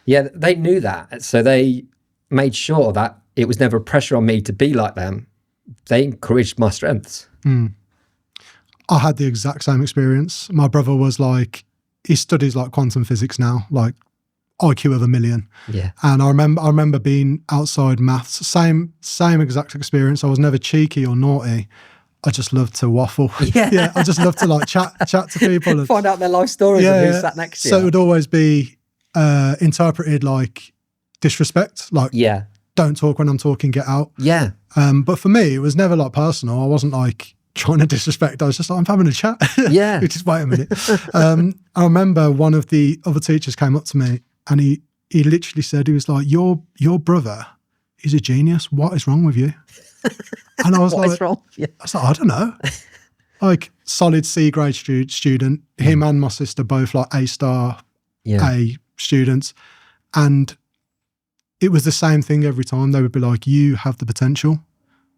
Speaker 1: Yeah, they knew that. So they made sure that it was never pressure on me to be like them. They encouraged my strengths.
Speaker 3: I had the exact same experience. My brother was like, he studies like quantum physics now, like IQ of 1,000,000.
Speaker 1: Yeah.
Speaker 3: And I remember being outside maths, same exact experience. I was never cheeky or naughty. I just love to waffle. Yeah. I just love to like chat to people.
Speaker 1: And find out their life stories and who sat next to you.
Speaker 3: So it would always be interpreted like disrespect, like don't talk when I'm talking, get out.
Speaker 1: Yeah.
Speaker 3: But for me, it was never like personal. I wasn't like trying to disrespect. I was just like, I'm having a chat.
Speaker 1: Yeah.
Speaker 3: Just wait a minute. I remember one of the other teachers came up to me and he literally said, he was like, your brother is a genius. What is wrong with you? And I was
Speaker 1: what is wrong? Yeah.
Speaker 3: I was like, I don't know. Like solid C grade student. Him and my sister both like A-star, A students. And it was the same thing every time. They would be like, you have the potential,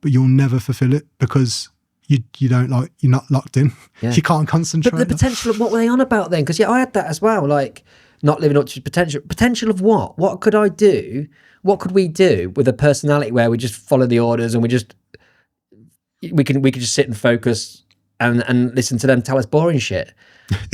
Speaker 3: but you'll never fulfill it because you don't like, you're not locked in. Yeah. You can't concentrate.
Speaker 1: But the potential, what were they on about then? Because I had that as well. Like not living up to potential. Potential of what? What could I do? What could we do with a personality where we just follow the orders and we could just sit and focus and listen to them tell us boring shit?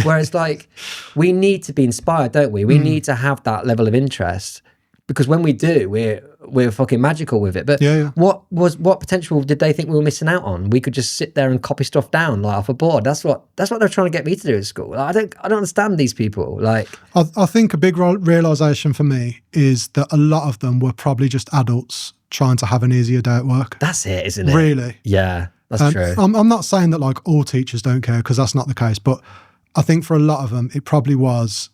Speaker 1: Whereas like we need to be inspired, don't we? We need to have that level of interest, because when we do, we're fucking magical with it. But what potential did they think we were missing out on? We could just sit there and copy stuff down like off a board. That's what they're trying to get me to do at school. Like, I don't understand these people. Like,
Speaker 3: I think a big realization for me is that a lot of them were probably just adults trying to have an easier day at work.
Speaker 1: That's it, isn't it?
Speaker 3: Really?
Speaker 1: Yeah, that's true.
Speaker 3: I'm not saying that like all teachers don't care, because that's not the case. But I think for a lot of them, it probably was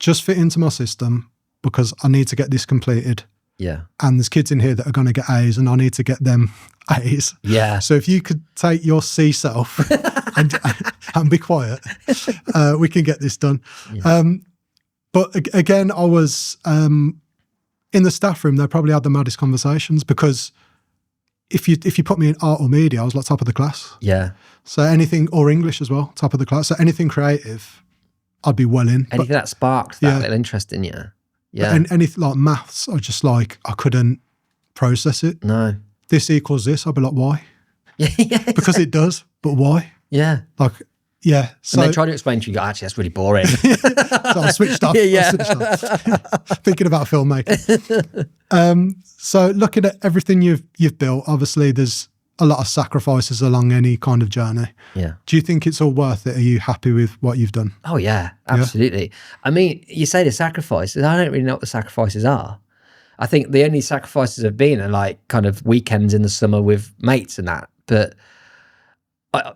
Speaker 3: just fit into my system because I need to get this completed.
Speaker 1: Yeah.
Speaker 3: And there's kids in here that are going to get A's and I need to get them A's.
Speaker 1: Yeah.
Speaker 3: So if you could take your C self and be quiet, we can get this done. Yeah. But again, I was in the staff room, they probably had the maddest conversations, because if you put me in art or media, I was like top of the class.
Speaker 1: Yeah.
Speaker 3: So anything, or English as well, top of the class. So anything creative, I'd be well in.
Speaker 1: Anything that sparked that little interest in you. Yeah.
Speaker 3: And anything like maths, I just like, I couldn't process it.
Speaker 1: No.
Speaker 3: This equals this. I'd be like, why?
Speaker 1: Yeah. Exactly.
Speaker 3: Because it does, but why?
Speaker 1: Yeah.
Speaker 3: Like, yeah.
Speaker 1: So, and they try to explain to you, actually, that's really boring.
Speaker 3: So I switched off.
Speaker 1: Yeah.
Speaker 3: Thinking about filmmaking. So looking at everything you've built, obviously there's a lot of sacrifices along any kind of journey.
Speaker 1: Yeah.
Speaker 3: Do you think it's all worth it? Are you happy with what you've done?
Speaker 1: Oh yeah, absolutely. Yeah. I mean, you say the sacrifices, I don't really know what the sacrifices are. I think the only sacrifices have been are like kind of weekends in the summer with mates and that. But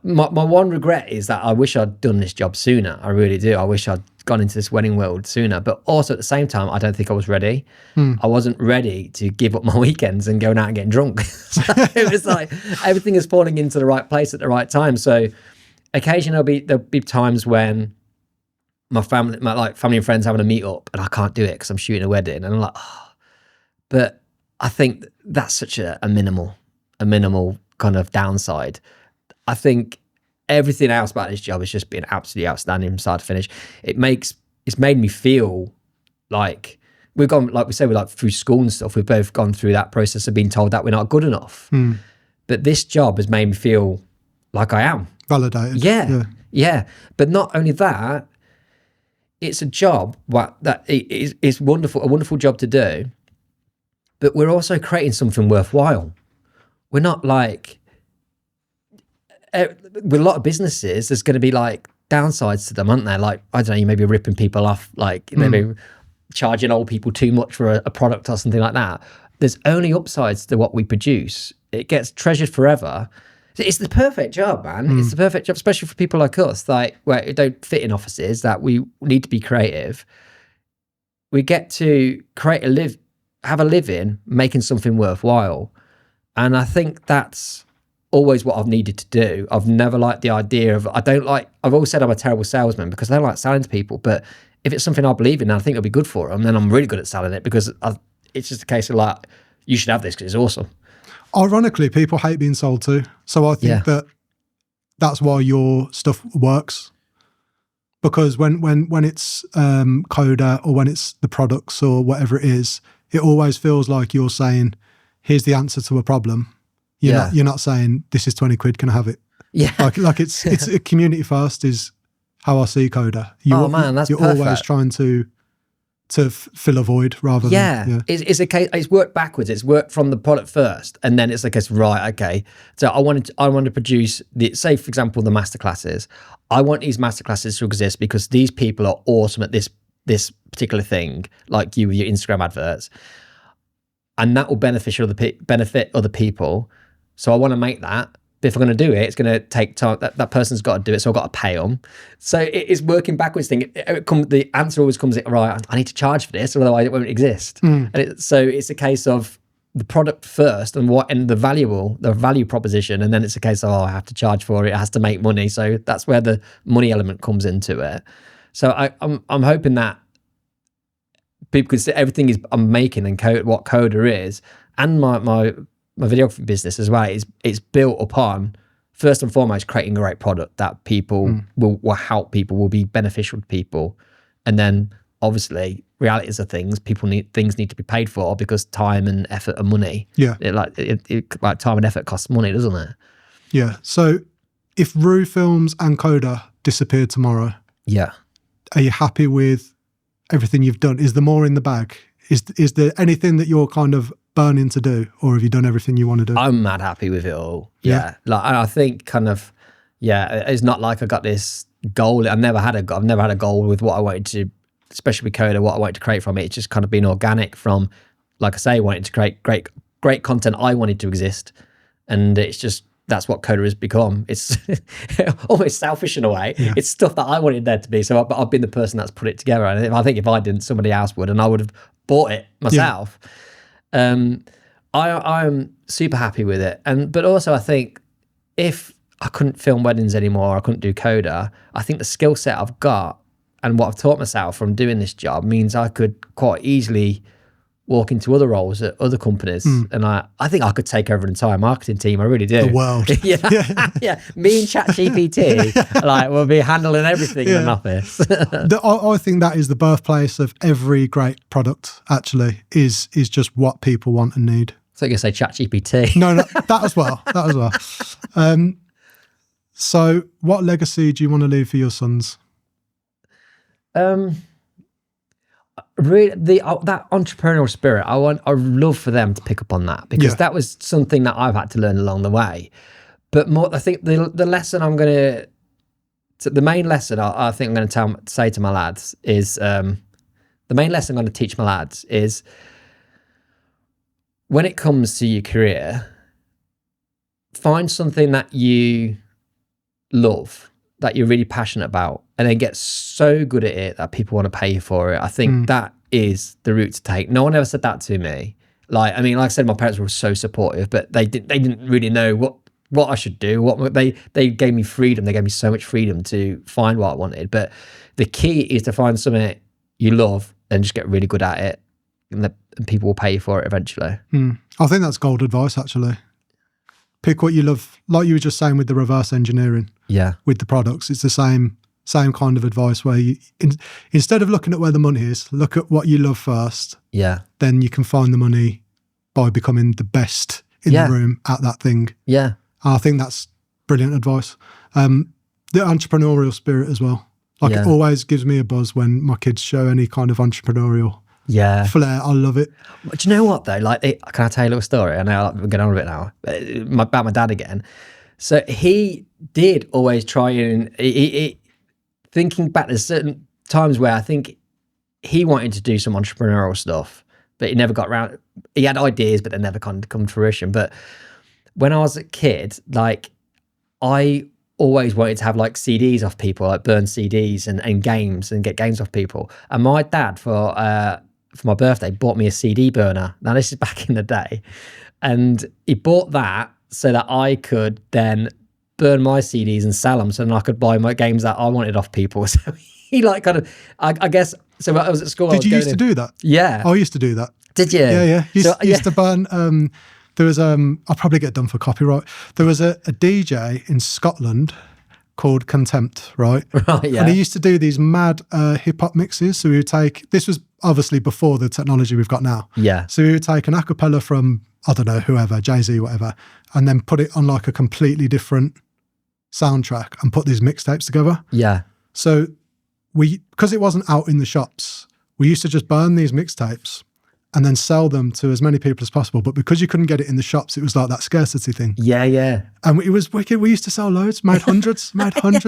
Speaker 1: my one regret is that I wish I'd done this job sooner. I really do. I wish I'd gone into this wedding world sooner. But also at the same time, I don't think I was ready. I wasn't ready to give up my weekends and going out and getting drunk. So it was like everything is falling into the right place at the right time. So occasionally there'll be times when my family and friends having a meet up and I can't do it because I'm shooting a wedding, and I'm like, oh. But I think that's such a minimal kind of downside. I think everything else about this job has just been absolutely outstanding from start to finish. It's made me feel like we've gone, like we say, we're like through school and stuff. We've both gone through that process of being told that we're not good enough. But this job has made me feel like I am.
Speaker 3: Validated.
Speaker 1: Yeah. But not only that, it's a job that is wonderful, a wonderful job to do, but we're also creating something worthwhile. We're not like, with a lot of businesses, there's going to be like downsides to them, aren't there? Like, I don't know, you may be ripping people off, like maybe charging old people too much for a product or something like that. There's only upsides to what we produce. It gets treasured forever. It's the perfect job, man. It's the perfect job, especially for people like us, like where it don't fit in offices, that we need to be creative. We get to have a living making something worthwhile. And I think that's always what I've needed to do. I've never liked the idea of, I've always said I'm a terrible salesman because I don't like selling to people, but if it's something I believe in and I think it'll be good for them, then I'm really good at selling it, because it's just a case of like, you should have this because it's awesome. Ironically,
Speaker 3: people hate being sold to. So I think that's why your stuff works. Because when it's Coda or when it's the products or whatever it is, it always feels like you're saying, here's the answer to a problem. You're not saying, this is 20 quid, can I have it?
Speaker 1: Yeah.
Speaker 3: Like it's a community first is how I see Coda.
Speaker 1: You're
Speaker 3: perfect. Always trying to fill a void rather than...
Speaker 1: It's a case, it's worked backwards. It's worked from the product first, and then it's like, right, okay. So I want to produce, say for example, the masterclasses. I want these masterclasses to exist because these people are awesome at this particular thing, like you with your Instagram adverts, and that will benefit other people. So I want to make that. But if I'm going to do it, it's going to take time. That person's got to do it, so I've got to pay them. So it's working backwards thing. The answer always comes, right, I need to charge for this, otherwise it won't exist. And so it's a case of the product first and the value proposition, and then it's a case of, I have to charge for it. It has to make money. So that's where the money element comes into it. So I'm hoping that people can see everything I'm making and what Coda is, and my videography business as well, it's built upon, first and foremost, creating a great product that people will help people, will be beneficial to people, and then obviously realities of things, things need to be paid for because time and effort and money.
Speaker 3: Yeah.
Speaker 1: Like time and effort costs money, doesn't it?
Speaker 3: Yeah. So if Roo Films and Coda disappeared tomorrow, are you happy with everything you've done? Is there more in the bag? Is there anything that you're kind of burning to do, or have you done everything you want to do?
Speaker 1: I'm mad happy with it all. Yeah. Like I think kind of, it's not like I got this goal. I've never had a goal with what I wanted to, especially with Coda, what I wanted to create from it. It's just kind of been organic from, like I say, wanting to create great content I wanted to exist. And it's just, that's what Coda has become. It's almost selfish in a way. Yeah. It's stuff that I wanted there to be. So I've been the person that's put it together. And I think if I didn't, somebody else would, and I would have bought it myself. I'm super happy with it. But also I think if I couldn't film weddings anymore, I couldn't do Coda, I think the skill set I've got and what I've taught myself from doing this job means I could quite easily walk into other roles at other companies. And I think I could take over an entire marketing team. I really do.
Speaker 3: The world.
Speaker 1: Yeah. Me and ChatGPT, like, we'll be handling everything in an office.
Speaker 3: I think that is the birthplace of every great product, actually, is just what people want and need.
Speaker 1: So you're going to say ChatGPT.
Speaker 3: No, that as well. So what legacy do you want to leave for your sons?
Speaker 1: Really, that entrepreneurial spirit, I love for them to pick up on that, because that was something that I've had to learn along the way. But more, I think the lesson the main lesson I think I'm going to say to my lads is, the main lesson I'm going to teach my lads is, when it comes to your career, find something that you love, that you're really passionate about, and then get so good at it that people want to pay you for it. I think that is the route to take. No one ever said that to me. Like I said, my parents were so supportive, but they didn't really know what I should do. They gave me freedom. They gave me so much freedom to find what I wanted. But the key is to find something you love and just get really good at it, and people will pay you for it eventually.
Speaker 3: I think that's gold advice, actually. Pick what you love, like you were just saying with the reverse engineering. Yeah. With the products, it's the same kind of advice, where you instead of looking at where the money is, look at what you love first. Yeah. Then you can find the money by becoming the best in the room at that thing. Yeah. I think that's brilliant advice. The entrepreneurial spirit as well. Like it always gives me a buzz when my kids show any kind of entrepreneurial flair. I love it.
Speaker 1: But do you know what though? Like, can I tell you a little story? I know we're getting on with it now. About my dad again. So he did always try and thinking back, there's certain times where I think he wanted to do some entrepreneurial stuff, but he never got around. He had ideas, but they never kind of come to fruition. But when I was a kid, like, I always wanted to have like CDs off people, like burn CDs and games, and get games off people. And my dad, for my birthday, bought me a CD burner. Now this is back in the day, and he bought that so that I could then burn my CDs and sell them, so then I could buy my games that I wanted off people. So he like kind of, I guess. So I was at school.
Speaker 3: Did you used to do that?
Speaker 1: Yeah,
Speaker 3: I used to do that.
Speaker 1: Did you?
Speaker 3: Yeah. Used to burn. There was I'll probably get done for copyright. There was a DJ in Scotland called Contempt, right? Right, yeah. And he used to do these mad hip hop mixes. So we would take, this was obviously before the technology we've got now. Yeah. So we would take an a cappella from, I don't know, whoever, Jay-Z, whatever, and then put it on like a completely different soundtrack and put these mixtapes together. Yeah. So because it wasn't out in the shops, we used to just burn these mixtapes and then sell them to as many people as possible. But because you couldn't get it in the shops, it was like that scarcity thing. Yeah, yeah. And it was wicked. We used to sell loads, made hundreds,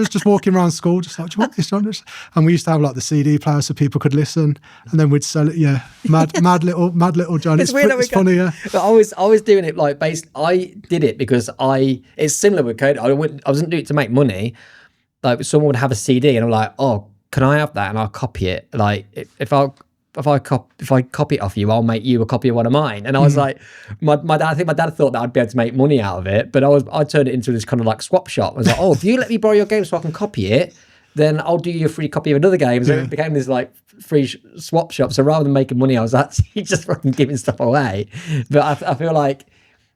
Speaker 3: just walking around school, just like, do you want this? Do you want this? And we used to have like the CD player so people could listen, and then we'd sell it. Yeah, mad little John. It's weird. It's funny, yeah.
Speaker 1: But I was doing it like I did it because it's similar with code. I wasn't doing it to make money. Like someone would have a CD and I'm like, oh, can I have that? And I'll copy it. Like if I copy it off you, I'll make you a copy of one of mine. And I was like, my dad, I think my dad thought that I'd be able to make money out of it, but I turned it into this kind of like swap shop. I was like, oh, if you let me borrow your game so I can copy it, then I'll do you a free copy of another game. So it became this like free swap shop. So rather than making money, I was actually just fucking giving stuff away. But I feel like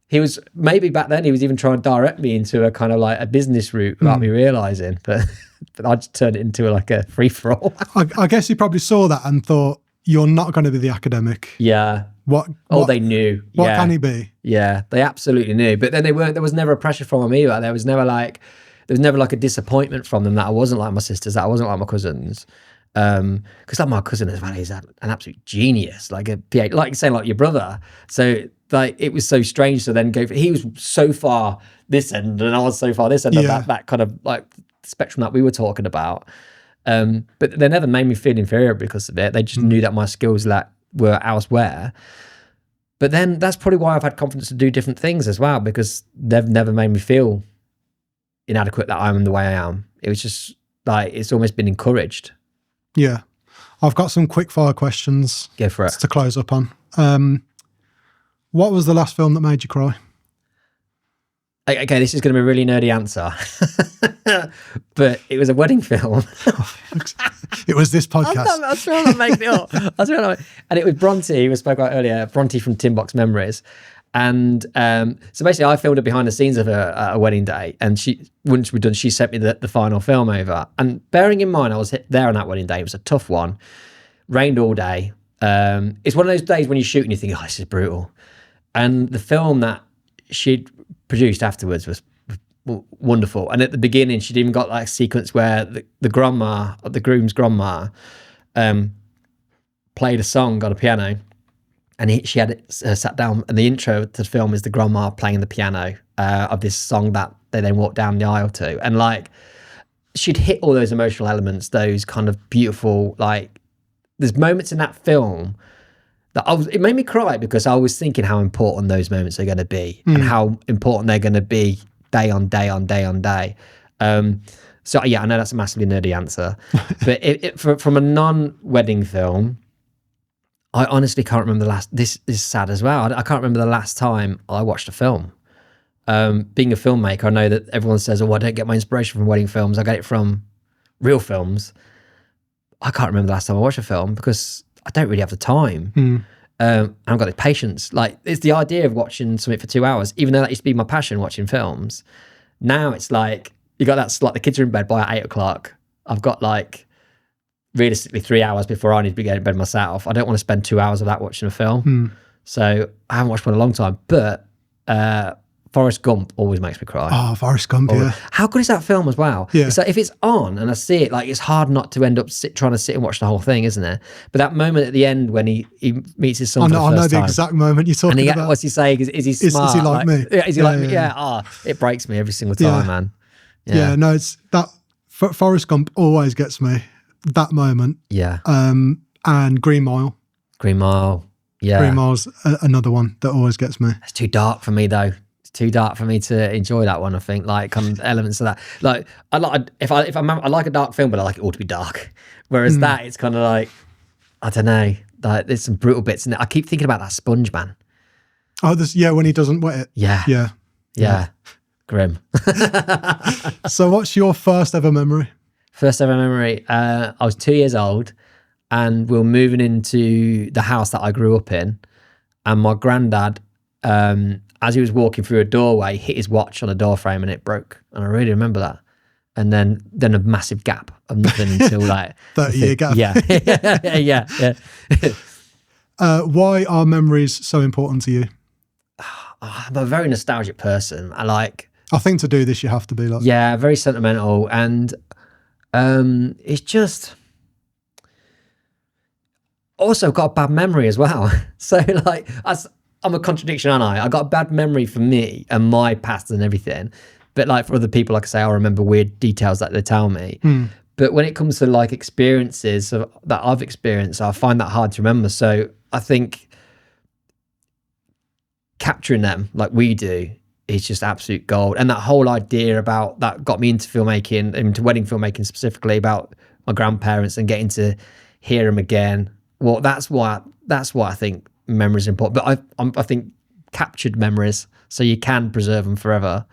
Speaker 1: he was, maybe back then he was even trying to direct me into a kind of like a business route without me realizing. But but I just turned it into like a free-for-all.
Speaker 3: I guess you probably saw that and thought, you're not going to be the academic.
Speaker 1: Yeah.
Speaker 3: What
Speaker 1: they knew.
Speaker 3: What can he be?
Speaker 1: Yeah, they absolutely knew. But then there was never a pressure from them either. There was never like a disappointment from them that I wasn't like my sisters, that I wasn't like my cousins. Because like my cousin as well, he's an absolute genius, like a PhD, like saying like your brother. So like it was so strange to then he was so far this end and I was so far this end of that kind of like spectrum that we were talking about. But they never made me feel inferior because of it. They just knew that my skills were elsewhere. But then that's probably why I've had confidence to do different things as well, because they've never made me feel inadequate that I'm the way I am. It was just like, it's almost been encouraged.
Speaker 3: Yeah. I've got some quick fire questions.
Speaker 1: Go for it.
Speaker 3: To close up on. What was the last film that made you cry?
Speaker 1: Okay, this is going to be a really nerdy answer, but it was a wedding film.
Speaker 3: It was this podcast.
Speaker 1: I was trying to make it up. And it was Bronte, who we spoke about earlier, Bronte from Tin Box Memories. And so basically I filmed it behind the scenes of a wedding day, and once we're done, she sent me the final film over. And bearing in mind I was there on that wedding day, it was a tough one, rained all day. It's one of those days when you shoot and you think, oh, this is brutal. And the film that she'd produced afterwards was wonderful. And at the beginning, she'd even got like a sequence where the grandma, the groom's grandma, played a song on a piano, and she had it sat down, and the intro to the film is the grandma playing the piano of this song that they then walk down the aisle to. And like, she'd hit all those emotional elements, those kind of beautiful, like, there's moments in that film that it made me cry, because I was thinking how important those moments are going to be and how important they're going to be day on day on day on day. So yeah, I know that's a massively nerdy answer, but from a non-wedding film, I honestly can't remember this is sad as well. I can't remember the last time I watched a film. Being a filmmaker, I know that everyone says, oh, I don't get my inspiration from wedding films. I get it from real films. I can't remember the last time I watched a film because I don't really have the time. I haven't got the patience. Like, it's the idea of watching something for 2 hours, even though that used to be my passion, watching films. Now it's like, you got that slot, the kids are in bed by 8 o'clock. I've got like, realistically 3 hours before I need to be getting to bed myself. I don't want to spend 2 hours of that watching a film. So I haven't watched one in a long time, but Forrest Gump always makes me cry.
Speaker 3: Oh, Forrest Gump, yeah.
Speaker 1: How good is that film as well?
Speaker 3: Yeah.
Speaker 1: It's like, if it's on and I see it, like, it's hard not to end up trying to sit and watch the whole thing, isn't it? But that moment at the end when he meets his son for the first time. I know the
Speaker 3: exact moment you're talking about.
Speaker 1: What's he saying? Is he smart?
Speaker 3: Is he like me?
Speaker 1: Yeah, is he like me? Yeah. It breaks me every single time, man.
Speaker 3: Yeah, no, it's that Forrest Gump always gets me. That moment.
Speaker 1: Yeah.
Speaker 3: And Green Mile.
Speaker 1: Yeah.
Speaker 3: Green Mile's another one that always gets me.
Speaker 1: It's too dark for me though. It's too dark for me to enjoy that one. I think like elements of that. Like I like a dark film, but I like it all to be dark. Whereas that, it's kind of like, I don't know. Like, there's some brutal bits in it. I keep thinking about that sponge man.
Speaker 3: Oh, when he doesn't wet it.
Speaker 1: Yeah. Grim.
Speaker 3: So, what's your first ever memory?
Speaker 1: First ever memory. I was 2 years old, and we were moving into the house that I grew up in, and my granddad, as he was walking through a doorway, hit his watch on a door frame and it broke. And I really remember that. And then a massive gap of nothing until like
Speaker 3: 30-year gap.
Speaker 1: Yeah.
Speaker 3: Why are memories so important to you?
Speaker 1: I'm a very nostalgic person.
Speaker 3: I think to do this, you have to be like.
Speaker 1: Yeah, very sentimental. And it's just, also got a bad memory as well. So like, I'm a contradiction, aren't I? I got a bad memory for me and my past and everything. But like for other people, like I say, I remember weird details that they tell me. But when it comes to like experiences that I've experienced, I find that hard to remember. So I think capturing them like we do is just absolute gold. And that whole idea about that got me into filmmaking, into wedding filmmaking specifically, about my grandparents and getting to hear them again. Well, that's why I think memories are important. But I think captured memories, so you can preserve them forever.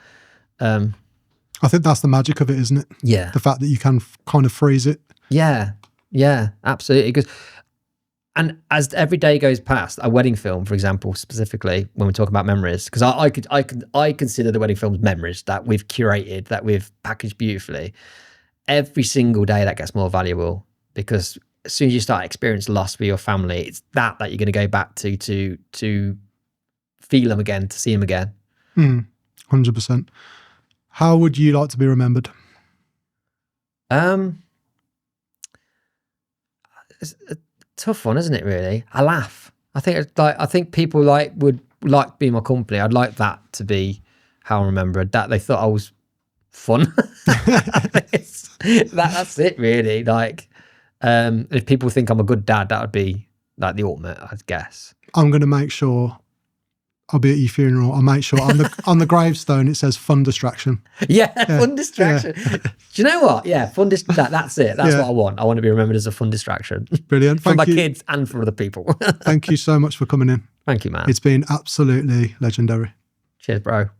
Speaker 3: I think that's the magic of it, isn't it?
Speaker 1: Yeah.
Speaker 3: The fact that you can kind of freeze it.
Speaker 1: Yeah, absolutely. And as every day goes past, a wedding film, for example, specifically when we talk about memories, because I consider the wedding films memories that we've curated, that we've packaged beautifully. every single day that gets more valuable, because as soon as you start experiencing loss with your family, it's that you're going to go back to feel them again, to see them again.
Speaker 3: 100%. How would you like to be remembered?
Speaker 1: It's a tough one, isn't it? Really, I laugh. I think people would like being my company. I'd like that to be how I'm remembered. That they thought I was fun. That's it, really. Like, if people think I'm a good dad, that would be like the ultimate, I guess.
Speaker 3: I'm going to make sure I'll be at your funeral. I'll make sure on the gravestone it says fun distraction.
Speaker 1: Yeah, fun distraction. Yeah. Do you know what? Yeah, fun distraction. That's it. That's what I want. I want to be remembered as a fun distraction.
Speaker 3: Brilliant.
Speaker 1: For my kids and for other people.
Speaker 3: Thank you so much for coming in.
Speaker 1: Thank you, man.
Speaker 3: It's been absolutely legendary.
Speaker 1: Cheers, bro.